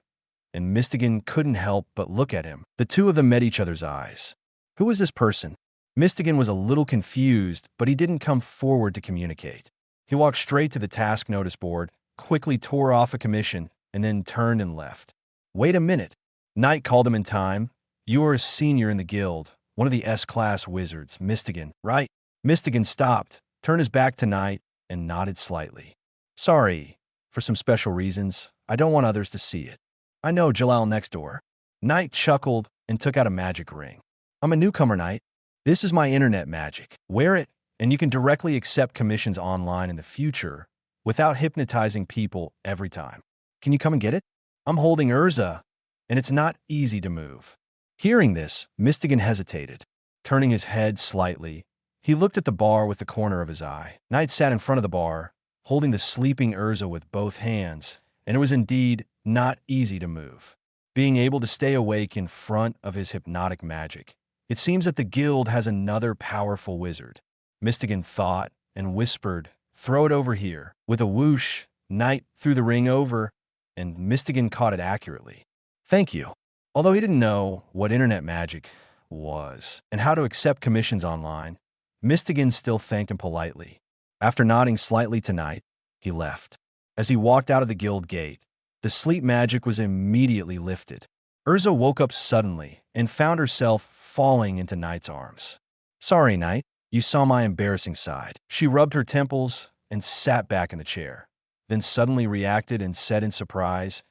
and Mistigan couldn't help but look at him. The two of them met each other's eyes. Who was this person? Mistigan was a little confused, but he didn't come forward to communicate. He walked straight to the task notice board, quickly tore off a commission, and then turned and left. Wait a minute. Knight called him in time. You are a senior in the guild, one of the S-class wizards, Mistigan, right? Mistigan stopped, turned his back to Knight, and nodded slightly. Sorry, for some special reasons, I don't want others to see it. I know Jalal next door. Knight chuckled and took out a magic ring. I'm a newcomer, Knight. This is my internet magic. Wear it, and you can directly accept commissions online in the future without hypnotizing people every time. Can you come and get it? I'm holding Urza, and it's not easy to move. Hearing this, Mistigan hesitated. Turning his head slightly, he looked at the bar with the corner of his eye. Knight sat in front of the bar, holding the sleeping Urza with both hands, and it was indeed not easy to move. Being able to stay awake in front of his hypnotic magic. It seems that the guild has another powerful wizard. Mistigan thought and whispered, throw it over here. With a whoosh, Knight threw the ring over, and Mistigan caught it accurately. Thank you. Although he didn't know what internet magic was and how to accept commissions online, Mistigan still thanked him politely. After nodding slightly to Knight, he left. As he walked out of the guild gate, the sleep magic was immediately lifted. Urza woke up suddenly and found herself falling into Knight's arms. Sorry, Knight, you saw my embarrassing side. She rubbed her temples and sat back in the chair, then suddenly reacted and said in surprise,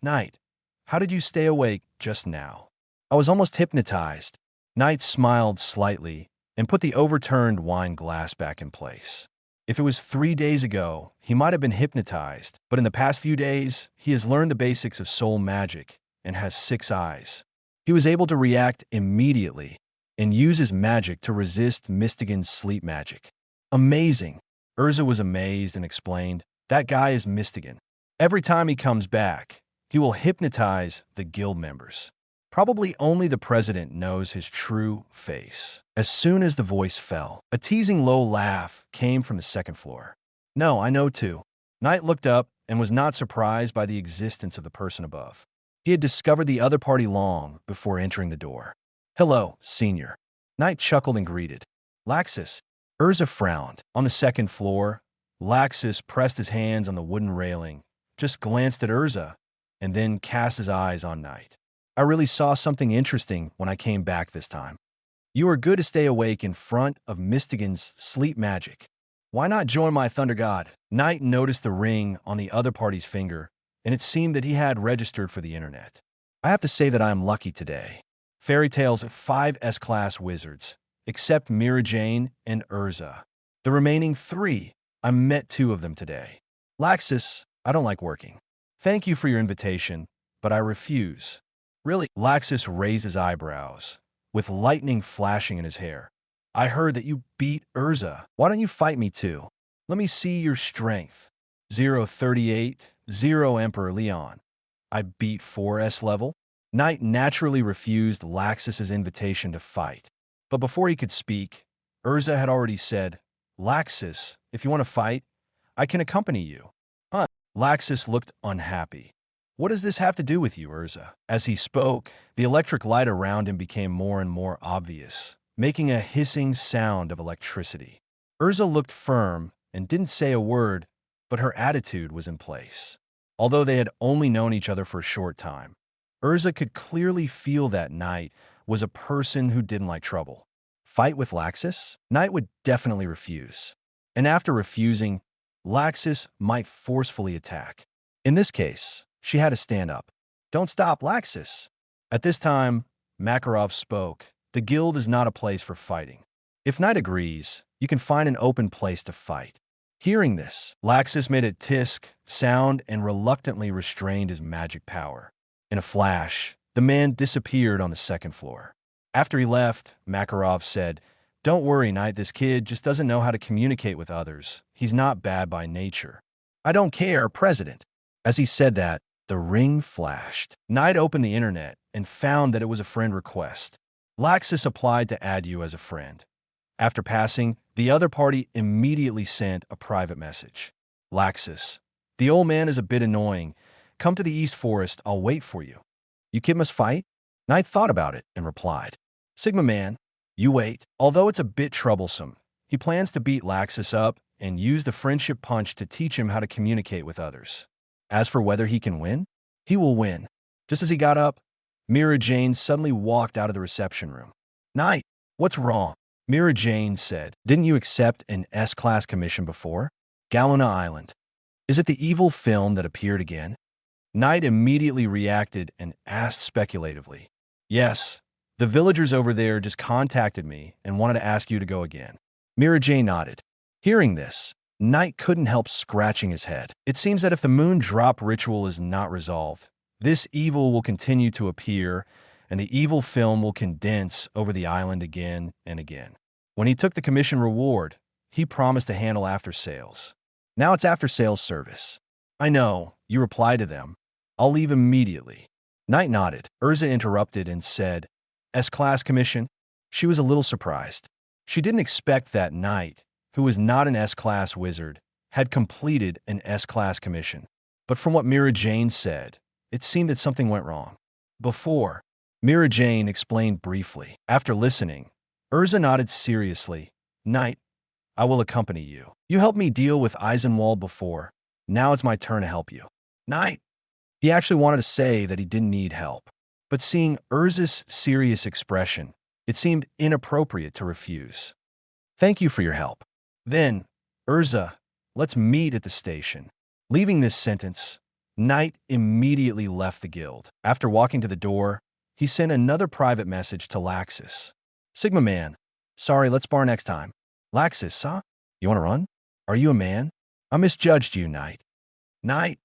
Knight, how did you stay awake just now? I was almost hypnotized. Knight smiled slightly and put the overturned wine glass back in place. If it was 3 days ago, he might have been hypnotized, but in the past few days, he has learned the basics of soul magic and has 6 eyes. He was able to react immediately and use his magic to resist Mistigan's sleep magic. Amazing. Urza was amazed and explained, that guy is Mistigan. Every time he comes back, he will hypnotize the guild members. Probably only the president knows his true face. As soon as the voice fell, a teasing low laugh came from the second floor. No, I know too. Knight looked up and was not surprised by the existence of the person above. He had discovered the other party long before entering the door. Hello, senior. Knight chuckled and greeted. Laxus. Urza frowned. On the second floor, Laxus pressed his hands on the wooden railing, just glanced at Urza, and then cast his eyes on Knight. I really saw something interesting when I came back this time. You are good to stay awake in front of Mistigan's sleep magic. Why not join my Thunder God? Knight noticed the ring on the other party's finger and it seemed that he had registered for the internet. I have to say that I am lucky today. Fairy tales of 5 S-class wizards, except Mira Jane and Urza. The remaining 3, I met 2 of them today. Laxus, I don't like working. Thank you for your invitation, but I refuse. Really? Laxus raised his eyebrows, with lightning flashing in his hair. I heard that you beat Urza. Why don't you fight me too? Let me see your strength. 038, 0 Emperor Leon. I beat 4S level? Knight naturally refused Laxus's invitation to fight. But before he could speak, Urza had already said, Laxus, if you want to fight, I can accompany you. Huh? Laxus looked unhappy. What does this have to do with you, Urza? As he spoke, the electric light around him became more and more obvious, making a hissing sound of electricity. Urza looked firm and didn't say a word, but her attitude was in place. Although they had only known each other for a short time, Urza could clearly feel that Knight was a person who didn't like trouble. Fight with Laxus? Knight would definitely refuse. And after refusing, Laxus might forcefully attack. In this case, she had to stand up. Don't stop, Laxus. At this time, Makarov spoke. The guild is not a place for fighting. If Knight agrees, you can find an open place to fight. Hearing this, Laxus made a tisk sound and reluctantly restrained his magic power. In a flash, the man disappeared on the second floor. After he left, Makarov said, Don't worry, Knight, this kid just doesn't know how to communicate with others. He's not bad by nature. I don't care, President. As he said that, the ring flashed. Knight opened the internet and found that it was a friend request. Laxus applied to add you as a friend. After passing, the other party immediately sent a private message. Laxus, the old man is a bit annoying. Come to the East Forest, I'll wait for you. You kid must fight? Knight thought about it and replied, Sigma man, you wait. Although it's a bit troublesome, he plans to beat Laxus up and use the friendship punch to teach him how to communicate with others. As for whether he can win, he will win. Just as he got up, Mira Jane suddenly walked out of the reception room. Knight, what's wrong? Mira Jane said, Didn't you accept an S-class commission before? Galena Island. Is it the evil film that appeared again? Knight immediately reacted and asked speculatively. Yes, the villagers over there just contacted me and wanted to ask you to go again. Mira Jane nodded. Hearing this, Knight couldn't help scratching his head. It seems that if the moon drop ritual is not resolved, this evil will continue to appear, and the evil film will condense over the island again and again. When he took the commission reward, he promised to handle after-sales. Now it's after-sales service. I know, you replied to them. I'll leave immediately. Knight nodded. Urza interrupted and said, S-class commission? She was a little surprised. She didn't expect that Knight, who was not an S-class wizard, had completed an S-class commission. But from what Mira Jane said, it seemed that something went wrong. Before, Mira Jane explained briefly. After listening, Urza nodded seriously. Knight, I will accompany you. You helped me deal with Eisenwald before. Now it's my turn to help you. Knight. He actually wanted to say that he didn't need help. But seeing Urza's serious expression, it seemed inappropriate to refuse. Thank you for your help. Then, Urza, let's meet at the station. Leaving this sentence, Knight immediately left the guild. After walking to the door, he sent another private message to Laxus. Sigma man, sorry, let's spar next time. Laxus, huh? You want to run? Are you a man? I misjudged you, Knight. Knight,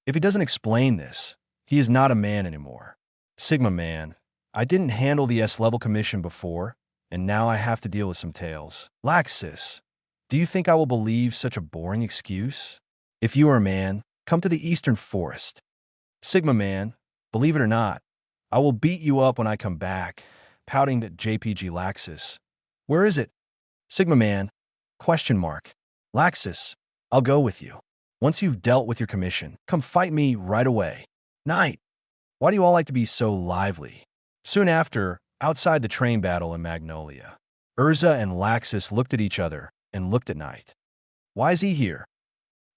if he doesn't explain this, he is not a man anymore. Sigma man, I didn't handle the S-level commission before, and now I have to deal with some tales. Laxus, do you think I will believe such a boring excuse? If you are a man, come to the Eastern Forest. Sigma man, believe it or not, I will beat you up when I come back, pouting to JPG Laxus. Where is it? Sigma man, question mark. Laxus, I'll go with you. Once you've dealt with your commission, come fight me right away. Knight, why do you all like to be so lively? Soon after, outside the train battle in Magnolia, Urza and Laxus looked at each other and looked at Knight. Why is he here?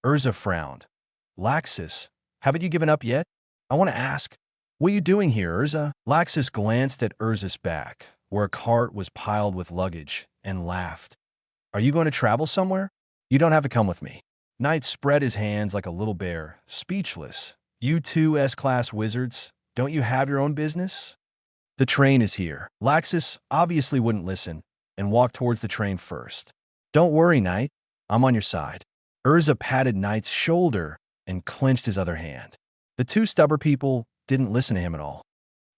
Urza frowned. Laxus, haven't you given up yet? I want to ask, what are you doing here, Urza? Laxus glanced at Urza's back, where a cart was piled with luggage, and laughed. Are you going to travel somewhere? You don't have to come with me. Knight spread his hands like a little bear, speechless, You two S-class wizards, don't you have your own business? The train is here. Laxus obviously wouldn't listen and walked towards the train first. Don't worry, Knight. I'm on your side. Urza patted Knight's shoulder and clenched his other hand. The two stubborn people didn't listen to him at all.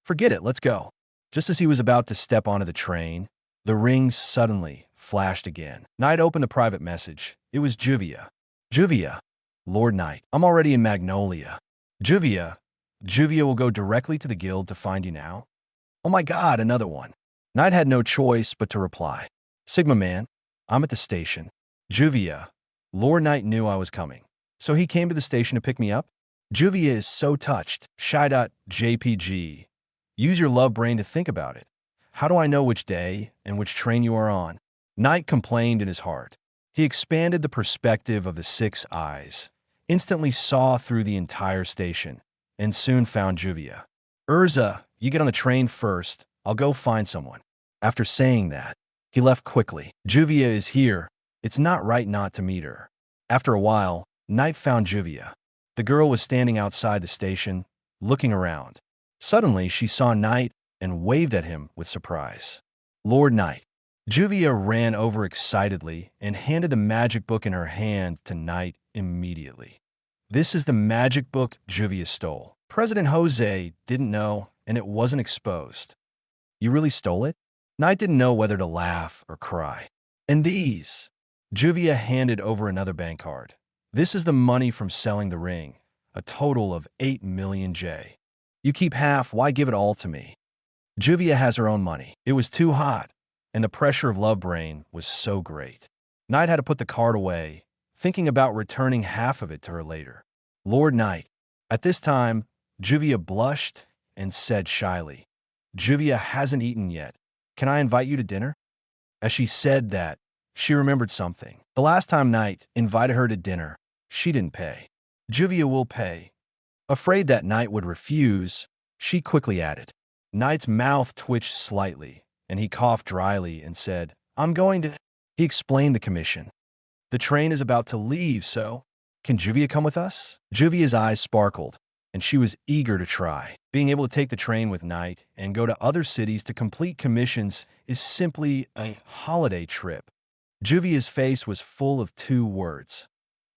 Forget it, let's go. Just as he was about to step onto the train, the rings suddenly flashed again. Knight opened the private message. It was Juvia. Juvia, Lord Knight, I'm already in Magnolia. Juvia will go directly to the guild to find you now. Oh my god, another one. Knight had no choice but to reply. Sigma man, I'm at the station. Juvia, Lord Knight knew I was coming, so he came to the station to pick me up? Juvia is so touched. Shy.jpg. Use your love brain to think about it. How do I know which day and which train you are on? Knight complained in his heart. He expanded the perspective of the 6 eyes, instantly saw through the entire station, and soon found Juvia. Urza, you get on the train first. I'll go find someone. After saying that, he left quickly. Juvia is here. It's not right not to meet her. After a while, Knight found Juvia. The girl was standing outside the station, looking around. Suddenly, she saw Knight and waved at him with surprise. Lord Knight. Juvia ran over excitedly and handed the magic book in her hand to Knight immediately. This is the magic book Juvia stole. President Jose didn't know, and it wasn't exposed. You really stole it? Knight didn't know whether to laugh or cry. And these? Juvia handed over another bank card. This is the money from selling the ring, a total of 8 million J. You keep half, why give it all to me? Juvia has her own money. It was too hot, and the pressure of Love Brain was so great. Knight had to put the card away, thinking about returning half of it to her later. Lord Knight. At this time, Juvia blushed and said shyly, Juvia hasn't eaten yet. Can I invite you to dinner? As she said that, she remembered something. The last time Knight invited her to dinner, she didn't pay. Juvia will pay. Afraid that Knight would refuse, she quickly added. Knight's mouth twitched slightly, and he coughed dryly and said, I'm going to... He explained the commission. The train is about to leave, so... Can Juvia come with us? Juvia's eyes sparkled, and she was eager to try. Being able to take the train with Knight and go to other cities to complete commissions is simply a holiday trip. Juvia's face was full of 2 words.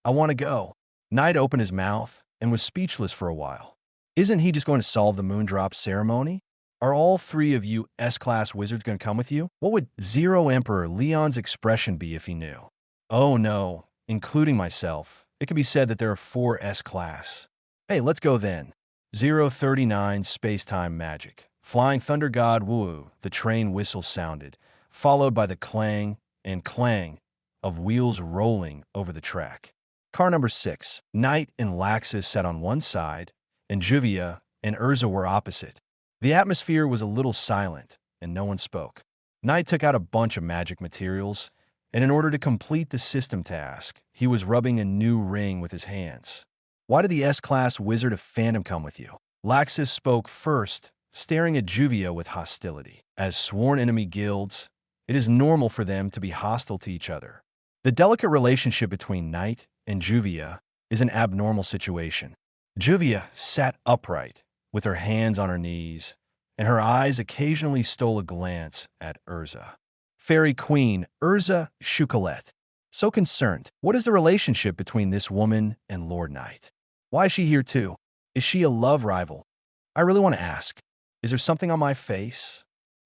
I want to go. Knight opened his mouth and was speechless for a while. Isn't he just going to solve the Moondrop ceremony? Are all 3 of you S-class wizards going to come with you? What would Zero Emperor Leon's expression be if he knew? Oh no, including myself. It could be said that there are 4 S-class. Hey, let's go then. 039 Space-Time Magic. Flying Thunder God Woo, the train whistle sounded, followed by the clang and clang of wheels rolling over the track. Car number 6. Knight and Laxus sat on one side, and Juvia and Urza were opposite. The atmosphere was a little silent, and no one spoke. Knight took out a bunch of magic materials, and in order to complete the system task, he was rubbing a new ring with his hands. Why did the S-class wizard of Phantom come with you? Laxus spoke first, staring at Juvia with hostility. As sworn enemy guilds, it is normal for them to be hostile to each other. The delicate relationship between Knight and Juvia is an abnormal situation. Juvia sat upright, with her hands on her knees, and her eyes occasionally stole a glance at Urza. Fairy Queen Urza Shukalet. So concerned. What is the relationship between this woman and Lord Knight? Why is she here too? Is she a love rival? I really want to ask. Is there something on my face?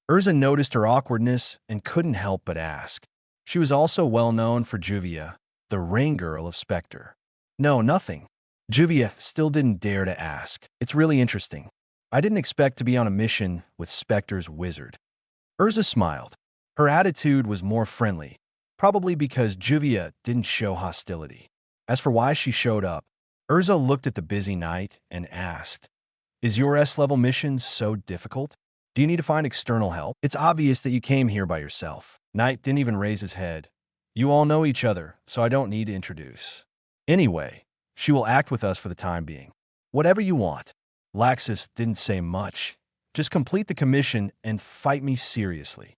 Urza noticed her awkwardness and couldn't help but ask. She was also well known for Juvia, the ring girl of Spectre. No, nothing. Juvia still didn't dare to ask. It's really interesting. I didn't expect to be on a mission with Spectre's wizard. Urza smiled. Her attitude was more friendly, probably because Juvia didn't show hostility. As for why she showed up, Urza looked at the busy Knight and asked, Is your S-level mission so difficult? Do you need to find external help? It's obvious that you came here by yourself. Knight didn't even raise his head. You all know each other, so I don't need to introduce. Anyway, she will act with us for the time being. Whatever you want. Laxus didn't say much. Just complete the commission and fight me seriously.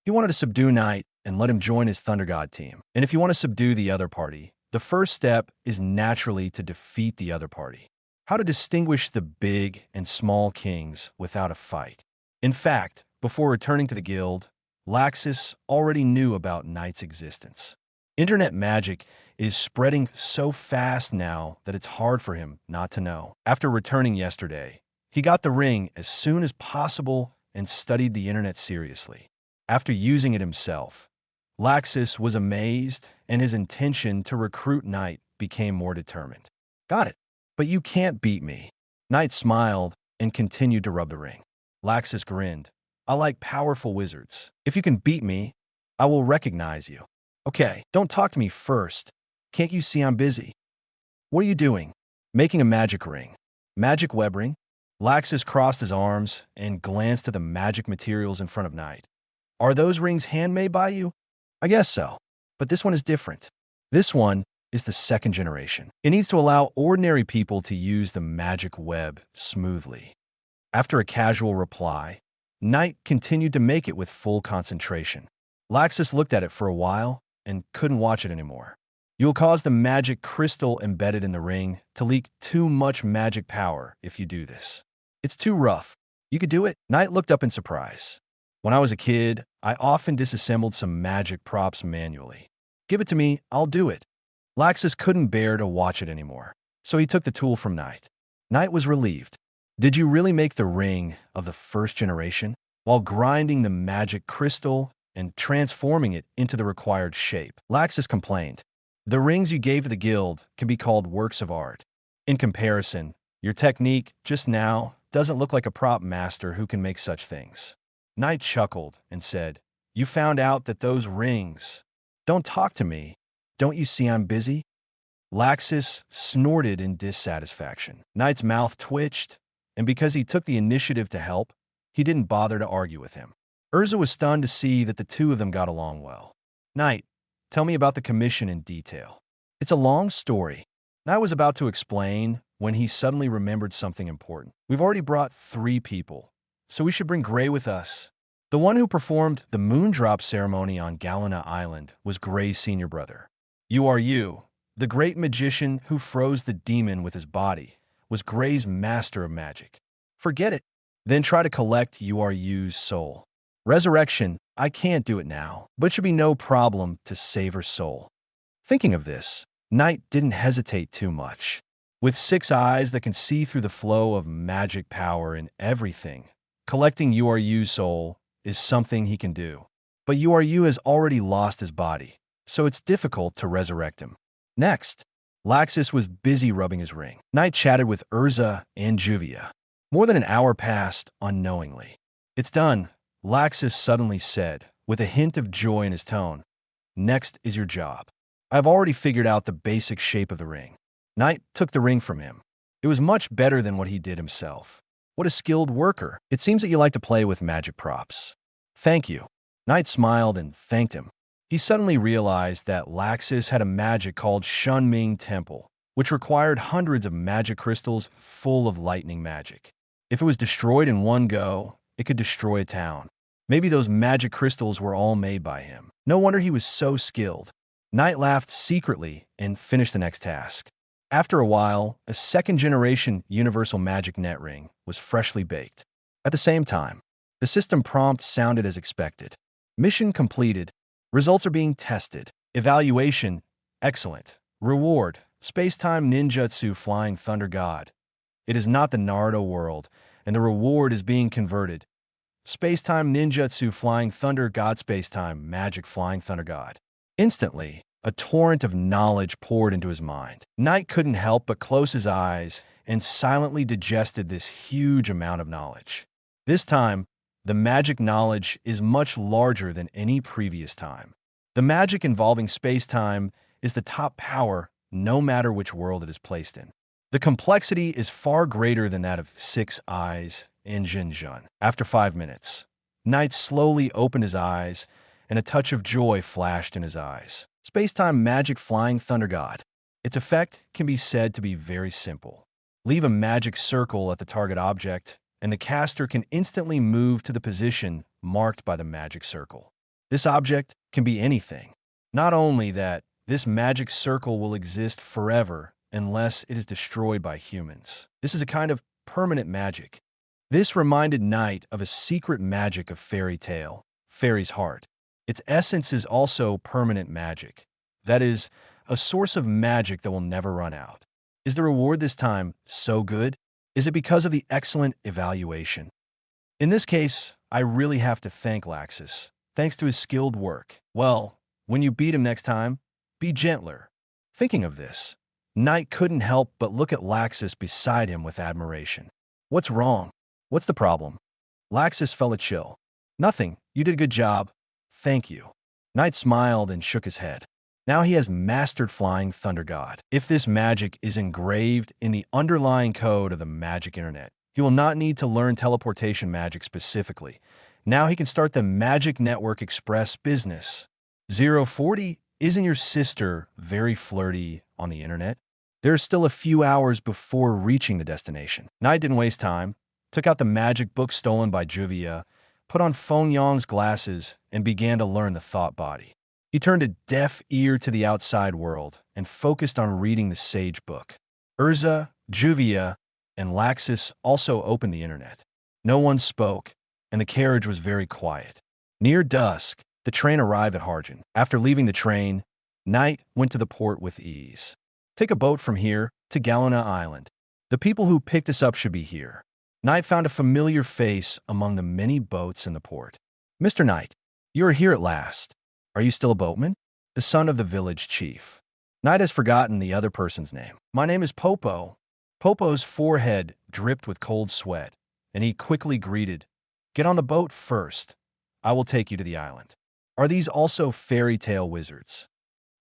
He wanted to subdue Knight and let him join his Thunder God team. And if you want to subdue the other party, the first step is naturally to defeat the other party. how to distinguish the big and small kings without a fight. In fact, before returning to the guild, Laxus already knew about Knight's existence. Internet magic is spreading so fast now that it's hard for him not to know. After returning yesterday, he got the ring as soon as possible and studied the internet seriously. After using it himself, Laxus was amazed, and his intention to recruit Knight became more determined. Got it. But you can't beat me. Knight smiled and continued to rub the ring. Laxus grinned. I like powerful wizards. If you can beat me, I will recognize you. Okay, don't talk to me first. Can't you see I'm busy? What are you doing? Making a magic ring. Magic web ring? Laxus crossed his arms and glanced at the magic materials in front of Knight. Are those rings handmade by you? I guess so, but this one is different. This one is the second generation. It needs to allow ordinary people to use the magic web smoothly. After a casual reply, Knight continued to make it with full concentration. Laxus looked at it for a while and couldn't watch it anymore. You will cause the magic crystal embedded in the ring to leak too much magic power if you do this. It's too rough. You could do it? Knight looked up in surprise. When I was a kid, I often disassembled some magic props manually. Give it to me, I'll do it. Laxus couldn't bear to watch it anymore, so he took the tool from Knight. Knight was relieved. Did you really make the ring of the first generation? While grinding the magic crystal and transforming it into the required shape, Laxus complained. The rings you gave to the guild can be called works of art. In comparison, your technique just now doesn't look like a prop master who can make such things. Knight chuckled and said, You found out that those rings. Don't talk to me. Don't you see I'm busy? Laxus snorted in dissatisfaction. Knight's mouth twitched, and because he took the initiative to help, he didn't bother to argue with him. Urza was stunned to see that the two of them got along well. Knight, tell me about the commission in detail. It's a long story. Knight was about to explain when he suddenly remembered something important. We've already brought 3 people, so we should bring Gray with us. The one who performed the moondrop ceremony on Galena Island was Gray's senior brother. You, the great magician who froze the demon with his body, was Gray's master of magic. Forget it. Then try to collect U's soul. Resurrection, I can't do it now, but it should be no problem to save her soul. Thinking of this, Knight didn't hesitate too much. With 6 eyes that can see through the flow of magic power in everything, collecting U's soul is something he can do. But Uru has already lost his body, so it's difficult to resurrect him. Next, Laxus was busy rubbing his ring. Knight chatted with Urza and Juvia. More than an hour passed unknowingly. It's done, Laxus suddenly said, with a hint of joy in his tone. Next is your job. I've already figured out the basic shape of the ring. Knight took the ring from him. It was much better than what he did himself. What a skilled worker. It seems that you like to play with magic props. Thank you. Knight smiled and thanked him. He suddenly realized that Laxus had a magic called Shunming Temple, which required hundreds of magic crystals full of lightning magic. If it was destroyed in one go, it could destroy a town. Maybe those magic crystals were all made by him. No wonder he was so skilled. Knight laughed secretly and finished the next task. After a while, a second-generation universal magic net ring was freshly baked. At the same time, the system prompt sounded as expected. Mission completed. Results are being tested. Evaluation, excellent. Reward, Space-Time Ninjutsu Flying Thunder God. It is not the Naruto world, and the reward is being converted. Space-Time Ninjutsu Flying Thunder God Space-Time Magic Flying Thunder God. Instantly, a torrent of knowledge poured into his mind. Knight couldn't help but close his eyes and silently digested this huge amount of knowledge. This time, the magic knowledge is much larger than any previous time. The magic involving space-time is the top power no matter which world it is placed in. The complexity is far greater than that of 6 eyes in Jinjun. After 5 minutes, Knight slowly opened his eyes and a touch of joy flashed in his eyes. Space-Time Magic Flying Thunder God. Its effect can be said to be very simple. Leave a magic circle at the target object, and the caster can instantly move to the position marked by the magic circle. This object can be anything. Not only that, this magic circle will exist forever unless it is destroyed by humans. This is a kind of permanent magic. This reminded Knight of a secret magic of fairy tale, Fairy's Heart. Its essence is also permanent magic. That is, a source of magic that will never run out. Is the reward this time so good? Is it because of the excellent evaluation? In this case, I really have to thank Laxus. Thanks to his skilled work. Well, when you beat him next time, be gentler. Thinking of this, Knight couldn't help but look at Laxus beside him with admiration. What's wrong? What's the problem? Laxus felt a chill. Nothing. You did a good job. Thank you. Knight smiled and shook his head. Now he has mastered Flying Thunder God. If this magic is engraved in the underlying code of the magic internet, he will not need to learn teleportation magic specifically. Now he can start the Magic Network Express business. 040, isn't your sister very flirty on the internet? There are still a few hours before reaching the destination. Knight didn't waste time, took out the magic book stolen by Juvia, put on Feng Yang's glasses, and began to learn the thought body. He turned a deaf ear to the outside world and focused on reading the sage book. Urza, Juvia, and Laxus also opened the internet. No one spoke, and the carriage was very quiet. Near dusk, the train arrived at Harjan. After leaving the train, Knight went to the port with ease. Take a boat from here to Galena Island. The people who picked us up should be here. Knight found a familiar face among the many boats in the port. Mr. Knight, you are here at last. Are you still a boatman? The son of the village chief. Knight has forgotten the other person's name. My name is Popo. Popo's forehead dripped with cold sweat, and he quickly greeted, Get on the boat first. I will take you to the island. Are these also fairy tale wizards?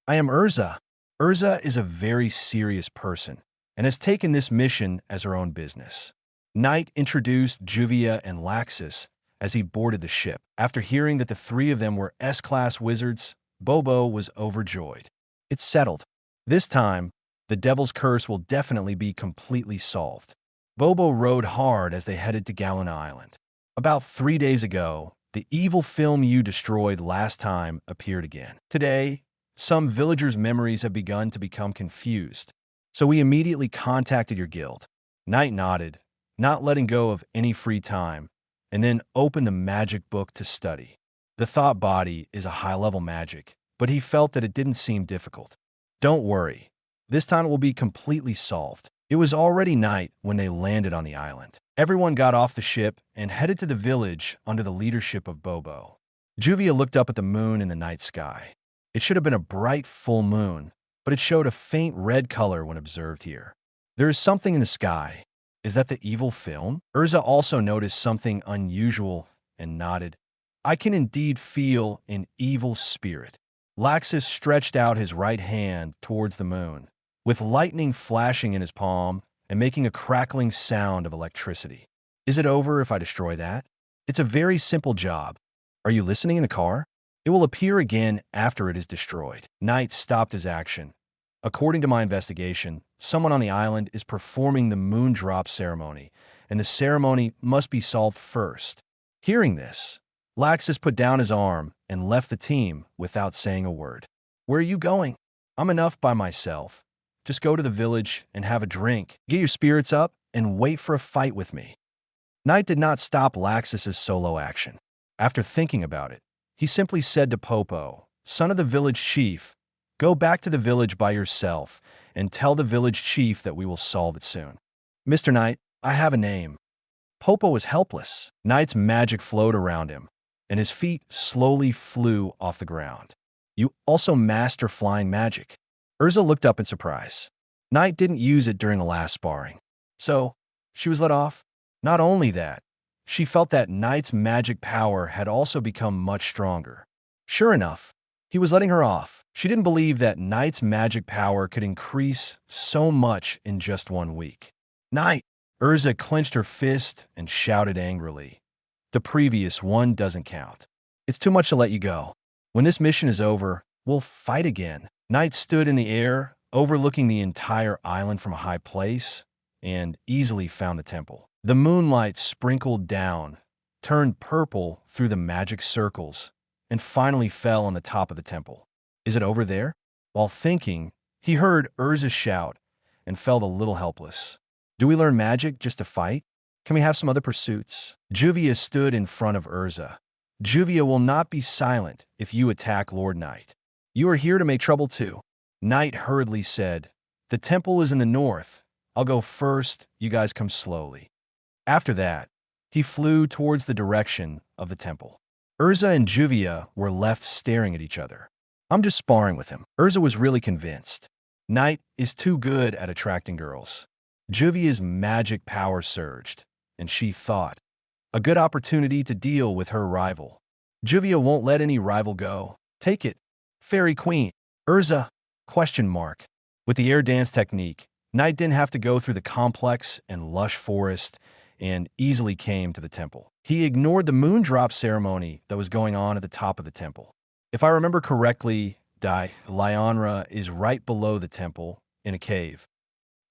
I am Urza. Urza is a very serious person and has taken this mission as her own business. Knight introduced Juvia and Laxus as he boarded the ship. After hearing that the three of them were S-class wizards, Bobo was overjoyed. It's settled. This time, the devil's curse will definitely be completely solved. Bobo rode hard as they headed to Galena Island. About 3 days ago, the evil film you destroyed last time appeared again. Today, some villagers' memories have begun to become confused, so we immediately contacted your guild. Knight nodded, not letting go of any free time, and then opened the magic book to study. The thought body is a high-level magic, but he felt that it didn't seem difficult. Don't worry, this time it will be completely solved. It was already night when they landed on the island. Everyone got off the ship and headed to the village under the leadership of Bobo. Juvia looked up at the moon in the night sky. It should have been a bright full moon, but it showed a faint red color when observed here. There is something in the sky. Is that the evil film? Urza also noticed something unusual and nodded. I can indeed feel an evil spirit. Laxus stretched out his right hand towards the moon, with lightning flashing in his palm and making a crackling sound of electricity. Is it over if I destroy that? It's a very simple job. Are you listening in the car? It will appear again after it is destroyed. Knight stopped his action. According to my investigation, someone on the island is performing the moon drop ceremony, and the ceremony must be solved first. Hearing this, Laxus put down his arm and left the team without saying a word. Where are you going? I'm enough by myself. Just go to the village and have a drink, get your spirits up, and wait for a fight with me. Knight did not stop Laxus's solo action. After thinking about it, he simply said to Popo, son of the village chief, go back to the village by yourself and tell the village chief that we will solve it soon. Mr. Knight, I have a name. Popo was helpless. Knight's magic flowed around him, and his feet slowly flew off the ground. You also master flying magic. Urza looked up in surprise. Knight didn't use it during the last sparring, so she was let off. Not only that, she felt that Knight's magic power had also become much stronger. Sure enough, he was letting her off. She didn't believe that Knight's magic power could increase so much in just 1 week. Knight! Urza clenched her fist and shouted angrily. The previous one doesn't count. It's too much to let you go. When this mission is over, we'll fight again. Knight stood in the air, overlooking the entire island from a high place, and easily found the temple. The moonlight sprinkled down, turned purple through the magic circles, and finally fell on the top of the temple. Is it over there? While thinking, he heard Urza shout, and felt a little helpless. Do we learn magic just to fight? Can we have some other pursuits? Juvia stood in front of Urza. Juvia will not be silent if you attack Lord Knight. You are here to make trouble too. Knight hurriedly said, the temple is in the north. I'll go first, you guys come slowly. After that, he flew towards the direction of the temple. Urza and Juvia were left staring at each other. I'm just sparring with him. Urza was really convinced. Knight is too good at attracting girls. Juvia's magic power surged, and she thought, a good opportunity to deal with her rival. Juvia won't let any rival go. Take it. Fairy Queen. Urza? ? With the air dance technique, Knight didn't have to go through the complex and lush forest and easily came to the temple. He ignored the moon drop ceremony that was going on at the top of the temple. If I remember correctly, Lionra is right below the temple in a cave.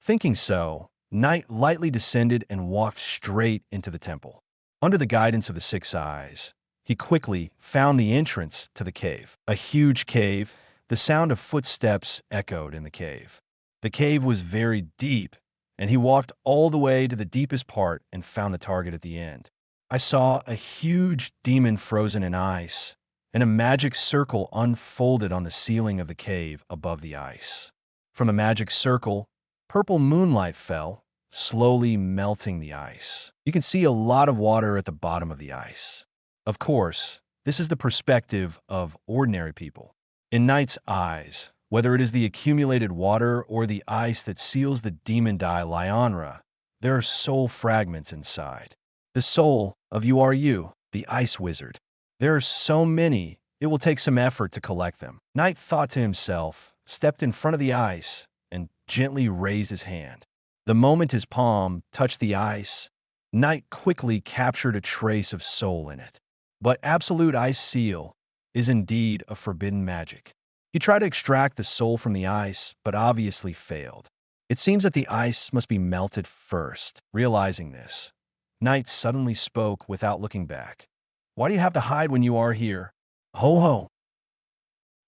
Thinking so, Knight lightly descended and walked straight into the temple. Under the guidance of the Six Eyes, he quickly found the entrance to the cave. A huge cave. The sound of footsteps echoed in the cave. The cave was very deep, and he walked all the way to the deepest part and found the target at the end. I saw a huge demon frozen in ice, and a magic circle unfolded on the ceiling of the cave above the ice. From the magic circle, purple moonlight fell, slowly melting the ice. You can see a lot of water at the bottom of the ice. Of course, this is the perspective of ordinary people. In Knight's eyes, whether it is the accumulated water or the ice that seals the demon Lionra, there are soul fragments inside. The soul of you are you, the ice wizard. There are so many, it will take some effort to collect them. Knight thought to himself, stepped in front of the ice, and gently raised his hand. The moment his palm touched the ice, Knight quickly captured a trace of soul in it. But absolute ice seal is indeed a forbidden magic. He tried to extract the soul from the ice, but obviously failed. It seems that the ice must be melted first. Realizing this, Knight suddenly spoke without looking back. Why do you have to hide when you are here? Ho ho!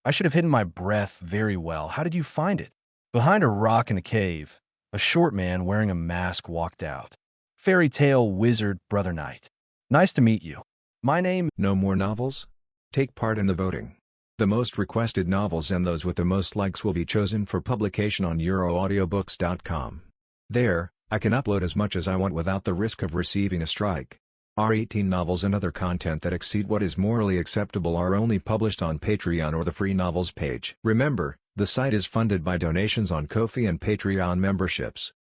I should have hidden my breath very well. How did you find it? Behind a rock in the cave, a short man wearing a mask walked out. Fairy tale wizard Brother Knight. Nice to meet you. My name... No more novels? Take part in the voting. The most requested novels and those with the most likes will be chosen for publication on unle.audiobooks.com. There, I can upload as much as I want without the risk of receiving a strike. Our 18 novels and other content that exceed what is morally acceptable are only published on Patreon or the free novels page. Remember, the site is funded by donations on Ko-fi and Patreon memberships.